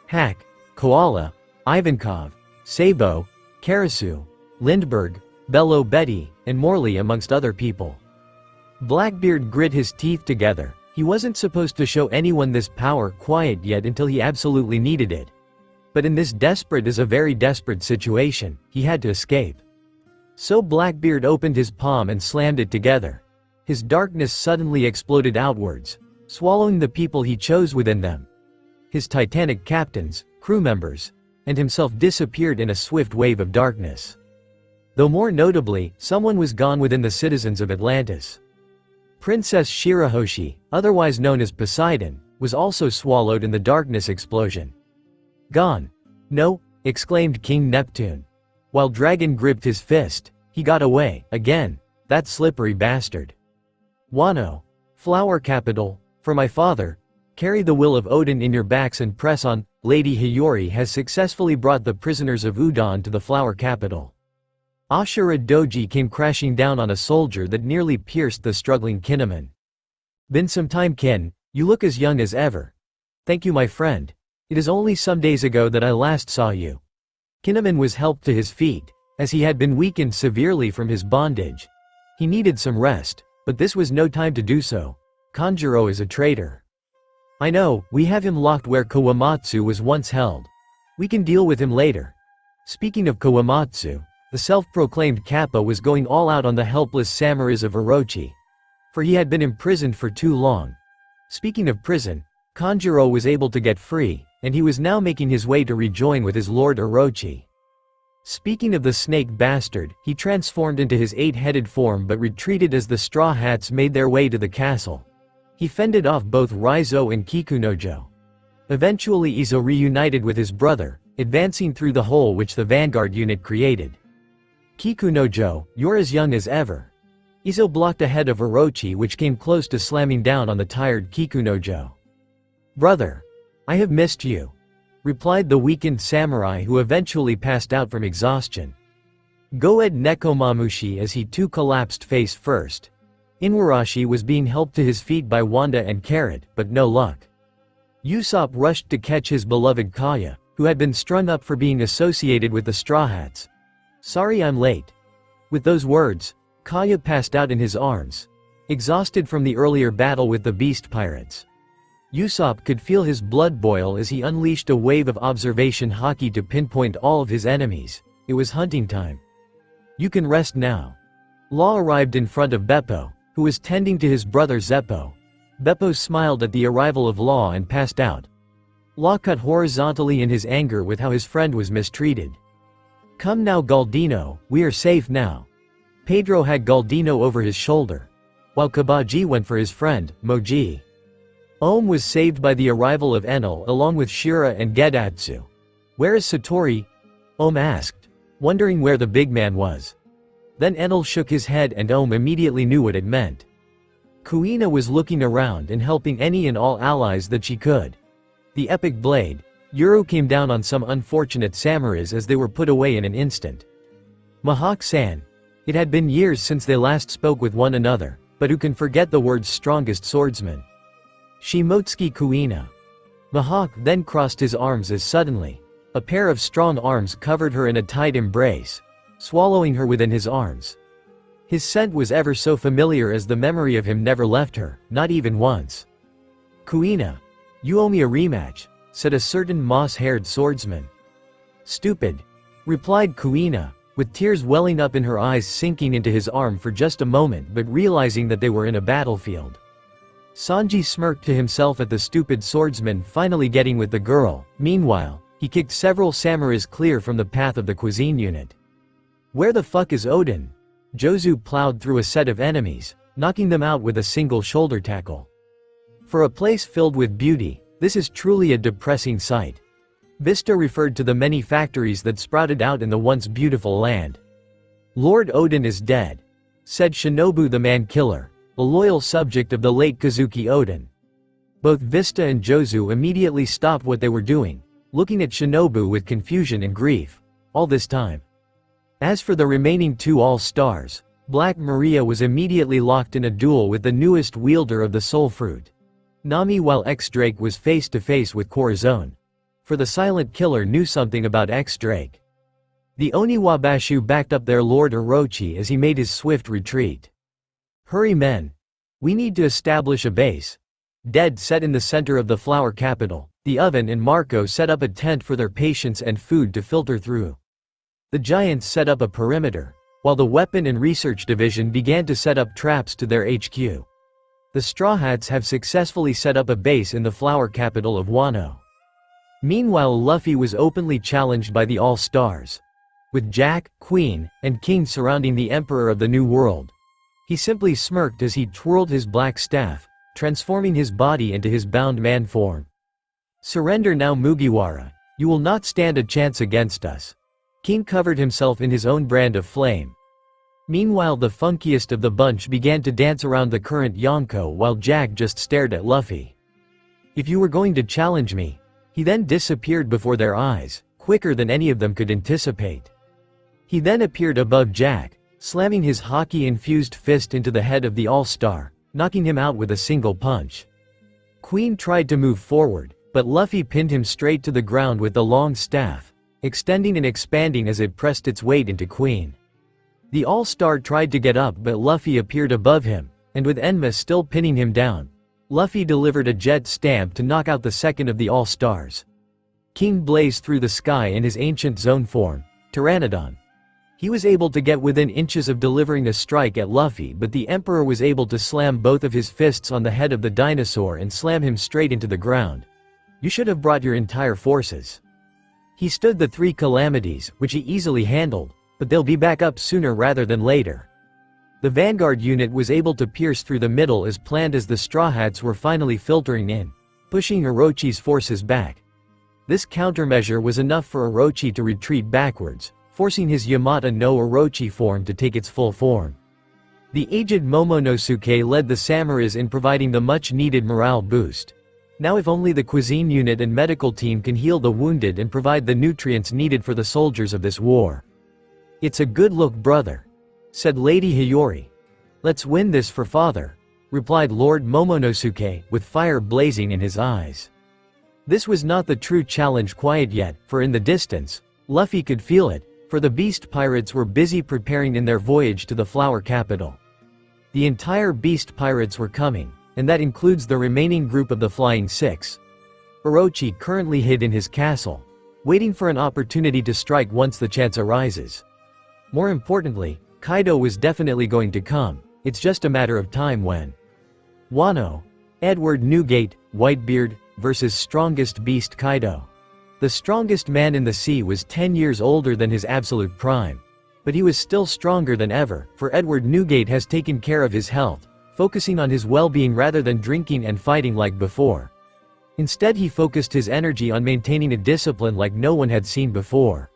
Hack, Koala, Ivankov, Sabo, Karasu, Lindbergh, Bello Betty, and Morley amongst other people. Blackbeard grit his teeth together. He wasn't supposed to show anyone this power quiet yet until he absolutely needed it. But in this desperate is a very desperate situation, he had to escape. So Blackbeard opened his palm and slammed it together. His darkness suddenly exploded outwards, swallowing the people he chose within them. His Titanic captains, crew members, and himself disappeared in a swift wave of darkness. Though more notably, someone was gone within the citizens of Atlantis. Princess Shirahoshi, otherwise known as Poseidon, was also swallowed in the darkness explosion. "Gone." "No," exclaimed King Neptune. While Dragon gripped his fist, he got away, again, that slippery bastard. "Wano. Flower capital, for my father. Carry the will of Odin in your backs and press on. Lady Hiyori has successfully brought the prisoners of Udon to the flower capital." Ashura Doji came crashing down on a soldier that nearly pierced the struggling Kinemon. "Been some time, Kin. You look as young as ever." "Thank you, my friend. It is only some days ago that I last saw you." Kinemon was helped to his feet, as he had been weakened severely from his bondage. He needed some rest, but this was no time to do so. Kanjuro is a traitor. "I know, we have him locked where Kawamatsu was once held. We can deal with him later." Speaking of Kawamatsu, the self-proclaimed Kappa was going all out on the helpless samurais of Orochi. For he had been imprisoned for too long. Speaking of prison, Kanjuro was able to get free, and he was now making his way to rejoin with his lord Orochi. Speaking of the snake bastard, he transformed into his 8-headed form but retreated as the Straw Hats made their way to the castle. He fended off both Raizo and Kikunojo. Eventually Izo reunited with his brother, advancing through the hole which the vanguard unit created. "Kikunojo, you're as young as ever." Izo blocked ahead of Orochi, which came close to slamming down on the tired Kikunojo. "Brother, I have missed you," replied the weakened samurai who eventually passed out from exhaustion. Goed Nekomamushi as he too collapsed face first. Inuarashi was being helped to his feet by Wanda and Carrot, but no luck. Usopp rushed to catch his beloved Kaya, who had been strung up for being associated with the Straw Hats. "Sorry I'm late." With those words, Kaya passed out in his arms, exhausted from the earlier battle with the beast pirates. Usopp could feel his blood boil as he unleashed a wave of observation haki to pinpoint all of his enemies. It was hunting time. "You can rest now." Law arrived in front of Beppo, who was tending to his brother Zeppo. Beppo smiled at the arrival of Law and passed out. Law cut horizontally in his anger with how his friend was mistreated. "Come now, Galdino, we are safe now." Pedro had Galdino over his shoulder, while Kabaji went for his friend, Moji. Ohm was saved by the arrival of Enel along with Shira and Gedatsu. "Where is Satori?" Ohm asked, wondering where the big man was. Then Enel shook his head and Ohm immediately knew what it meant. Kuina was looking around and helping any and all allies that she could. The epic blade, Yuru, came down on some unfortunate samurais as they were put away in an instant. Mahawk-san. It had been years since they last spoke with one another, but who can forget the words strongest swordsman? Shimotsuki Kuina. Mahawk then crossed his arms as suddenly, a pair of strong arms covered her in a tight embrace, swallowing her within his arms. His scent was ever so familiar as the memory of him never left her, not even once. "Kuina, you owe me a rematch," said a certain moss-haired swordsman. "Stupid," replied Kuina, with tears welling up in her eyes, sinking into his arm for just a moment but realizing that they were in a battlefield. Sanji smirked to himself at the stupid swordsman finally getting with the girl. Meanwhile, he kicked several samurais clear from the path of the cuisine unit. "Where the fuck is Odin?" Jozu plowed through a set of enemies, knocking them out with a single shoulder tackle. For a place filled with beauty, this is truly a depressing sight. Vista referred to the many factories that sprouted out in the once beautiful land. "Lord Odin is dead," said Shinobu the man-killer, a loyal subject of the late Kazuki Odin. Both Vista and Jozu immediately stopped what they were doing, looking at Shinobu with confusion and grief. All this time. As for the remaining two all-stars, Black Maria was immediately locked in a duel with the newest wielder of the Soul Fruit, Nami, while X-Drake was face-to-face with Corazon. For the silent killer knew something about X-Drake. The Oniwabashu backed up their Lord Orochi as he made his swift retreat. "Hurry, men. We need to establish a base." Dead set in the center of the flower capital, the oven and Marco set up a tent for their patience and food to filter through. The giants set up a perimeter, while the weapon and research division began to set up traps to their HQ. The Straw Hats have successfully set up a base in the flower capital of Wano. Meanwhile, Luffy was openly challenged by the All-Stars. With Jack, Queen, and King surrounding the Emperor of the New World, he simply smirked as he twirled his black staff, transforming his body into his bound man form. "Surrender now, Mugiwara. You will not stand a chance against us." King covered himself in his own brand of flame. Meanwhile, the funkiest of the bunch began to dance around the current Yonko while Jack just stared at Luffy. "If you were going to challenge me..." He then disappeared before their eyes, quicker than any of them could anticipate. He then appeared above Jack, slamming his hockey-infused fist into the head of the All-Star, knocking him out with a single punch. Queen tried to move forward, but Luffy pinned him straight to the ground with the long staff, extending and expanding as it pressed its weight into Queen. The All-Star tried to get up but Luffy appeared above him, and with Enma still pinning him down, Luffy delivered a jet stamp to knock out the second of the All-Stars. King blazed through the sky in his ancient zone form, Pteranodon. He was able to get within inches of delivering a strike at Luffy, but the Emperor was able to slam both of his fists on the head of the dinosaur and slam him straight into the ground. "You should have brought your entire forces." He stood the three calamities, which he easily handled, but they'll be back up sooner rather than later. The Vanguard unit was able to pierce through the middle as planned as the Straw Hats were finally filtering in, pushing Orochi's forces back. This countermeasure was enough for Orochi to retreat backwards, forcing his Yamata no Orochi form to take its full form. The aged Momonosuke led the samurais in providing the much-needed morale boost. Now if only the cuisine unit and medical team can heal the wounded and provide the nutrients needed for the soldiers of this war. "It's a good look, brother," said Lady Hiyori. "Let's win this for father," replied Lord Momonosuke, with fire blazing in his eyes. This was not the true challenge quite yet, for in the distance, Luffy could feel it, for the beast pirates were busy preparing in their voyage to the flower capital. The entire beast pirates were coming, and that includes the remaining group of the Flying Six. Orochi currently hid in his castle, waiting for an opportunity to strike once the chance arises. More importantly, Kaido was definitely going to come, it's just a matter of time when. Wano, Edward Newgate, Whitebeard, versus strongest beast Kaido. The strongest man in the sea was 10 years older than his absolute prime. But he was still stronger than ever, for Edward Newgate has taken care of his health, focusing on his well-being rather than drinking and fighting like before. Instead he focused his energy on maintaining a discipline like no one had seen before.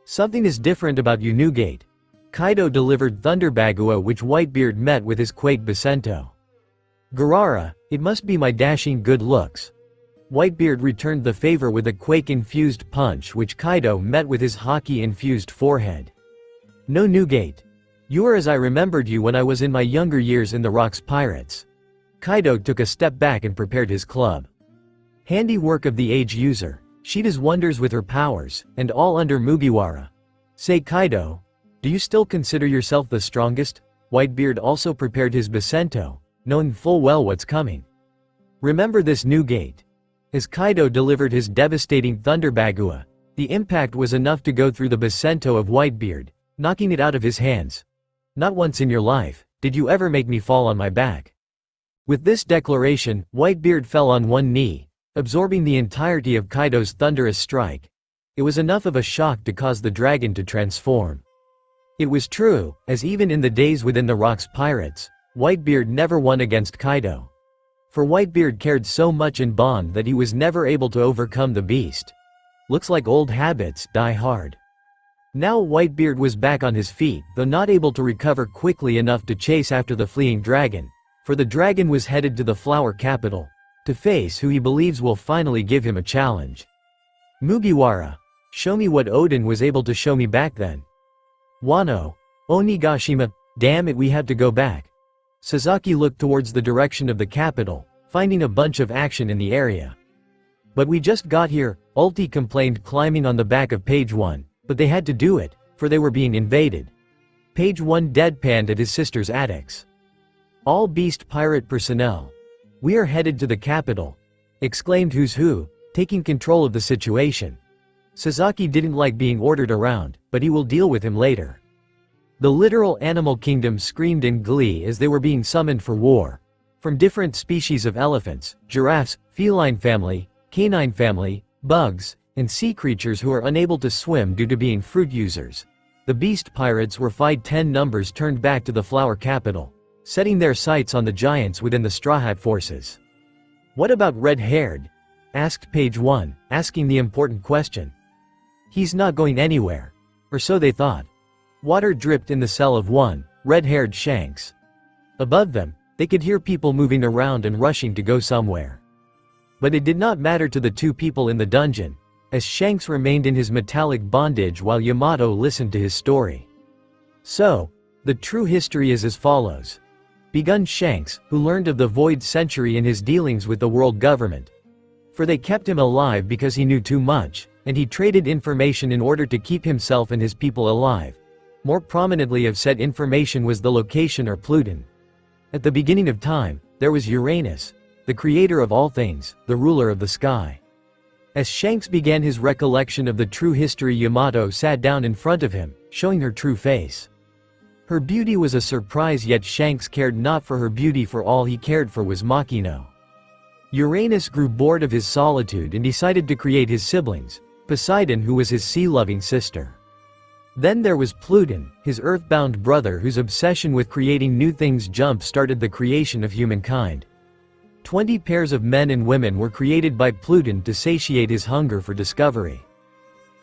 Something is different about you, Newgate. Kaido delivered Thunder Bagua, which Whitebeard met with his Quake Basento. Garara, it must be my dashing good looks. Whitebeard returned the favor with a Quake-infused punch, which Kaido met with his Haki-infused forehead. No, Newgate. You are as I remembered you when I was in my younger years in the Rocks Pirates. Kaido took a step back and prepared his club. Handiwork of the age user. She does wonders with her powers, and all under Mugiwara. Say, Kaido, do you still consider yourself the strongest? Whitebeard also prepared his Basento, knowing full well what's coming. Remember this, Newgate. As Kaido delivered his devastating Thunder Bagua, the impact was enough to go through the Basento of Whitebeard, knocking it out of his hands. Not once in your life did you ever make me fall on my back. With this declaration, Whitebeard fell on one knee, absorbing the entirety of Kaido's thunderous strike. It was enough of a shock to cause the dragon to transform. It was true, as even in the days within the Rocks Pirates, Whitebeard never won against Kaido. For Whitebeard cared so much in bond that he was never able to overcome the beast. Looks like old habits die hard. Now Whitebeard was back on his feet, though not able to recover quickly enough to chase after the fleeing dragon, for the dragon was headed to the flower capital, to face who he believes will finally give him a challenge. Mugiwara, show me what Odin was able to show me back then. Wano, Onigashima, damn it, we have to go back. Sasaki looked towards the direction of the capital, finding a bunch of action in the area. But we just got here, Ulti complained, climbing on the back of Page 1, but they had to do it, for they were being invaded. Page 1 deadpanned at his sister's attics. All beast pirate personnel. We are headed to the capital, exclaimed Who's Who, taking control of the situation. Sasaki didn't like being ordered around, but he will deal with him later. The literal animal kingdom screamed in glee as they were being summoned for war. From different species of elephants, giraffes, feline family, canine family, bugs, and sea creatures who are unable to swim due to being fruit users. The beast pirates were 5-10 numbers turned back to the flower capital, setting their sights on the giants within the Straw Hat forces. What about red-haired? Asked Page 1, asking the important question. He's not going anywhere. Or so they thought. Water dripped in the cell of one, red-haired Shanks. Above them, they could hear people moving around and rushing to go somewhere. But it did not matter to the two people in the dungeon, as Shanks remained in his metallic bondage while Yamato listened to his story. So, the true history is as follows. Begun Shanks, who learned of the Void Century in his dealings with the world government. For they kept him alive because he knew too much, and he traded information in order to keep himself and his people alive. More prominently of said information was the location or Pluton. At the beginning of time, there was Uranus, the creator of all things, the ruler of the sky. As Shanks began his recollection of the true history, Yamato sat down in front of him, showing her true face. Her beauty was a surprise, yet Shanks cared not for her beauty, for all he cared for was Makino. Uranus grew bored of his solitude and decided to create his siblings, Poseidon, who was his sea-loving sister. Then there was Pluton, his earthbound brother, whose obsession with creating new things jump-started the creation of humankind. 20 pairs of men and women were created by Pluton to satiate his hunger for discovery.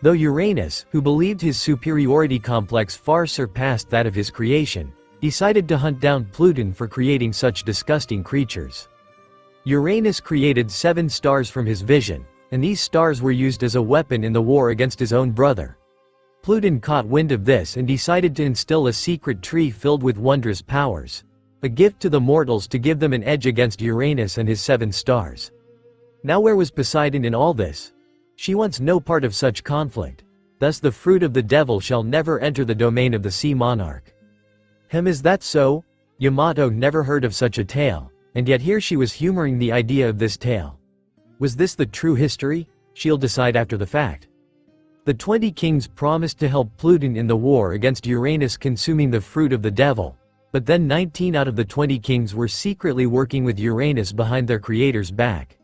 Though Uranus, who believed his superiority complex far surpassed that of his creation, decided to hunt down Pluton for creating such disgusting creatures. Uranus created 7 stars from his vision, and these stars were used as a weapon in the war against his own brother. Pluton caught wind of this and decided to instill a secret tree filled with wondrous powers, a gift to the mortals to give them an edge against Uranus and his 7 stars. Now where was Poseidon in all this? She wants no part of such conflict. Thus the fruit of the devil shall never enter the domain of the sea monarch. Is that so? Yamato never heard of such a tale, and yet here she was humoring the idea of this tale. Was this the true history? She'll decide after the fact. The 20 kings promised to help Pluton in the war against Uranus consuming the fruit of the devil, but then 19 out of the 20 kings were secretly working with Uranus behind their creator's back.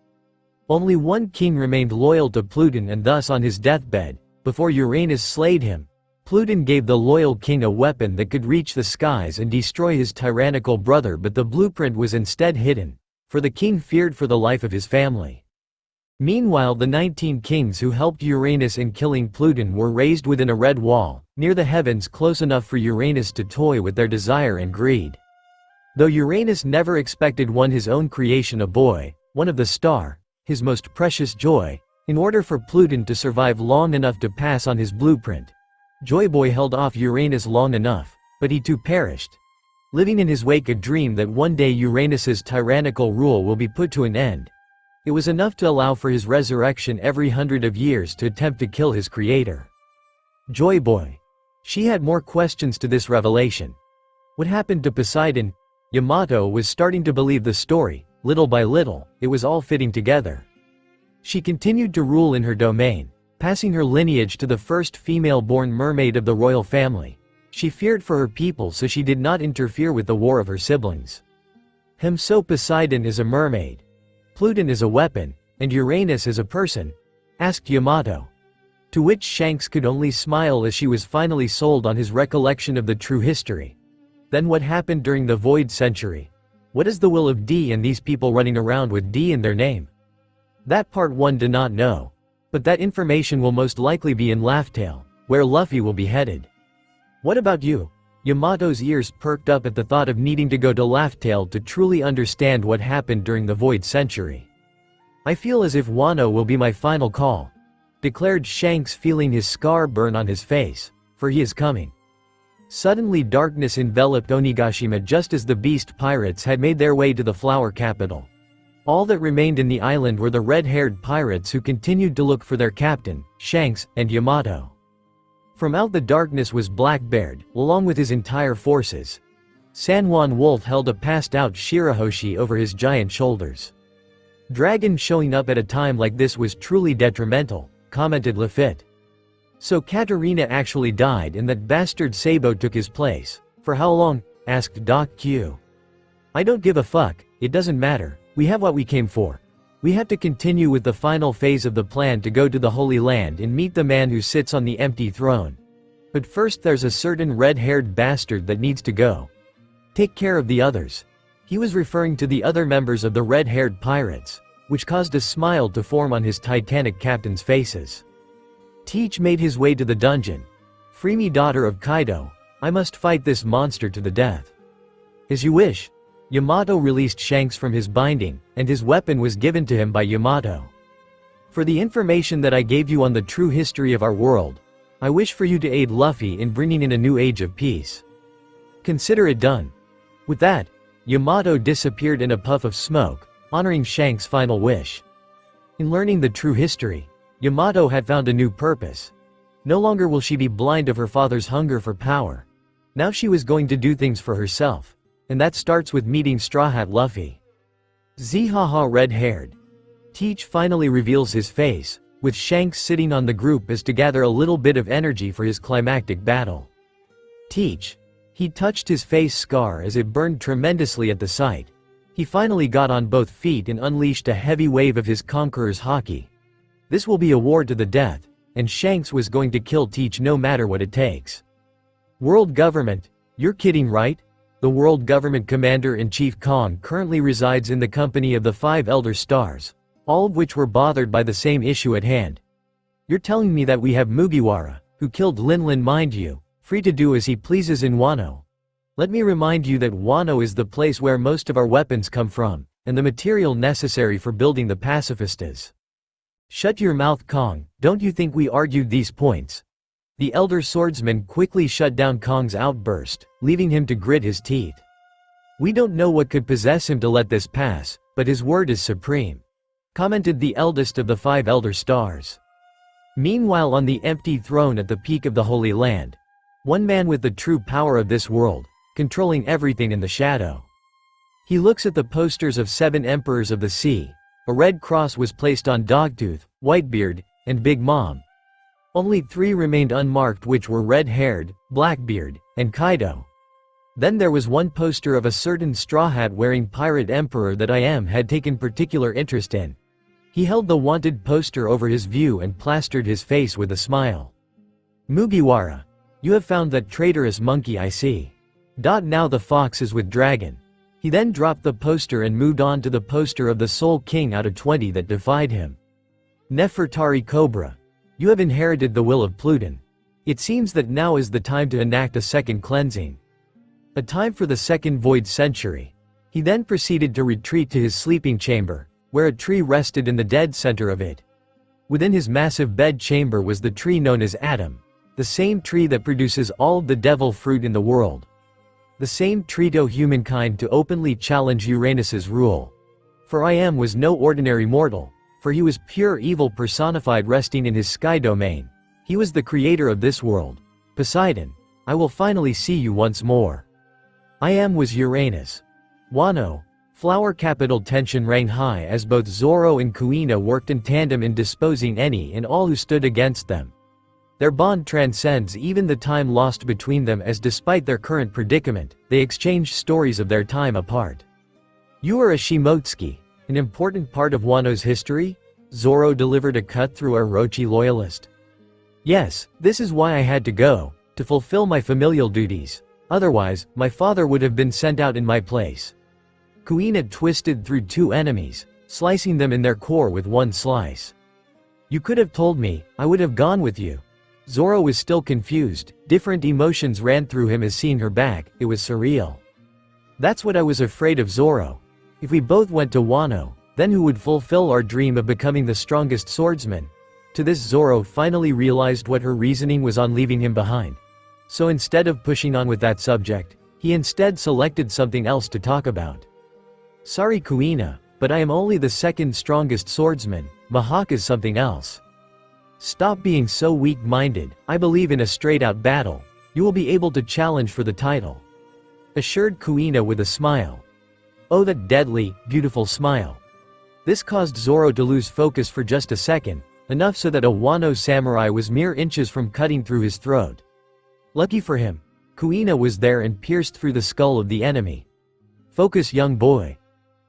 Only one king remained loyal to Pluton, and thus on his deathbed, before Uranus slayed him, Pluton gave the loyal king a weapon that could reach the skies and destroy his tyrannical brother, but the blueprint was instead hidden, for the king feared for the life of his family. Meanwhile, the 19 kings who helped Uranus in killing Pluton were raised within a red wall, near the heavens, close enough for Uranus to toy with their desire and greed. Though Uranus never expected his own creation, a boy, one of the star, his most precious joy, in order for Pluton to survive long enough to pass on his blueprint. Joyboy held off Uranus long enough, but he too perished, living in his wake a dream that one day Uranus's tyrannical rule will be put to an end. It was enough to allow for his resurrection every 100 of years to attempt to kill his creator. Joyboy. She had more questions to this revelation. What happened to Poseidon? Yamato was starting to believe the story. Little by little, it was all fitting together. She continued to rule in her domain, passing her lineage to the first female-born mermaid of the royal family. She feared for her people, so she did not interfere with the war of her siblings. So Poseidon is a mermaid, Pluton is a weapon, and Uranus is a person? Asked Yamato. To which Shanks could only smile as she was finally sold on his recollection of the true history. Then what happened during the Void Century? What is the will of D and these people running around with D in their name? That part one did not know. But that information will most likely be in Laughtale, where Luffy will be headed. What about you? Yamato's ears perked up at the thought of needing to go to Laughtale to truly understand what happened during the Void Century. I feel as if Wano will be my final call, declared Shanks, feeling his scar burn on his face, for he is coming. Suddenly darkness enveloped Onigashima just as the beast pirates had made their way to the flower capital. All that remained in the island were the red-haired pirates who continued to look for their captain, Shanks, and Yamato. From out the darkness was Blackbeard, along with his entire forces. San Juan Wolf held a passed-out Shirahoshi over his giant shoulders. Dragon showing up at a time like this was truly detrimental, commented Lafitte. So Katarina actually died and that bastard Sabo took his place. For how long? Asked Doc Q. I don't give a fuck, it doesn't matter, we have what we came for. We have to continue with the final phase of the plan to go to the Holy Land and meet the man who sits on the empty throne. But first there's a certain red-haired bastard that needs to go. Take care of the others. He was referring to the other members of the red-haired pirates, which caused a smile to form on his Titanic captains' faces. Teach made his way to the dungeon. Free me, daughter of Kaido, I must fight this monster to the death. As you wish. Yamato released Shanks from his binding, and his weapon was given to him by Yamato. For the information that I gave you on the true history of our world, I wish for you to aid Luffy in bringing in a new age of peace. Consider it done. With that, Yamato disappeared in a puff of smoke, honoring Shanks' final wish. In learning the true history, Yamato had found a new purpose. No longer will she be blind of her father's hunger for power. Now she was going to do things for herself. And that starts with meeting Straw Hat Luffy. Zihaha red-haired. Teach finally reveals his face, with Shanks sitting on the group as to gather a little bit of energy for his climactic battle. Teach. He touched his face scar as it burned tremendously at the sight. He finally got on both feet and unleashed a heavy wave of his conqueror's haki. This will be a war to the death, and Shanks was going to kill Teach no matter what it takes. World government, you're kidding, right? The World Government Commander-in-Chief Kong currently resides in the company of the 5 Elder Stars, all of which were bothered by the same issue at hand. You're telling me that we have Mugiwara, who killed Linlin, mind you, free to do as he pleases in Wano. Let me remind you that Wano is the place where most of our weapons come from, and the material necessary for building the pacifistas. Shut your mouth, Kong, don't you think we argued these points? The elder swordsman quickly shut down Kong's outburst, leaving him to grit his teeth. We don't know what could possess him to let this pass, but his word is supreme, commented the eldest of the 5 elder stars. Meanwhile, on the empty throne at the peak of the Holy Land, one man with the true power of this world, controlling everything in the shadow. He looks at the posters of 7 emperors of the sea. A red cross was placed on Dogtooth, Whitebeard, and Big Mom. Only 3 remained unmarked, which were Red-Haired, Blackbeard, and Kaido. Then there was one poster of a certain straw hat wearing pirate emperor that I had taken particular interest in. He held the wanted poster over his view and plastered his face with a smile. Mugiwara, you have found that traitorous monkey, I see. Now the fox is with Dragon. He then dropped the poster and moved on to the poster of the Soul King out of 20 that defied him. Nefertari Cobra, you have inherited the will of Pluton. It seems that now is the time to enact a second cleansing. A time for the second void century. He then proceeded to retreat to his sleeping chamber, where a tree rested in the dead center of it. Within his massive bed chamber was the tree known as Adam, the same tree that produces all of the devil fruit in the world. The same tree to humankind to openly challenge Uranus's rule. For I was no ordinary mortal, for he was pure evil personified resting in his sky domain. He was the creator of this world. Poseidon, I will finally see you once more. Was Uranus. Wano. Flower capital tension ran high as both Zoro and Kuina worked in tandem in disposing any and all who stood against them. Their bond transcends even the time lost between them, as despite their current predicament, they exchanged stories of their time apart. You are a Shimotsuki, an important part of Wano's history? Zoro delivered a cut-through Orochi loyalist. Yes, this is why I had to go, to fulfill my familial duties. Otherwise, my father would have been sent out in my place. Kuina twisted through 2 enemies, slicing them in their core with one slice. You could have told me, I would have gone with you. Zoro was still confused, different emotions ran through him as seeing her back, it was surreal. That's what I was afraid of, Zoro. If we both went to Wano, then who would fulfill our dream of becoming the strongest swordsman? To this Zoro finally realized what her reasoning was on leaving him behind. So instead of pushing on with that subject, he instead selected something else to talk about. Sorry Kuina, but I am only the 2nd strongest swordsman, Mihawk is something else. Stop being so weak-minded, I believe in a straight-out battle. You will be able to challenge for the title. Assured Kuina with a smile. Oh, that deadly, beautiful smile. This caused Zoro to lose focus for just a second, enough so that a Wano samurai was mere inches from cutting through his throat. Lucky for him, Kuina was there and pierced through the skull of the enemy. Focus, young boy.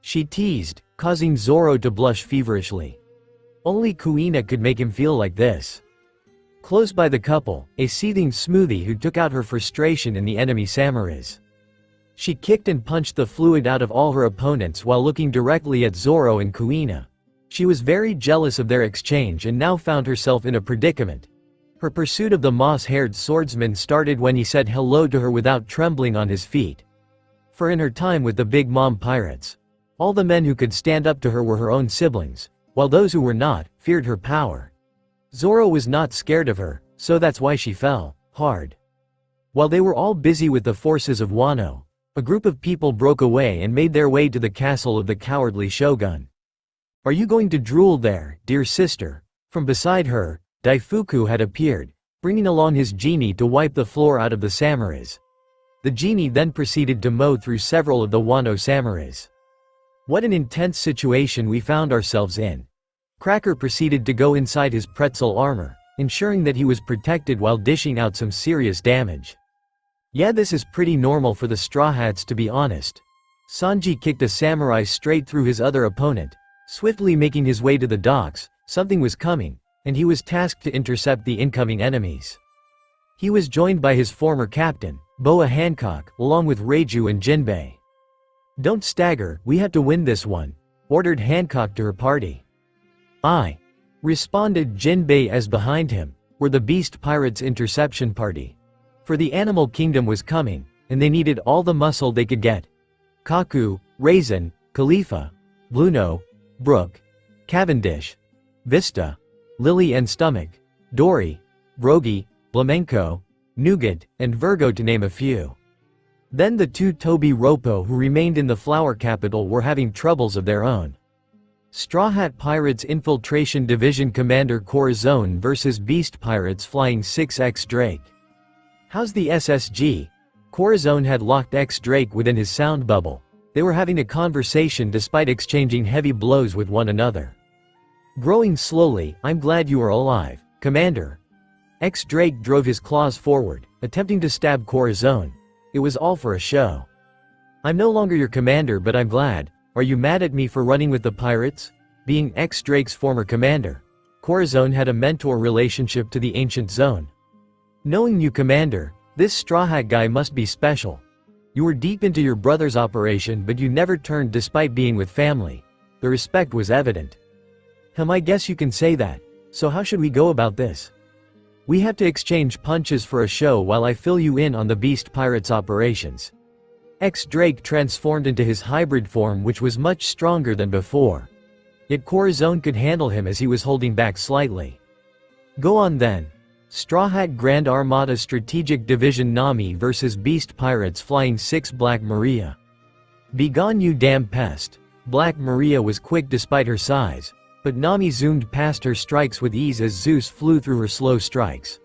She teased, causing Zoro to blush feverishly. Only Kuina could make him feel like this. Close by the couple, a seething smoothie who took out her frustration in the enemy samurais. She kicked and punched the fluid out of all her opponents while looking directly at Zoro and Kuina. She was very jealous of their exchange and now found herself in a predicament. Her pursuit of the moss-haired swordsman started when he said hello to her without trembling on his feet. For in her time with the Big Mom pirates, all the men who could stand up to her were her own siblings, while those who were not, feared her power. Zoro was not scared of her, so that's why she fell hard. While they were all busy with the forces of Wano, a group of people broke away and made their way to the castle of the cowardly shogun. Are you going to drool there, dear sister? From beside her, Daifuku had appeared, bringing along his genie to wipe the floor out of the samurais. The genie then proceeded to mow through several of the Wano samurais. What an intense situation we found ourselves in. Cracker proceeded to go inside his pretzel armor, ensuring that he was protected while dishing out some serious damage. Yeah, this is pretty normal for the Straw Hats, to be honest. Sanji kicked a samurai straight through his other opponent, swiftly making his way to the docks. Something was coming, and he was tasked to intercept the incoming enemies. He was joined by his former captain, Boa Hancock, along with Reiju and Jinbei. Don't stagger, we have to win this one, ordered Hancock to her party. Aye, responded Jinbei as behind him were the Beast Pirates' interception party. For the Animal Kingdom was coming, and they needed all the muscle they could get. Kaku, Raisin, Khalifa, Bluno, Brook, Cavendish, Vista, Lily and Stomach, Dory, Brogy, Flamenco, Nougat, and Virgo, to name a few. Then the 2 Toby Ropo who remained in the flower capital were having troubles of their own. Straw Hat Pirates Infiltration Division Commander Corazon vs Beast Pirates Flying 6X Drake. How's the SSG? Corazon had locked X Drake within his sound bubble. They were having a conversation despite exchanging heavy blows with one another. Growing slowly, I'm glad you are alive, Commander. X Drake drove his claws forward, attempting to stab Corazon. It was all for a show. I'm no longer your commander, but I'm glad. Are you mad at me for running with the pirates? Being X Drake's former commander, Corazon had a mentor relationship to the ancient zone. Knowing you, Commander, this Straw Hat guy must be special. You were deep into your brother's operation, but you never turned despite being with family. The respect was evident. I guess you can say that. So how should we go about this? We have to exchange punches for a show while I fill you in on the Beast Pirates operations. X Drake transformed into his hybrid form, which was much stronger than before. Yet Corazon could handle him as he was holding back slightly. Go on then. Straw Hat Grand Armada Strategic Division Nami vs Beast Pirates Flying 6 Black Maria. Begone you damn pest. Black Maria was quick despite her size, but Nami zoomed past her strikes with ease as Zeus flew through her slow strikes.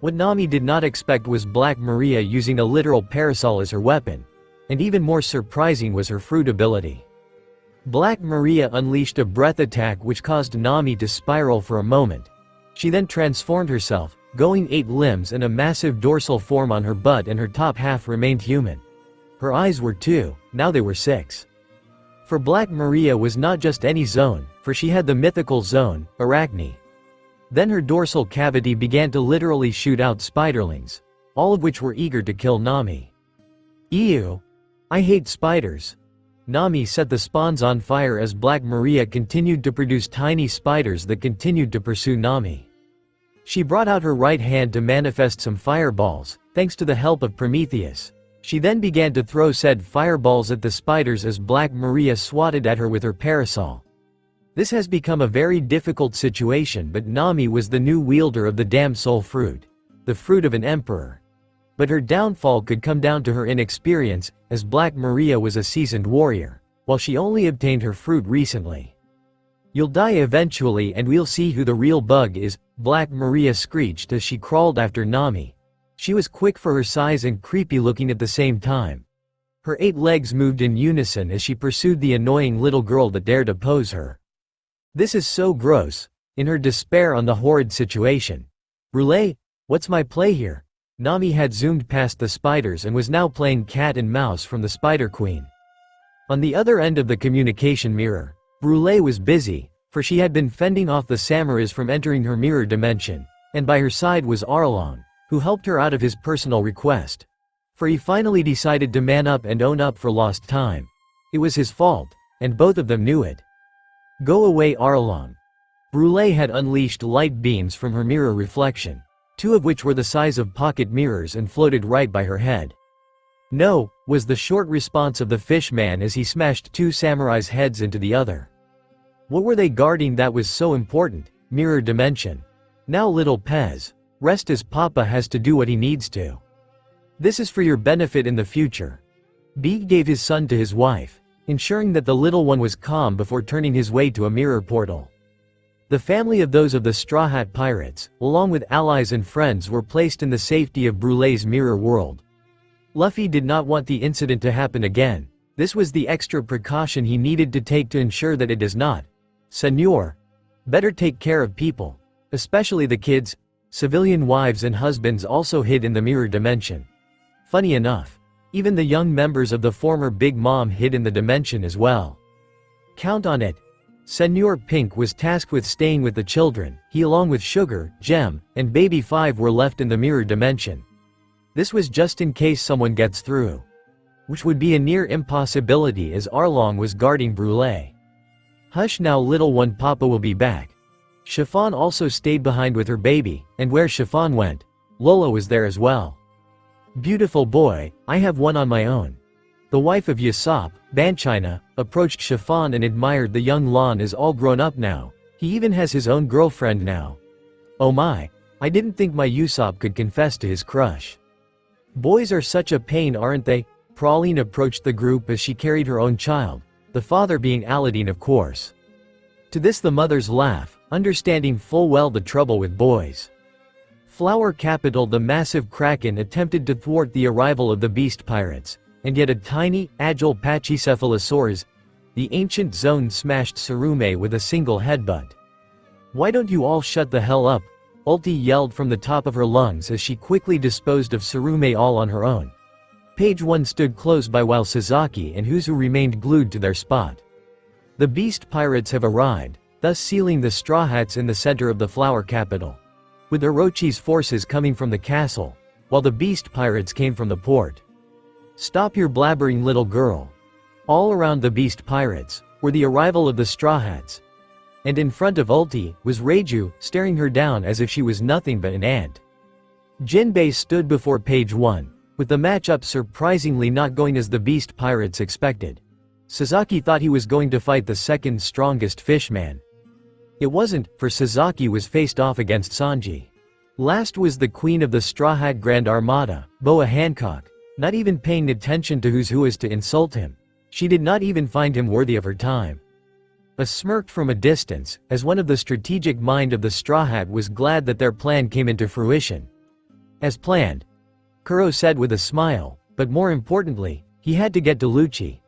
What Nami did not expect was Black Maria using a literal parasol as her weapon, and even more surprising was her fruit ability. Black Maria unleashed a breath attack which caused Nami to spiral for a moment. She then transformed herself, going 8 limbs and a massive dorsal form on her butt, and her top half remained human. Her eyes were 2, now they were 6. For Black Maria was not just any zone, for she had the mythical zone, Arachne. Then her dorsal cavity began to literally shoot out spiderlings, all of which were eager to kill Nami. Ew! I hate spiders. Nami set the spawns on fire as Black Maria continued to produce tiny spiders that continued to pursue Nami. She brought out her right hand to manifest some fireballs, thanks to the help of Prometheus. She then began to throw said fireballs at the spiders as Black Maria swatted at her with her parasol. This has become a very difficult situation, but Nami was the new wielder of the damn soul fruit, the fruit of an emperor. But her downfall could come down to her inexperience, as Black Maria was a seasoned warrior, while she only obtained her fruit recently. You'll die eventually and we'll see who the real bug is, Black Maria screeched as she crawled after Nami. She was quick for her size and creepy looking at the same time. Her 8 legs moved in unison as she pursued the annoying little girl that dared oppose her. This is so gross. In her despair on the horrid situation. Brûlé, what's my play here? Nami had zoomed past the spiders and was now playing cat and mouse from the Spider Queen. On the other end of the communication mirror, Brûlé was busy, for she had been fending off the samurais from entering her mirror dimension, and by her side was Arlong, who helped her out of his personal request. For he finally decided to man up and own up for lost time. It was his fault, and both of them knew it. Go away, Arlong. Brûlé had unleashed light beams from her mirror reflection, 2 of which were the size of pocket mirrors and floated right by her head. No, was the short response of the fish man as he smashed 2 samurais' heads into the other. What were they guarding that was so important? Mirror dimension. Now little Pez, rest as Papa has to do what he needs to. This is for your benefit in the future. Beeg gave his son to his wife, ensuring that the little one was calm before turning his way to a mirror portal. The family of those of the Straw Hat Pirates, along with allies and friends, were placed in the safety of Brûlé's mirror world. Luffy did not want the incident to happen again. This was the extra precaution he needed to take to ensure that it does not. Senor, better take care of people, especially the kids. Civilian wives and husbands also hid in the mirror dimension. Funny enough, even the young members of the former Big Mom hid in the dimension as well. Count on it. Senor Pink was tasked with staying with the children. He, along with Sugar, Gem, and Baby 5, were left in the mirror dimension. This was just in case someone gets through, which would be a near impossibility as Arlong was guarding Brûlé. Hush now, little one, Papa will be back. Chiffon also stayed behind with her baby, and where Chiffon went, Lola was there as well. Beautiful boy, I have one on my own. The wife of Usopp, Banchina, approached Chiffon and admired the young Lon is all grown up now. He even has his own girlfriend now. Oh my, I didn't think my Usopp could confess to his crush. Boys are such a pain, aren't they? Praline approached the group as she carried her own child, the father being Aladdin, of course. To this the mothers laugh, understanding full well the trouble with boys. Flower capital. The massive kraken attempted to thwart the arrival of the beast pirates, and yet a tiny, agile Pachycephalosaurus, the ancient zone, smashed Tsurume with a single headbutt. "Why don't you all shut the hell up?" Ulti yelled from the top of her lungs as she quickly disposed of Tsurume all on her own. Page 1 stood close by while Sasaki and Huzu remained glued to their spot. The beast pirates have arrived, thus sealing the Straw Hats in the center of the flower capital, with Orochi's forces coming from the castle, while the beast pirates came from the port. "Stop your blabbering, little girl." All around the beast pirates were the arrival of the Straw Hats, and in front of Ulti was Reiju, staring her down as if she was nothing but an ant. Jinbei stood before Page 1, with the matchup surprisingly not going as the beast pirates expected. Sasaki thought he was going to fight the second strongest fishman. It wasn't, for Sasaki was faced off against Sanji. Last was the queen of the Straw Hat Grand Armada, Boa Hancock, not even paying attention to who is to insult him. She did not even find him worthy of her time. Smirked from a distance, as one of the strategic mind of the Straw Hat was glad that their plan came into fruition. As planned, Kuro said with a smile, but more importantly, he had to get to Lucci.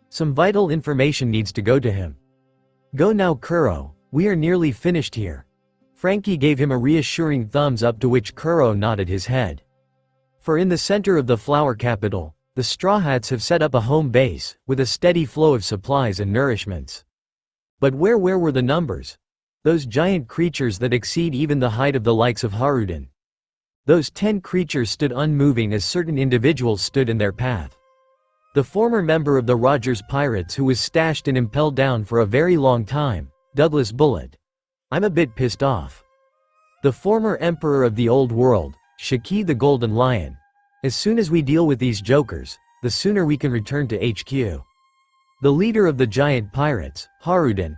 Some vital information needs to go to him. "Go now, Kuro, we are nearly finished here." Frankie gave him a reassuring thumbs up, to which Kuro nodded his head. For in the center of the flower capital, the Straw Hats have set up a home base, with a steady flow of supplies and nourishments. But where were the numbers? Those giant creatures that exceed even the height of the likes of Haruden. Those 10 creatures stood unmoving as certain individuals stood in their path. The former member of the Rogers Pirates who was stashed and impelled down for a very long time, Douglas Bullet. "I'm a bit pissed off." The former emperor of the old world, Shiki the Golden Lion. "As soon as we deal with these jokers, the sooner we can return to HQ." The leader of the giant pirates, Haruden.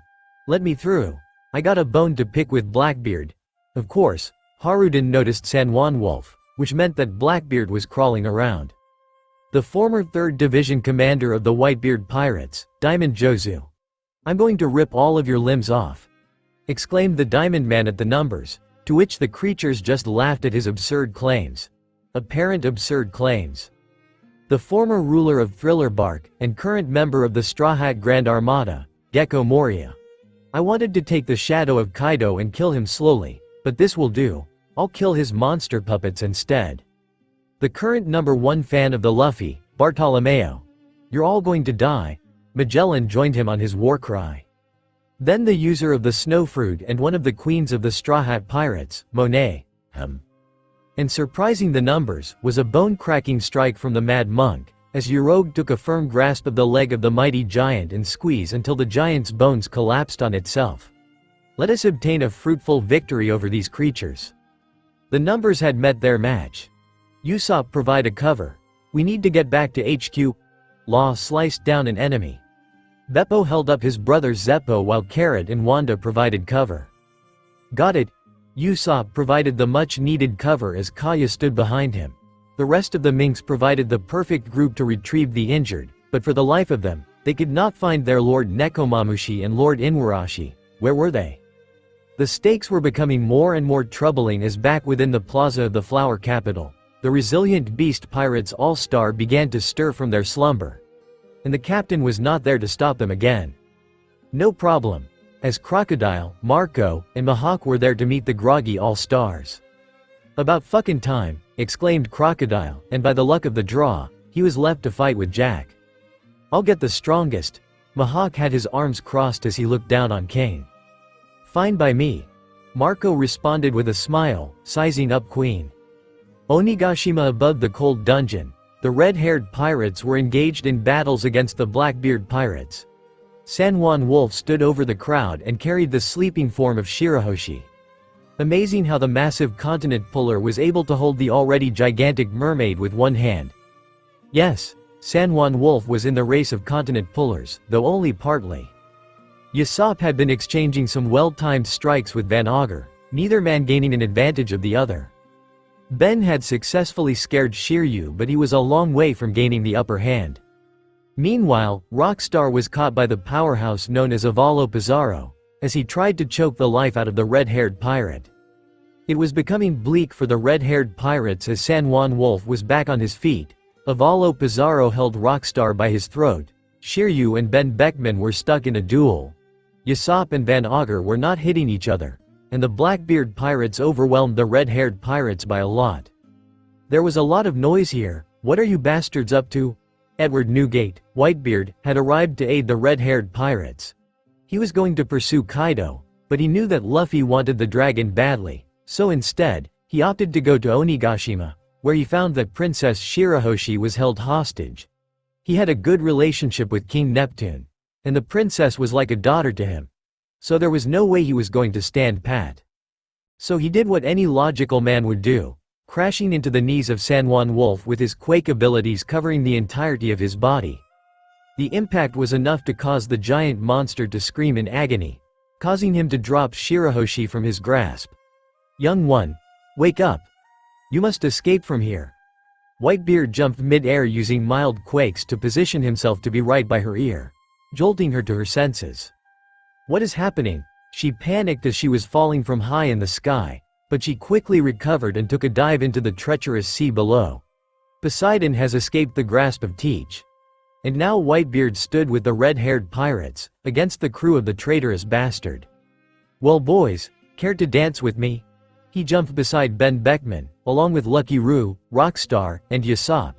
"Let me through. I got a bone to pick with Blackbeard." Of course, Haruden noticed Sanwan Wolf, which meant that Blackbeard was crawling around. The former 3rd Division commander of the Whitebeard Pirates, Diamond Jozu. "I'm going to rip all of your limbs off," exclaimed the Diamond Man at the numbers, to which the creatures just laughed at his absurd claims. Apparent absurd claims. The former ruler of Thriller Bark and current member of the Straw Hat Grand Armada, Gecko Moria. "I wanted to take the shadow of Kaido and kill him slowly, but this will do. I'll kill his monster puppets instead." The current #1 fan of the Luffy, Bartolomeo. "You're all going to die." Magellan joined him on his war cry. Then the user of the Snow Fruit and one of the queens of the Straw Hat Pirates, Monet. And surprising the numbers, was a bone-cracking strike from the Mad Monk, as Yorogue took a firm grasp of the leg of the mighty giant and squeezed until the giant's bones collapsed on itself. "Let us obtain a fruitful victory over these creatures." The numbers had met their match. "Usopp, provide a cover. We need to get back to HQ." Law sliced down an enemy. Beppo held up his brother Zeppo while Carrot and Wanda provided cover. "Got it." Usopp provided the much-needed cover as Kaya stood behind him. The rest of the Minks provided the perfect group to retrieve the injured, but for the life of them, they could not find their Lord Nekomamushi and Lord Inuarashi. Where were they? The stakes were becoming more and more troubling as back within the plaza of the Flower Capital, the resilient Beast Pirates All-Star began to stir from their slumber. And the captain was not there to stop them again. No problem, as Crocodile, Marco, and Mihawk were there to meet the groggy All-Stars. "About fucking time," exclaimed Crocodile, and by the luck of the draw, he was left to fight with Jack. "I'll get the strongest." Mihawk had his arms crossed as he looked down on Kane. "Fine by me." Marco responded with a smile, sizing up Queen. Onigashima above the cold dungeon, the red-haired pirates were engaged in battles against the Blackbeard pirates. Sanwan Wolf stood over the crowd and carried the sleeping form of Shirahoshi. Amazing how the massive continent puller was able to hold the already gigantic mermaid with one hand. Yes, Sanwan Wolf was in the race of continent pullers, though only partly. Usopp had been exchanging some well-timed strikes with Van Augur, neither man gaining an advantage of the other. Ben had successfully scared Shiryu, but he was a long way from gaining the upper hand. Meanwhile, Rockstar was caught by the powerhouse known as Avalo Pizarro, as he tried to choke the life out of the red-haired pirate. It was becoming bleak for the red-haired pirates as San Juan Wolf was back on his feet. Avalo Pizarro held Rockstar by his throat. Shiryu and Ben Beckman were stuck in a duel. Usopp and Van Augur were not hitting each other, and the Blackbeard pirates overwhelmed the red-haired pirates by a lot. There was a lot of noise here. What are you bastards up to? Edward Newgate, Whitebeard, had arrived to aid the red-haired pirates. He was going to pursue Kaido, but he knew that Luffy wanted the dragon badly, so instead, he opted to go to Onigashima, where he found that Princess Shirahoshi was held hostage. He had a good relationship with King Neptune, and the princess was like a daughter to him. So there was no way he was going to stand pat. So he did what any logical man would do, crashing into the knees of San Juan Wolf with his quake abilities covering the entirety of his body. The impact was enough to cause the giant monster to scream in agony, causing him to drop Shirahoshi from his grasp. "Young one, wake up. You must escape from here." Whitebeard jumped mid-air using mild quakes to position himself to be right by her ear, jolting her to her senses. What is happening? She panicked as she was falling from high in the sky, but she quickly recovered and took a dive into the treacherous sea below. Poseidon has escaped the grasp of Teach. And now Whitebeard stood with the red-haired pirates, against the crew of the traitorous bastard. "Well boys, care to dance with me?" He jumped beside Ben Beckman, along with Lucky Roo, Rockstar, and Usopp.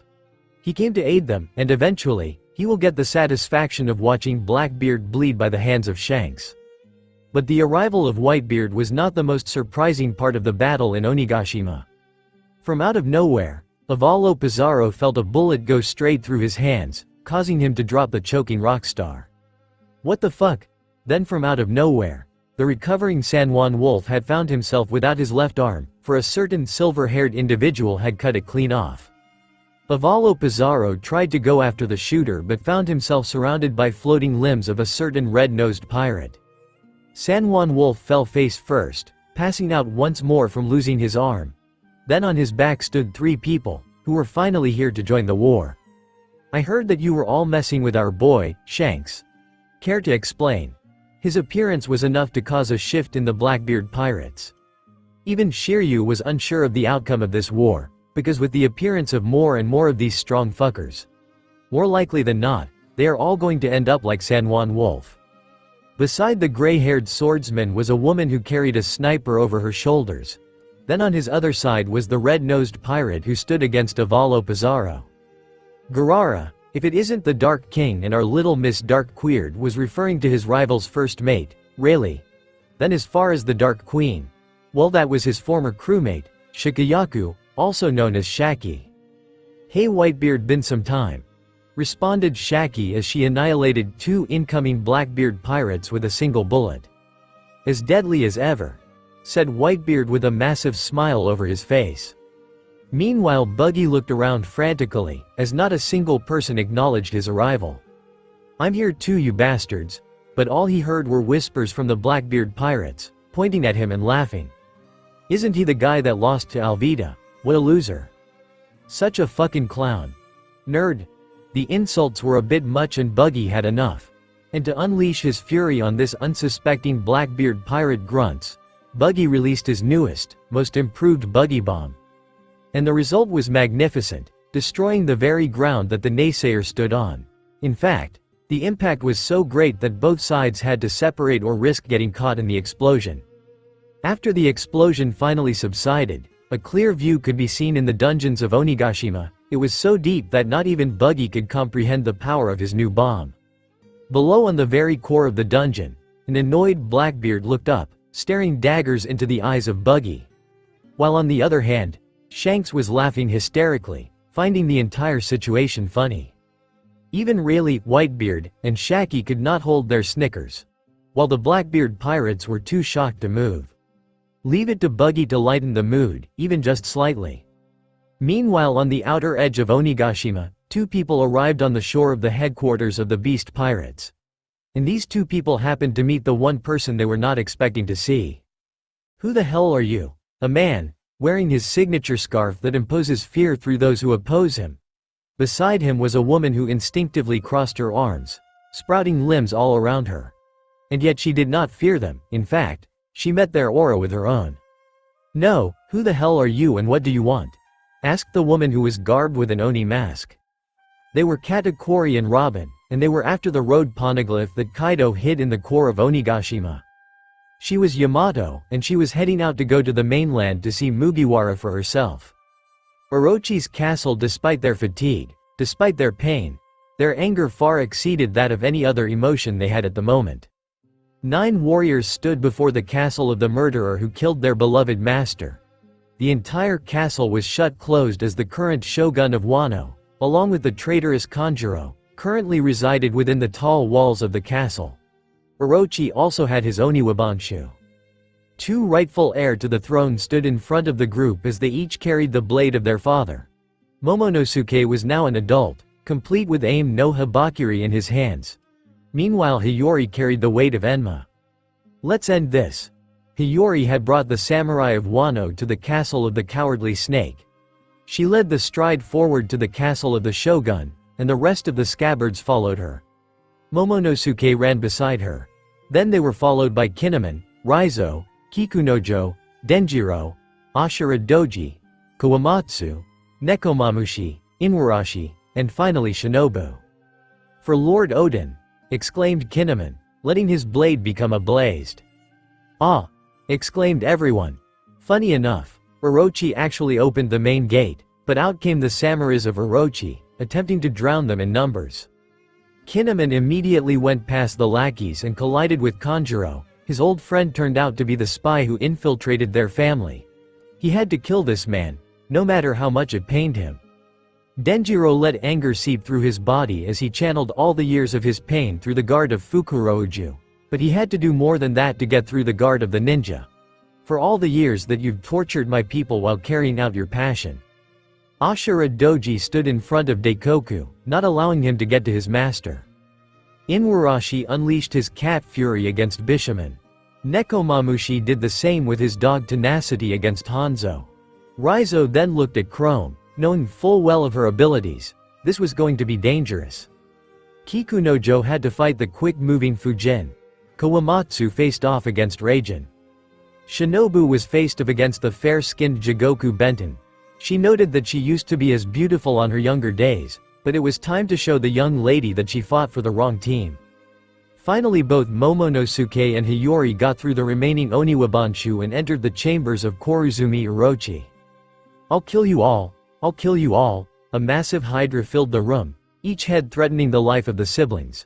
He came to aid them, and eventually, he will get the satisfaction of watching Blackbeard bleed by the hands of Shanks. But the arrival of Whitebeard was not the most surprising part of the battle in Onigashima. From out of nowhere, Avalo Pizarro felt a bullet go straight through his hands, causing him to drop the choking Rockstar. What the fuck? Then from out of nowhere, the recovering San Juan Wolf had found himself without his left arm, for a certain silver-haired individual had cut it clean off. Avalo Pizarro tried to go after the shooter but found himself surrounded by floating limbs of a certain red-nosed pirate. San Juan Wolf fell face first, passing out once more from losing his arm. Then on his back stood 3 people, who were finally here to join the war. "I heard that you were all messing with our boy, Shanks. Care to explain?" His appearance was enough to cause a shift in the Blackbeard pirates. Even Shiryu was unsure of the outcome of this war, because with the appearance of more and more of these strong fuckers, more likely than not, they are all going to end up like San Juan Wolf. Beside the gray-haired swordsman was a woman who carried a sniper over her shoulders. Then on his other side was the red-nosed pirate who stood against Avalo Pizarro. Garara, if it isn't the Dark King and our little Miss Dark Queerd, was referring to his rival's first mate, Rayleigh. Then as far as the Dark Queen, well, that was his former crewmate, Shikayaku, also known as Shaki. "Hey Whitebeard, been some time," responded Shaki as she annihilated 2 incoming Blackbeard pirates with a single bullet. "As deadly as ever," said Whitebeard with a massive smile over his face. Meanwhile, Buggy looked around frantically, as not a single person acknowledged his arrival. "I'm here too, you bastards," but all he heard were whispers from the Blackbeard pirates, pointing at him and laughing. "Isn't he the guy that lost to Alvida? What a loser. Such a fucking clown. Nerd." The insults were a bit much and Buggy had enough. And to unleash his fury on this unsuspecting Blackbeard pirate grunts, Buggy released his newest, most improved Buggy Bomb. And the result was magnificent, destroying the very ground that the naysayer stood on. In fact, the impact was so great that both sides had to separate or risk getting caught in the explosion. After the explosion finally subsided, a clear view could be seen in the dungeons of Onigashima. It was so deep that not even Buggy could comprehend the power of his new bomb. Below on the very core of the dungeon, an annoyed Blackbeard looked up, staring daggers into the eyes of Buggy. While on the other hand, Shanks was laughing hysterically, finding the entire situation funny. Even Rayleigh, Whitebeard, and Shaki could not hold their snickers, while the Blackbeard pirates were too shocked to move. Leave it to Buggy to lighten the mood, even just slightly. Meanwhile, on the outer edge of Onigashima, 2 people arrived on the shore of the headquarters of the Beast Pirates. And these 2 people happened to meet the one person they were not expecting to see. "Who the hell are you?" A man, wearing his signature scarf that imposes fear through those who oppose him. Beside him was a woman who instinctively crossed her arms, sprouting limbs all around her. And yet she did not fear them. In fact, she met their aura with her own. "No, who the hell are you and what do you want?" asked the woman who was garbed with an Oni mask. They were Katakuri and Robin, and they were after the road poneglyph that Kaido hid in the core of Onigashima. She was Yamato, and she was heading out to go to the mainland to see Mugiwara for herself. Orochi's castle, despite their fatigue, despite their pain, their anger far exceeded that of any other emotion they had at the moment. 9 warriors stood before the castle of the murderer who killed their beloved master. The entire castle was shut closed as the current shogun of Wano, along with the traitorous Kanjuro, currently resided within the tall walls of the castle. Orochi also had his Oniwabanshu. 2 rightful heir to the throne stood in front of the group as they each carried the blade of their father. Momonosuke was now an adult, complete with aim no Habakiri in his hands. Meanwhile Hiyori carried the weight of Enma. Let's end this. Hiyori had brought the samurai of Wano to the castle of the cowardly snake. She led the stride forward to the castle of the shogun, and the rest of the scabbards followed her. Momonosuke ran beside her. Then they were followed by Kinemon, Raizo, Kikunojo, Denjiro, Ashura Doji, Kawamatsu, Nekomamushi, Inuarashi, and finally Shinobu. "For Lord Odin!" exclaimed Kinemon, letting his blade become ablazed. "Ah!" exclaimed everyone. Funny enough, Orochi actually opened the main gate, but out came the samurais of Orochi, attempting to drown them in numbers. Kinemon immediately went past the lackeys and collided with Kanjuro. His old friend turned out to be the spy who infiltrated their family. He had to kill this man, no matter how much it pained him. Denjiro let anger seep through his body as he channeled all the years of his pain through the guard of Fukurouju. But he had to do more than that to get through the guard of the ninja. "For all the years that you've tortured my people while carrying out your passion." Ashura Doji stood in front of Daikoku, not allowing him to get to his master. Inuarashi unleashed his cat fury against Bishamon. Nekomamushi did the same with his dog tenacity against Hanzo. Raizo then looked at Chrome, knowing full well of her abilities. This was going to be dangerous. Kikunojo had to fight the quick-moving Fujin. Kawamatsu faced off against Raijin. Shinobu was faced off against the fair-skinned Jigoku Benton. She noted that she used to be as beautiful on her younger days, but it was time to show the young lady that she fought for the wrong team. Finally both Momonosuke and Hiyori got through the remaining Oniwabanshu and entered the chambers of Koruzumi Orochi. "I'll kill you all, I'll kill you all." A massive hydra filled the room, each head threatening the life of the siblings.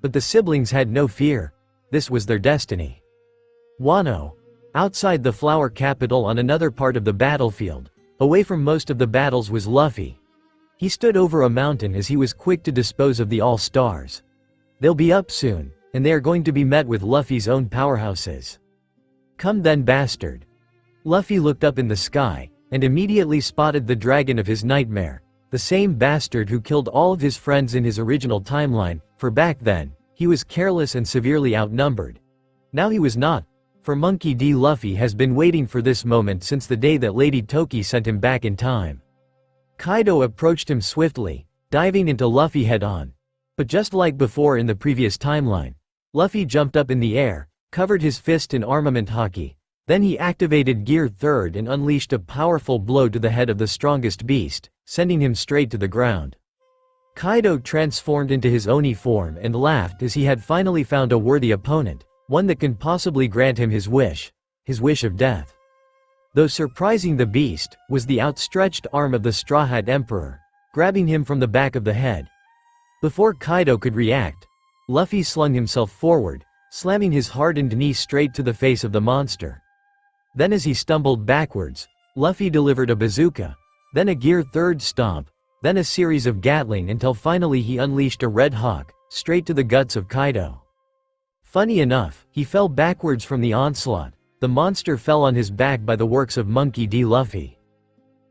But the siblings had no fear. This was their destiny. Wano. Outside the flower capital on another part of the battlefield, away from most of the battles, was Luffy. He stood over a mountain as he was quick to dispose of the All-Stars. They'll be up soon, and they are going to be met with Luffy's own powerhouses. "Come then, bastard." Luffy looked up in the sky, and immediately spotted the dragon of his nightmare, the same bastard who killed all of his friends in his original timeline, for back then, he was careless and severely outnumbered. Now he was not, for Monkey D. Luffy has been waiting for this moment since the day that Lady Toki sent him back in time. Kaido approached him swiftly, diving into Luffy head-on. But just like before in the previous timeline, Luffy jumped up in the air, covered his fist in armament haki, then he activated Gear 3rd and unleashed a powerful blow to the head of the strongest beast, sending him straight to the ground. Kaido transformed into his Oni form and laughed as he had finally found a worthy opponent, one that can possibly grant him his wish of death. Though surprising the beast, was the outstretched arm of the Straw Hat Emperor, grabbing him from the back of the head. Before Kaido could react, Luffy slung himself forward, slamming his hardened knee straight to the face of the monster. Then as he stumbled backwards, Luffy delivered a bazooka, then a Gear 3rd stomp, then a series of Gatling until finally he unleashed a Red Hawk, straight to the guts of Kaido. Funny enough, he fell backwards from the onslaught. The monster fell on his back by the works of Monkey D. Luffy.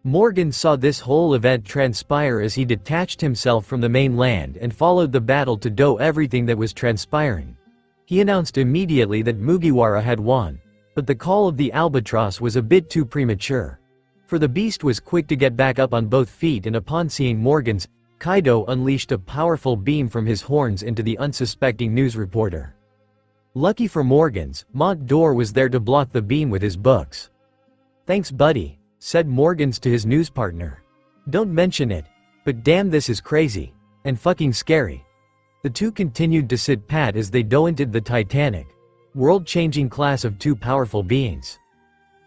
Morgan saw this whole event transpire as he detached himself from the mainland and followed the battle to know everything that was transpiring. He announced immediately that Mugiwara had won, but the call of the albatross was a bit too premature. For the beast was quick to get back up on both feet, and upon seeing Morgan's, Kaido unleashed a powerful beam from his horns into the unsuspecting news reporter. Lucky for Morgans, Mont d'Or was there to block the beam with his books. "Thanks buddy," said Morgans to his news partner. "Don't mention it, but damn this is crazy. And fucking scary." The two continued to sit pat as they dove into the Titanic, world-changing class of two powerful beings.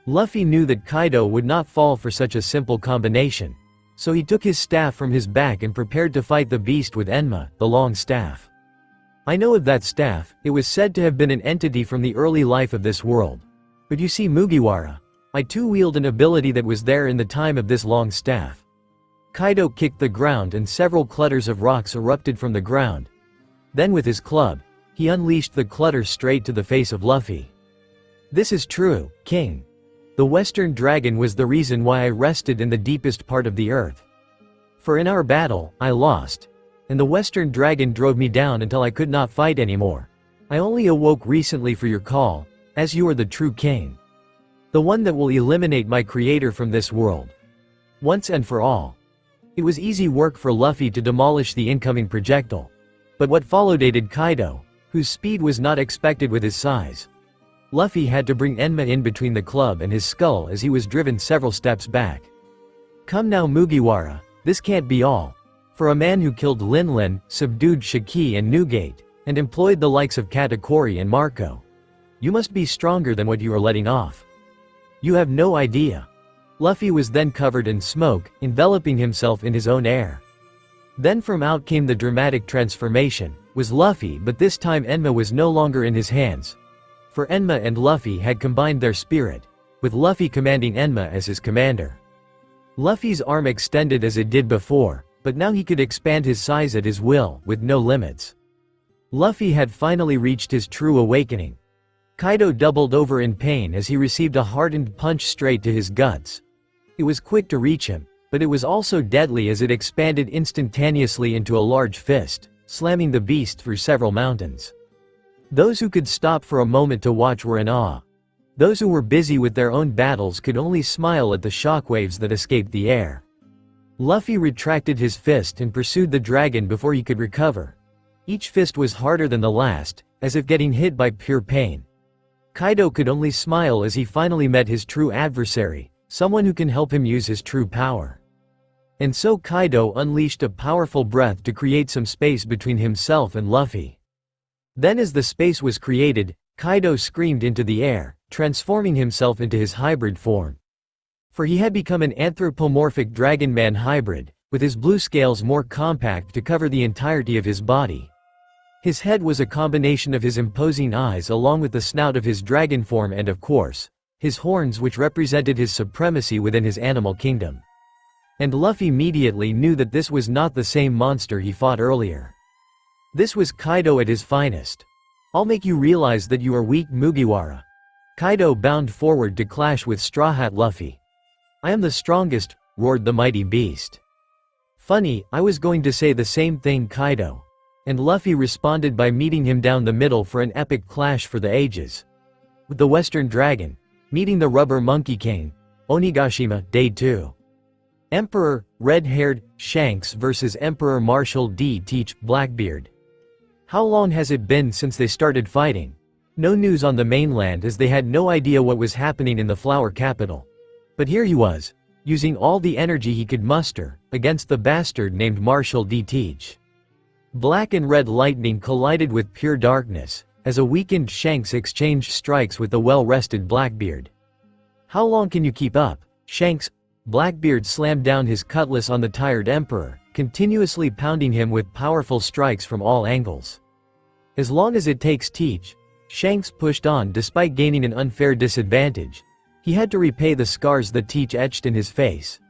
Luffy knew that Kaido would not fall for such a simple combination, so he took his staff from his back and prepared to fight the beast with Enma, the long staff. I know of that staff, it was said to have been an entity from the early life of this world. But you see Mugiwara, I too wield an ability that was there in the time of this long staff. Kaido kicked the ground and several clutters of rocks erupted from the ground. Then with his club, he unleashed the clutter straight to the face of Luffy. "This is true, King. The Western Dragon was the reason why I rested in the deepest part of the earth. For in our battle, I lost. And the Western Dragon drove me down until I could not fight anymore. I only awoke recently for your call, as you are the true king. The one that will eliminate my creator from this world. Once and for all." It was easy work for Luffy to demolish the incoming projectile. But what followed aided Kaido, whose speed was not expected with his size. Luffy had to bring Enma in between the club and his skull as he was driven several steps back. "Come now Mugiwara, this can't be all. For a man who killed Linlin, subdued Shiki and Newgate, and employed the likes of Katakuri and Marco. You must be stronger than what you are letting off. You have no idea." Luffy was then covered in smoke, enveloping himself in his own air. Then from out came the dramatic transformation, was Luffy, but this time Enma was no longer in his hands. For Enma and Luffy had combined their spirit, with Luffy commanding Enma as his commander. Luffy's arm extended as it did before, but now he could expand his size at his will, with no limits. Luffy had finally reached his true awakening. Kaido doubled over in pain as he received a hardened punch straight to his guts. It was quick to reach him, but it was also deadly as it expanded instantaneously into a large fist, slamming the beast through several mountains. Those who could stop for a moment to watch were in awe. Those who were busy with their own battles could only smile at the shockwaves that escaped the air. Luffy retracted his fist and pursued the dragon before he could recover. Each fist was harder than the last, as if getting hit by pure pain. Kaido could only smile as he finally met his true adversary, someone who can help him use his true power. And so Kaido unleashed a powerful breath to create some space between himself and Luffy. Then as the space was created, Kaido screamed into the air, transforming himself into his hybrid form. For he had become an anthropomorphic dragon-man hybrid, with his blue scales more compact to cover the entirety of his body. His head was a combination of his imposing eyes along with the snout of his dragon form and of course, his horns which represented his supremacy within his animal kingdom. And Luffy immediately knew that this was not the same monster he fought earlier. This was Kaido at his finest. "I'll make you realize that you are weak Mugiwara." Kaido bounded forward to clash with Straw Hat Luffy. "I am the strongest," roared the mighty beast. "Funny, I was going to say the same thing Kaido." And Luffy responded by meeting him down the middle for an epic clash for the ages. With the Western Dragon, meeting the Rubber Monkey King, Onigashima, Day 2. Emperor, red-haired, Shanks vs Emperor Marshal D. Teach, Blackbeard. How long has it been since they started fighting? No news on the mainland as they had no idea what was happening in the Flower Capital. But here he was, using all the energy he could muster, against the bastard named Marshal D. Teach. Black and red lightning collided with pure darkness, as a weakened Shanks exchanged strikes with the well-rested Blackbeard. "How long can you keep up, Shanks?" Blackbeard slammed down his cutlass on the tired emperor, continuously pounding him with powerful strikes from all angles. "As long as it takes Teach," Shanks pushed on despite gaining an unfair disadvantage. He had to repay the scars that Teach etched in his face.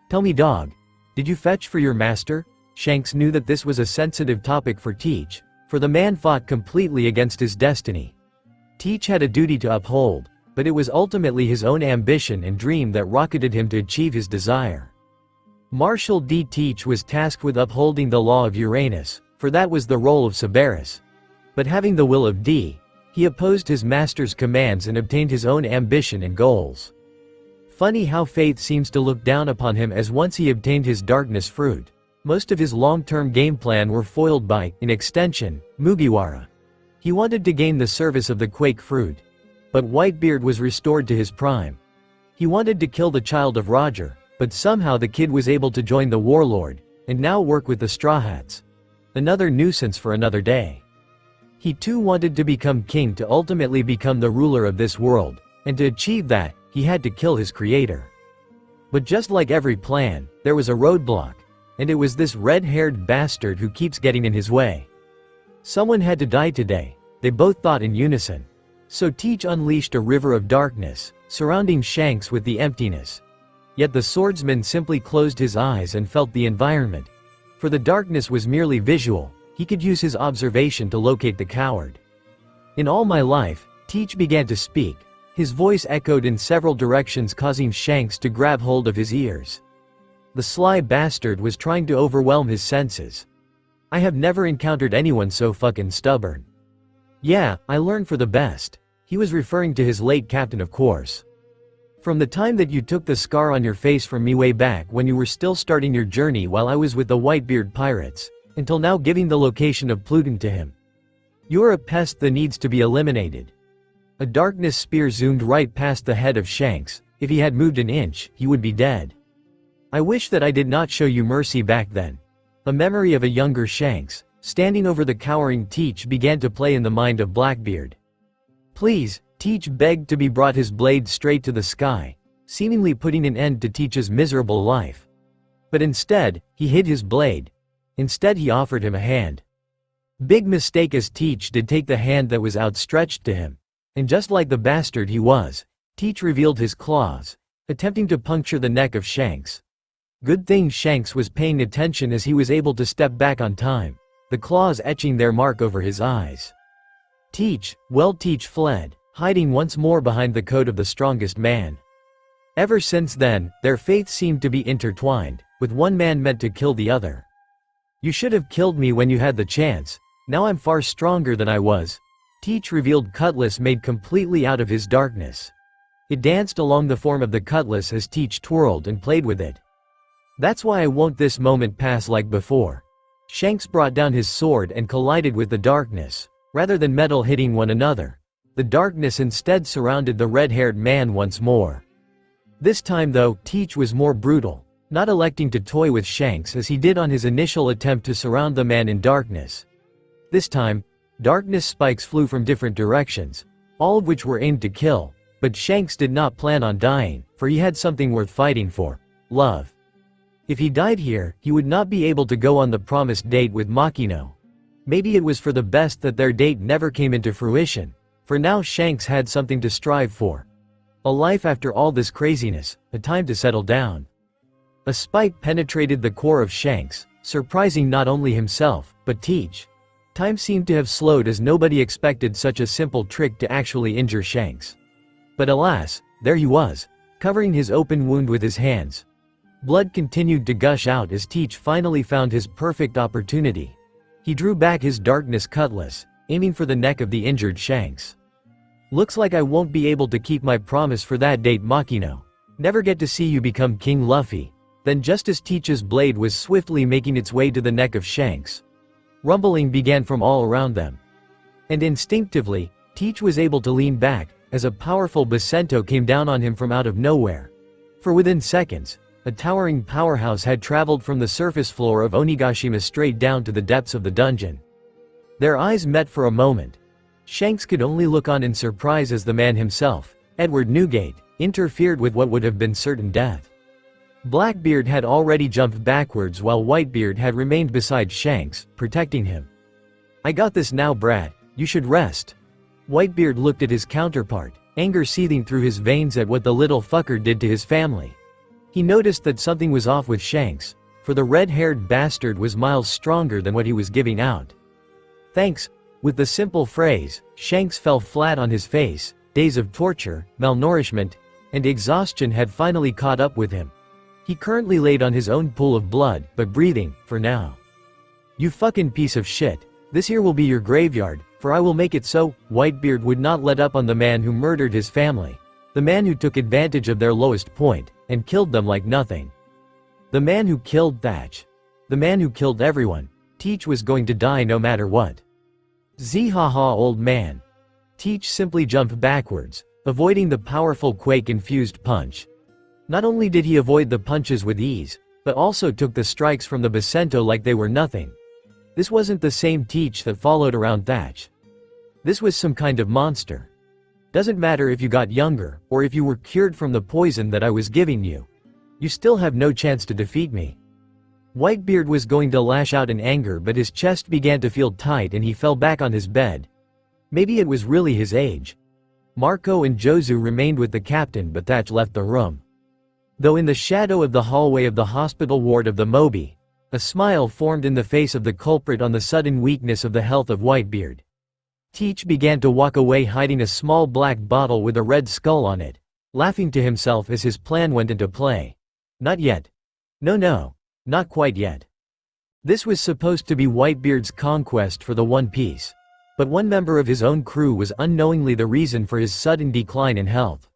"Tell me dog, did you fetch for your master?" Shanks knew that this was a sensitive topic for Teach, for the man fought completely against his destiny. Teach had a duty to uphold, but it was ultimately his own ambition and dream that rocketed him to achieve his desire. Marshal D. Teach was tasked with upholding the law of Uranus, for that was the role of Cerberus. But having the will of D, he opposed his master's commands and obtained his own ambition and goals. Funny how fate seems to look down upon him as once he obtained his darkness fruit. Most of his long-term game plan were foiled by, in extension, Mugiwara. He wanted to gain the service of the Quake fruit. But Whitebeard was restored to his prime. He wanted to kill the child of Roger, but somehow the kid was able to join the warlord, and now work with the Straw Hats. Another nuisance for another day. He too wanted to become king to ultimately become the ruler of this world, and to achieve that, he had to kill his creator. But just like every plan, there was a roadblock, and it was this red-haired bastard who keeps getting in his way. Someone had to die today, they both thought in unison. So Teach unleashed a river of darkness, surrounding Shanks with the emptiness. Yet the swordsman simply closed his eyes and felt the environment. For the darkness was merely visual, he could use his observation to locate the coward. In all my life, Teach began to speak. His voice echoed in several directions, causing Shanks to grab hold of his ears. The sly bastard was trying to overwhelm his senses. I have never encountered anyone so fucking stubborn. Yeah, I learned for the best. He was referring to his late captain, of course. From the time that you took the scar on your face from me way back when you were still starting your journey while I was with the Whitebeard pirates, until now giving the location of Pluton to him. You're a pest that needs to be eliminated. A darkness spear zoomed right past the head of Shanks. If he had moved an inch, he would be dead. I wish that I did not show you mercy back then. A memory of a younger Shanks, standing over the cowering Teach, began to play in the mind of Blackbeard. Please, Teach begged to be brought, his blade straight to the sky, seemingly putting an end to Teach's miserable life. But instead, he hid his blade. Instead he offered him a hand. Big mistake, as Teach did take the hand that was outstretched to him. And just like the bastard he was, Teach revealed his claws, attempting to puncture the neck of Shanks. Good thing Shanks was paying attention, as he was able to step back on time, the claws etching their mark over his eyes. Teach fled, hiding once more behind the coat of the strongest man. Ever since then, their fates seemed to be intertwined, with one man meant to kill the other. You should have killed me when you had the chance. Now I'm far stronger than I was. Teach revealed cutlass made completely out of his darkness. It danced along the form of the cutlass as Teach twirled and played with it. That's why I won't this moment pass like before. Shanks brought down his sword and collided with the darkness. Rather than metal hitting one another, the darkness instead surrounded the red-haired man once more. This time though, Teach was more brutal, not electing to toy with Shanks as he did on his initial attempt to surround the man in darkness. This time, darkness spikes flew from different directions, all of which were aimed to kill, but Shanks did not plan on dying, for he had something worth fighting for: love. If he died here, he would not be able to go on the promised date with Makino. Maybe it was for the best that their date never came into fruition, for now Shanks had something to strive for. A life after all this craziness, a time to settle down. A spike penetrated the core of Shanks, surprising not only himself, but Teach. Time seemed to have slowed, as nobody expected such a simple trick to actually injure Shanks. But alas, there he was, covering his open wound with his hands. Blood continued to gush out as Teach finally found his perfect opportunity. He drew back his darkness cutlass, aiming for the neck of the injured Shanks. Looks like I won't be able to keep my promise for that date, Makino. Never get to see you become King Luffy. Then just as Teach's blade was swiftly making its way to the neck of Shanks, rumbling began from all around them. And instinctively, Teach was able to lean back, as a powerful Basento came down on him from out of nowhere. For within seconds, a towering powerhouse had traveled from the surface floor of Onigashima straight down to the depths of the dungeon. Their eyes met for a moment. Shanks could only look on in surprise as the man himself, Edward Newgate, interfered with what would have been certain death. Blackbeard had already jumped backwards while Whitebeard had remained beside Shanks, protecting him. I got this now, brat, you should rest. Whitebeard looked at his counterpart, anger seething through his veins at what the little fucker did to his family. He noticed that something was off with Shanks, for the red-haired bastard was miles stronger than what he was giving out. Thanks. With the simple phrase, Shanks fell flat on his face. Days of torture, malnourishment, and exhaustion had finally caught up with him. He currently laid on his own pool of blood, but breathing, for now. You fucking piece of shit. This here will be your graveyard, for I will make it so. Whitebeard would not let up on the man who murdered his family. The man who took advantage of their lowest point, and killed them like nothing. The man who killed Thatch. The man who killed everyone. Teach was going to die no matter what. Zihaha, old man. Teach simply jumped backwards, avoiding the powerful quake-infused punch. Not only did he avoid the punches with ease, but also took the strikes from the Basento like they were nothing. This wasn't the same Teach that followed around Thatch. This was some kind of monster. Doesn't matter if you got younger, or if you were cured from the poison that I was giving you. You still have no chance to defeat me. Whitebeard was going to lash out in anger, but his chest began to feel tight and he fell back on his bed. Maybe it was really his age. Marco and Jozu remained with the captain, but Thatch left the room. Though in the shadow of the hallway of the hospital ward of the Moby, a smile formed in the face of the culprit on the sudden weakness of the health of Whitebeard. Teach began to walk away, hiding a small black bottle with a red skull on it, laughing to himself as his plan went into play. Not yet. No, not quite yet. This was supposed to be Whitebeard's conquest for the One Piece. But one member of his own crew was unknowingly the reason for his sudden decline in health.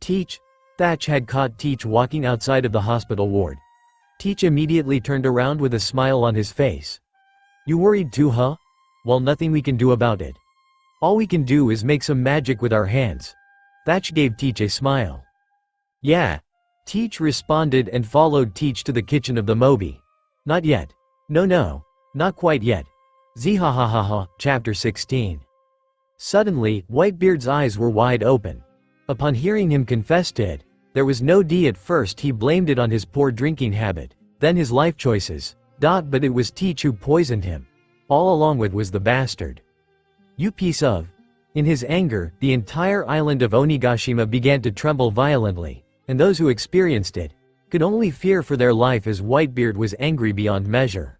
Thatch had caught Teach walking outside of the hospital ward. Teach immediately turned around with a smile on his face. You worried too, huh? Well, nothing we can do about it. All we can do is make some magic with our hands. Thatch gave Teach a smile. Yeah. Teach responded and followed Teach to the kitchen of the Moby. Not yet. No, not quite yet. Zihahahaha, Chapter 16. Suddenly, Whitebeard's eyes were wide open. Upon hearing him confess to it, there was no D. At first he blamed it on his poor drinking habit, then his life choices. But it was Teach who poisoned him. All along with was the bastard. You piece of. In his anger, the entire island of Onigashima began to tremble violently, and those who experienced it could only fear for their life as Whitebeard was angry beyond measure.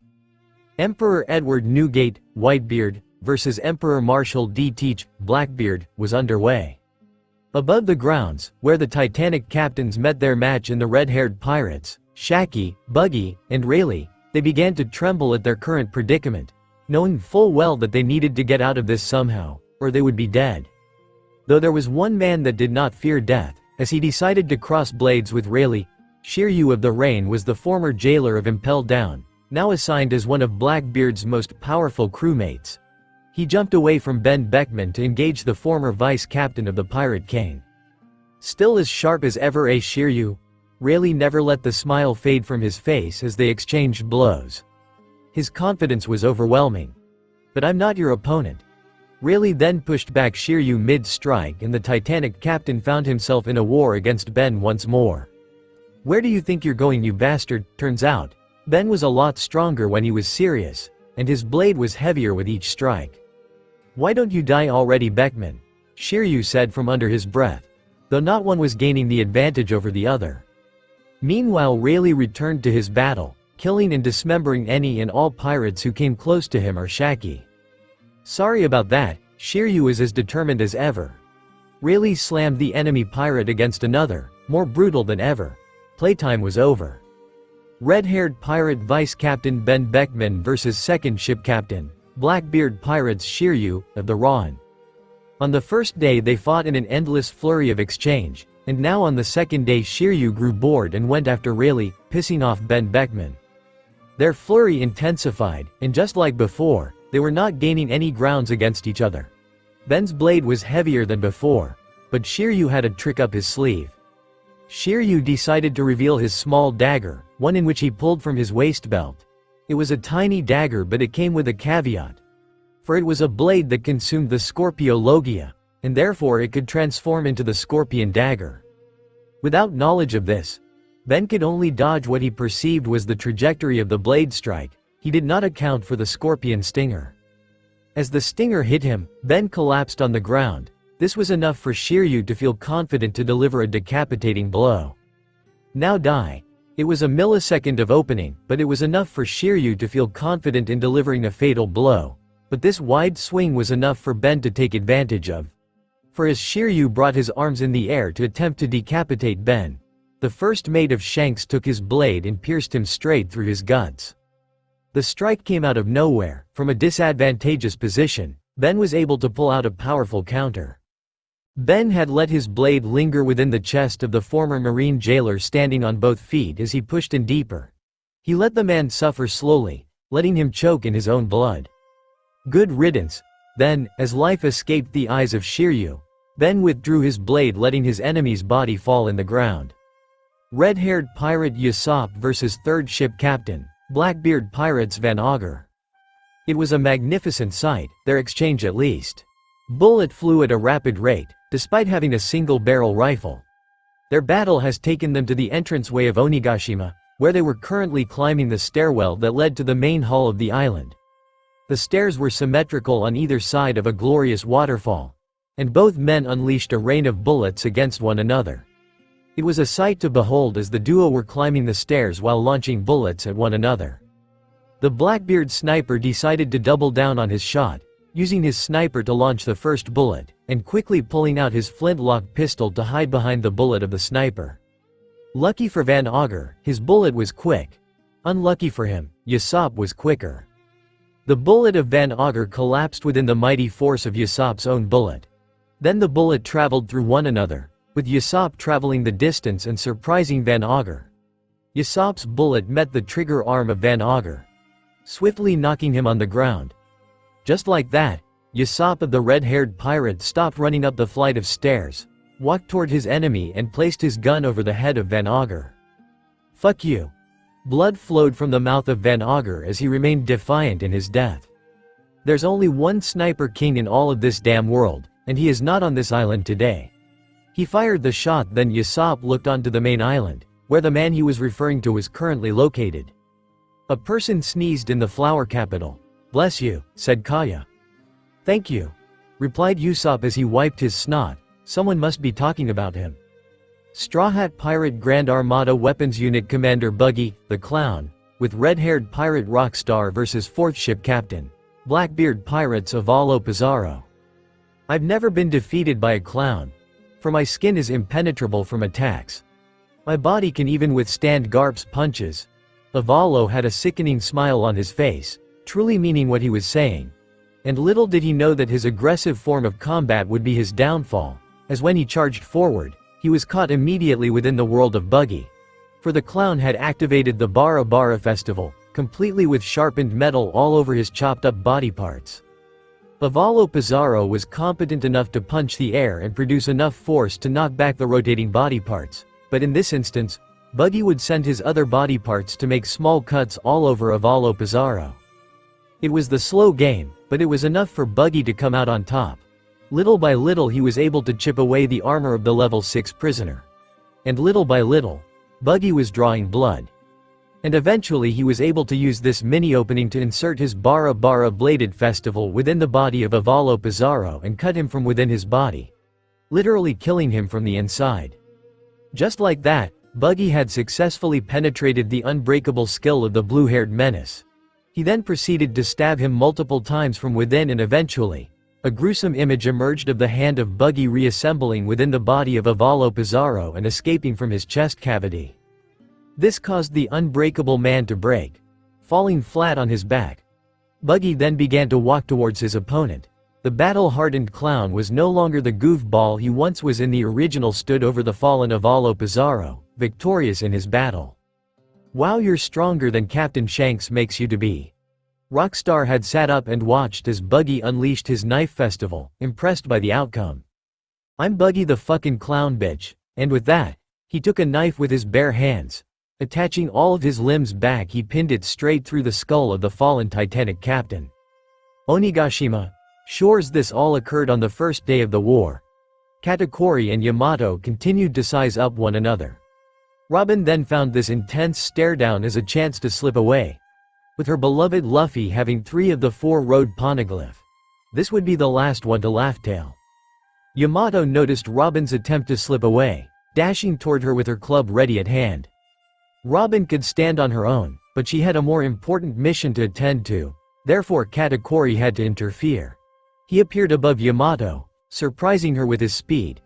Emperor Edward Newgate, Whitebeard, versus Emperor Marshal D. Teach, Blackbeard, was underway. Above the grounds, where the Titanic captains met their match in the red-haired pirates, Shaki, Buggy, and Rayleigh, they began to tremble at their current predicament, knowing full well that they needed to get out of this somehow, or they would be dead. Though there was one man that did not fear death, as he decided to cross blades with Rayleigh. Shiryu of the Rain was the former jailer of Impel Down, now assigned as one of Blackbeard's most powerful crewmates. He jumped away from Ben Beckman to engage the former vice-captain of the Pirate King. Still as sharp as ever, Shiryu. Rayleigh never let the smile fade from his face as they exchanged blows. His confidence was overwhelming. But I'm not your opponent. Rayleigh then pushed back Shiryu mid-strike and the Titanic captain found himself in a war against Ben once more. Where do you think you're going, you bastard? Turns out, Ben was a lot stronger when he was serious, and his blade was heavier with each strike. Why don't you die already, Beckman? Shiryu said from under his breath, though not one was gaining the advantage over the other. Meanwhile, Rayleigh returned to his battle, killing and dismembering any and all pirates who came close to him or Shaki. Sorry about that, Shiryu is as determined as ever. Rayleigh slammed the enemy pirate against another, more brutal than ever. Playtime was over. Red-haired pirate vice-captain Ben Beckman versus second ship captain, Blackbeard pirates Shiryu, of the Ron. On the first day they fought in an endless flurry of exchange, and now on the second day Shiryu grew bored and went after Rayleigh, pissing off Ben Beckman. Their flurry intensified, and just like before, they were not gaining any grounds against each other. Ben's blade was heavier than before, but Shiryu had a trick up his sleeve. Shiryu decided to reveal his small dagger, one in which he pulled from his waist belt. It was a tiny dagger, but it came with a caveat. For it was a blade that consumed the Scorpio Logia, and therefore it could transform into the Scorpion dagger. Without knowledge of this, Ben could only dodge what he perceived was the trajectory of the blade strike. He did not account for the Scorpion stinger. As the stinger hit him, Ben collapsed on the ground. This was enough for Shiryu to feel confident to deliver a decapitating blow. Now die. It was a millisecond of opening, but it was enough for Shiryu to feel confident in delivering a fatal blow. But this wide swing was enough for Ben to take advantage of. For as Shiryu brought his arms in the air to attempt to decapitate Ben, the first mate of Shanks took his blade and pierced him straight through his guts. The strike came out of nowhere. From a disadvantageous position, Ben was able to pull out a powerful counter. Ben had let his blade linger within the chest of the former Marine jailer standing on both feet as he pushed in deeper. He let the man suffer slowly, letting him choke in his own blood. Good riddance. Then, as life escaped the eyes of Shiryu, Ben withdrew his blade, letting his enemy's body fall in the ground. Red-haired pirate Usopp versus third ship captain, Blackbeard pirates Van Augur. It was a magnificent sight, their exchange at least. Bullet flew at a rapid rate, despite having a single-barrel rifle. Their battle has taken them to the entranceway of Onigashima, where they were currently climbing the stairwell that led to the main hall of the island. The stairs were symmetrical on either side of a glorious waterfall, and both men unleashed a rain of bullets against one another. It was a sight to behold as the duo were climbing the stairs while launching bullets at one another. The Blackbeard sniper decided to double down on his shot, using his sniper to launch the first bullet, and quickly pulling out his flintlock pistol to hide behind the bullet of the sniper. Lucky for Van Augur, his bullet was quick. Unlucky for him, Usopp was quicker. The bullet of Van Augur collapsed within the mighty force of Usopp's own bullet. Then the bullet traveled through one another, with Usopp traveling the distance and surprising Van Augur. Usopp's bullet met the trigger arm of Van Augur, swiftly knocking him on the ground. Just like that, Usopp of the red-haired pirate stopped running up the flight of stairs, walked toward his enemy and placed his gun over the head of Van Augur. "Fuck you." Blood flowed from the mouth of Van Augur as he remained defiant in his death. There's only one sniper king in all of this damn world, and he is not on this island today. He fired the shot, then Usopp looked onto the main island, where the man he was referring to was currently located. A person sneezed in the flower capital. "Bless you," said Kaya. "Thank you," replied Usopp as he wiped his snot. Someone must be talking about him. Straw Hat Pirate Grand Armada Weapons Unit Commander Buggy, the Clown, with red-haired pirate Rockstar versus 4th Ship Captain, Blackbeard Pirates of Alo Pizarro. I've never been defeated by a clown, for my skin is impenetrable from attacks. My body can even withstand Garp's punches. Avalo had a sickening smile on his face, truly meaning what he was saying. And little did he know that his aggressive form of combat would be his downfall, as when he charged forward, he was caught immediately within the world of Buggy. For the clown had activated the Bara Bara festival, completely with sharpened metal all over his chopped up body parts. Avalo Pizarro was competent enough to punch the air and produce enough force to knock back the rotating body parts, but in this instance, Buggy would send his other body parts to make small cuts all over Avalo Pizarro. It was the slow game, but it was enough for Buggy to come out on top. Little by little he was able to chip away the armor of the level 6 prisoner. And little by little, Buggy was drawing blood. And eventually he was able to use this mini-opening to insert his Bara Bara bladed festival within the body of Avalo Pizarro and cut him from within his body, literally killing him from the inside. Just like that, Buggy had successfully penetrated the unbreakable skill of the blue-haired menace. He then proceeded to stab him multiple times from within, and eventually, a gruesome image emerged of the hand of Buggy reassembling within the body of Avalo Pizarro and escaping from his chest cavity. This caused the unbreakable man to break, falling flat on his back. Buggy then began to walk towards his opponent. The battle-hardened clown was no longer the goofball he once was in the original, stood over the fallen Avalo Pizarro, victorious in his battle. "Wow, you're stronger than Captain Shanks makes you to be." Rockstar had sat up and watched as Buggy unleashed his knife festival, impressed by the outcome. "I'm Buggy the fucking clown bitch," and with that, he took a knife with his bare hands. Attaching all of his limbs back, he pinned it straight through the skull of the fallen Titanic captain. Onigashima shores. This all occurred on the first day of the war. Katakuri and Yamato continued to size up one another. Robin then found this intense stare-down as a chance to slip away, with her beloved Luffy having 3 of the 4 road poneglyph. This would be the last one to Laugh-Tale. Yamato noticed Robin's attempt to slip away, dashing toward her with her club ready at hand. Robin could stand on her own, but she had a more important mission to attend to, therefore Katakuri had to interfere. He appeared above Yamato, surprising her with his speed.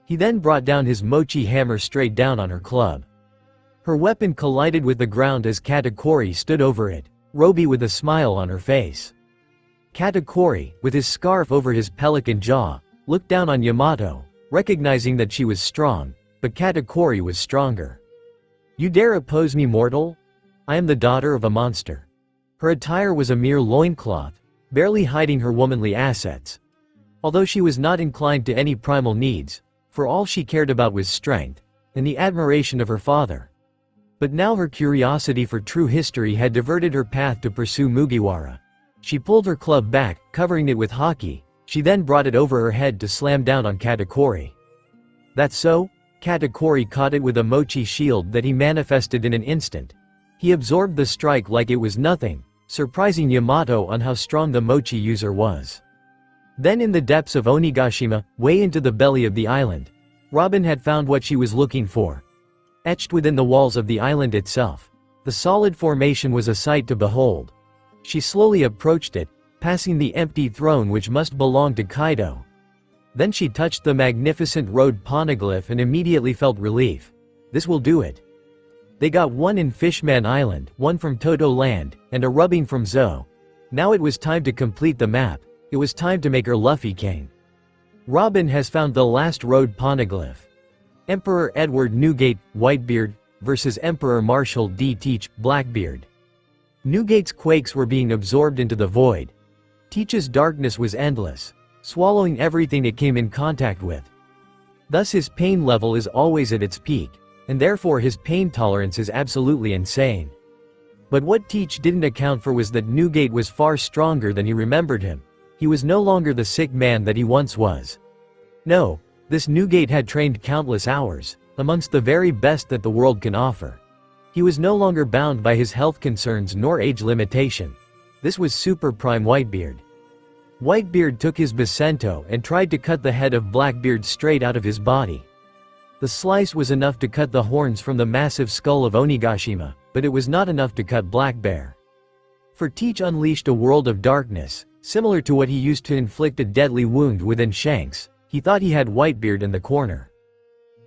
He then brought down his mochi hammer straight down on her club. Her weapon collided with the ground as Katakuri stood over it, Roby with a smile on her face. Katakuri, with his scarf over his pelican jaw, looked down on Yamato, recognizing that she was strong, but Katakuri was stronger. "You dare oppose me, mortal? I am the daughter of a monster." Her attire was a mere loincloth, barely hiding her womanly assets. Although she was not inclined to any primal needs, for all she cared about was strength, and the admiration of her father. But now her curiosity for true history had diverted her path to pursue Mugiwara. She pulled her club back, covering it with haki. She then brought it over her head to slam down on Katakuri. That's so? Katakuri caught it with a mochi shield that he manifested in an instant. He absorbed the strike like it was nothing, surprising Yamato on how strong the mochi user was. Then in the depths of Onigashima, way into the belly of the island, Robin had found what she was looking for. Etched within the walls of the island itself, the solid formation was a sight to behold. She slowly approached it, passing the empty throne which must belong to Kaido. Then she touched the magnificent road poneglyph and immediately felt relief. This will do it. They got one in Fishman Island, one from Toto Land, and a rubbing from Zo. Now it was time to complete the map. It was time to make her Luffy king. Robin has found the last road poneglyph. Emperor Edward Newgate, Whitebeard, versus Emperor Marshall D. Teach, Blackbeard. Newgate's quakes were being absorbed into the void. Teach's darkness was endless, swallowing everything it came in contact with. Thus his pain level is always at its peak, and therefore his pain tolerance is absolutely insane. But what Teach didn't account for was that Newgate was far stronger than he remembered him. He was no longer the sick man that he once was. No, this Newgate had trained countless hours, amongst the very best that the world can offer. He was no longer bound by his health concerns nor age limitation. This was Super Prime Whitebeard. Whitebeard took his Basento and tried to cut the head of Blackbeard straight out of his body. The slice was enough to cut the horns from the massive skull of Onigashima, but it was not enough to cut Blackbear. For Teach unleashed a world of darkness, similar to what he used to inflict a deadly wound within Shanks. He thought he had Whitebeard in the corner.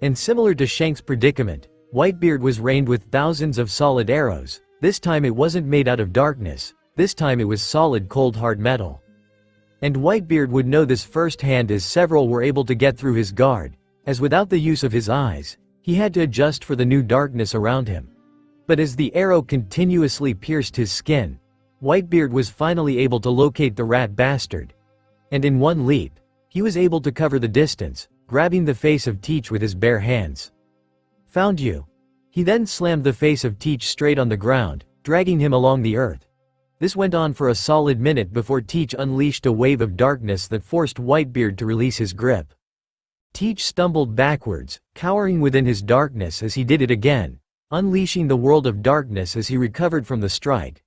And similar to Shanks' predicament, Whitebeard was rained with thousands of solid arrows. This time it wasn't made out of darkness, this time it was solid cold hard metal. And Whitebeard would know this firsthand as several were able to get through his guard, as without the use of his eyes, he had to adjust for the new darkness around him. But as the arrow continuously pierced his skin, Whitebeard was finally able to locate the rat bastard. And in one leap, he was able to cover the distance, grabbing the face of Teach with his bare hands. Found you. He then slammed the face of Teach straight on the ground, dragging him along the earth. This went on for a solid minute before Teach unleashed a wave of darkness that forced Whitebeard to release his grip. Teach stumbled backwards, cowering within his darkness as he did it again, unleashing the world of darkness as he recovered from the strike.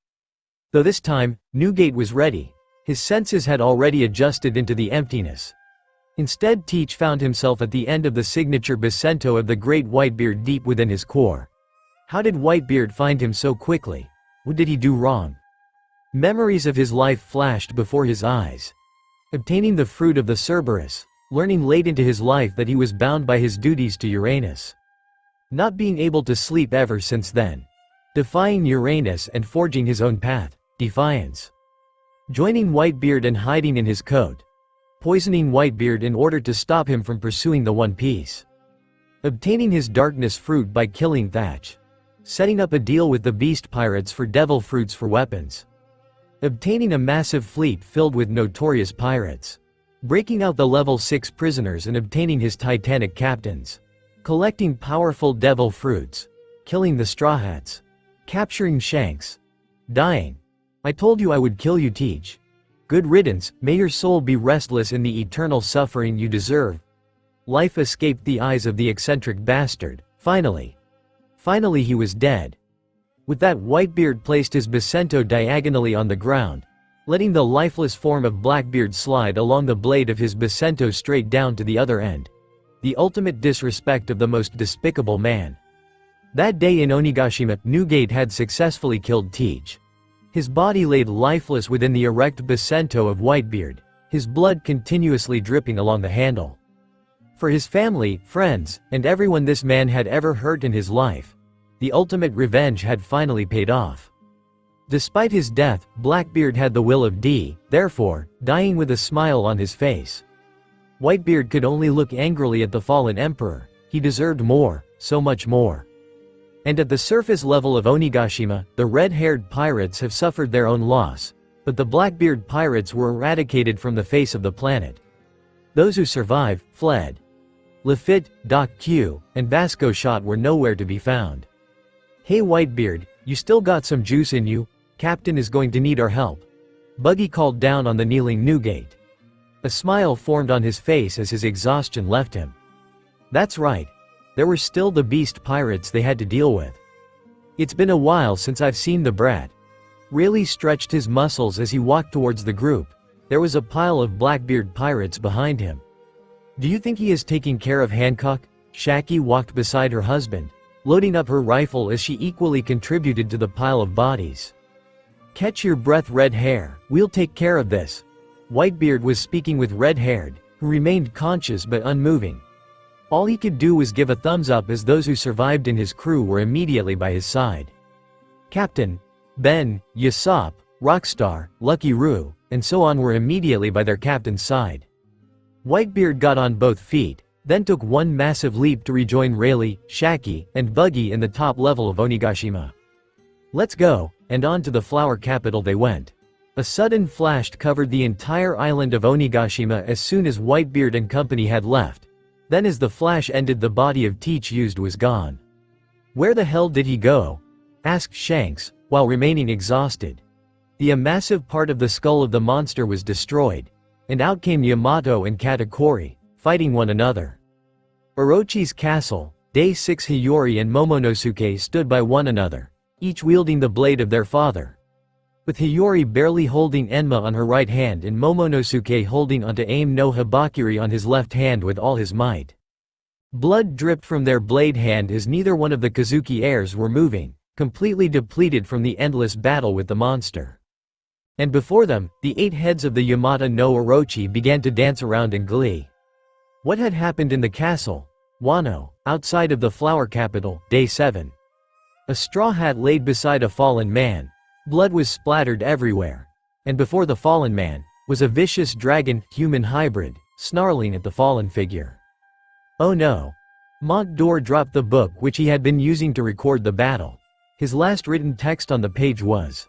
Though this time, Newgate was ready. His senses had already adjusted into the emptiness. Instead, Teach found himself at the end of the signature Basento of the great Whitebeard deep within his core. How did Whitebeard find him so quickly? What did he do wrong? Memories of his life flashed before his eyes. Obtaining the fruit of the Cerberus, learning late into his life that he was bound by his duties to Uranus. Not being able to sleep ever since then. Defying Uranus and forging his own path, defiance. Joining Whitebeard and hiding in his coat. Poisoning Whitebeard in order to stop him from pursuing the One Piece. Obtaining his darkness fruit by killing Thatch. Setting up a deal with the beast pirates for devil fruits for weapons. Obtaining a massive fleet filled with notorious pirates. Breaking out the level 6 prisoners and obtaining his titanic captains. Collecting powerful devil fruits. Killing the Straw Hats. Capturing Shanks. Dying. I told you I would kill you, Teach. Good riddance, may your soul be restless in the eternal suffering you deserve. Life escaped the eyes of the eccentric bastard. Finally he was dead. With that, Whitebeard placed his Basento diagonally on the ground, letting the lifeless form of Blackbeard slide along the blade of his Basento straight down to the other end. The ultimate disrespect of the most despicable man. That day in Onigashima, Newgate had successfully killed Teach. His body laid lifeless within the erect Basento of Whitebeard, his blood continuously dripping along the handle. For his family, friends, and everyone this man had ever hurt in his life, the ultimate revenge had finally paid off. Despite his death, Blackbeard had the will of D, therefore, dying with a smile on his face. Whitebeard could only look angrily at the fallen emperor. He deserved more, so much more. And at the surface level of Onigashima, the red-haired pirates have suffered their own loss, but the Blackbeard pirates were eradicated from the face of the planet. Those who survived, fled. Lafitte, Doc Q, and Vasco Shot were nowhere to be found. "Hey Whitebeard, you still got some juice in you? Captain is going to need our help," Buggy called down on the kneeling Newgate. A smile formed on his face as his exhaustion left him. That's right. There were still the beast pirates they had to deal with. "It's been a while since I've seen the brat." Rayleigh stretched his muscles as he walked towards the group. There was a pile of Blackbeard pirates behind him. "Do you think he is taking care of Hancock?" Shaki walked beside her husband, loading up her rifle as she equally contributed to the pile of bodies. "Catch your breath, Red Hair, we'll take care of this." Whitebeard was speaking with Red Haired, who remained conscious but unmoving. All he could do was give a thumbs up as those who survived in his crew were immediately by his side. Captain, Ben, Yasop, Rockstar, Lucky Roo, and so on were immediately by their captain's side. Whitebeard got on both feet, then took one massive leap to rejoin Rayleigh, Shaki, and Buggy in the top level of Onigashima. "Let's go," and on to the flower capital they went. A sudden flash covered the entire island of Onigashima as soon as Whitebeard and company had left. Then as the flash ended, the body of Teach used was gone. "Where the hell did he go?" asked Shanks, while remaining exhausted. The massive part of the skull of the monster was destroyed, and out came Yamato and Katakuri, fighting one another. Orochi's castle, Day 6. Hiyori and Momonosuke stood by one another, each wielding the blade of their father, with Hiyori barely holding Enma on her right hand and Momonosuke holding onto Aim no Habakiri on his left hand with all his might. Blood dripped from their blade hand as neither one of the Kazuki heirs were moving, completely depleted from the endless battle with the monster. And before them, the 8 heads of the Yamata no Orochi began to dance around in glee. What had happened in the castle, Wano, outside of the flower capital, Day 7? A straw hat laid beside a fallen man. Blood was splattered everywhere. And before the fallen man, was a vicious dragon-human hybrid, snarling at the fallen figure. Oh no. Mont Dor dropped the book which he had been using to record the battle. His last written text on the page was,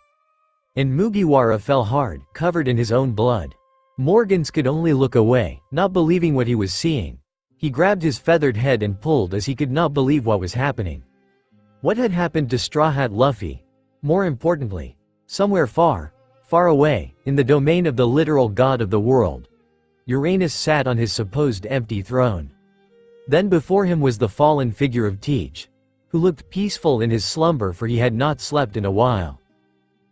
and Mugiwara fell hard, covered in his own blood. Morgans could only look away, not believing what he was seeing. He grabbed his feathered head and pulled as he could not believe what was happening. What had happened to Straw Hat Luffy? More importantly, somewhere far, far away, in the domain of the literal god of the world, Uranus sat on his supposed empty throne. Then before him was the fallen figure of Teach, who looked peaceful in his slumber, for he had not slept in a while.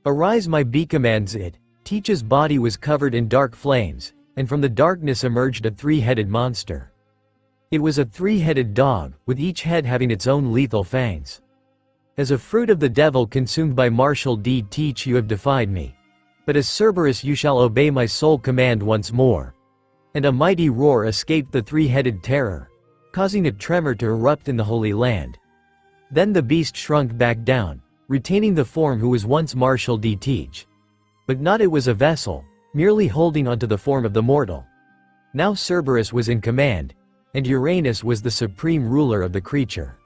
"Arise, my bee," commands it. Teach's body was covered in dark flames, and from the darkness emerged a 3-headed monster. It was a 3-headed dog, with each head having its own lethal fangs. "As a fruit of the devil consumed by martial deed, Teach, you have defied me. But as Cerberus you shall obey my sole command once more." And a mighty roar escaped the 3-headed terror, causing a tremor to erupt in the Holy Land. Then the beast shrunk back down, retaining the form who was once Marshal D. Teach. But not it was a vessel, merely holding onto the form of the mortal. Now Cerberus was in command, and Uranus was the supreme ruler of the creature.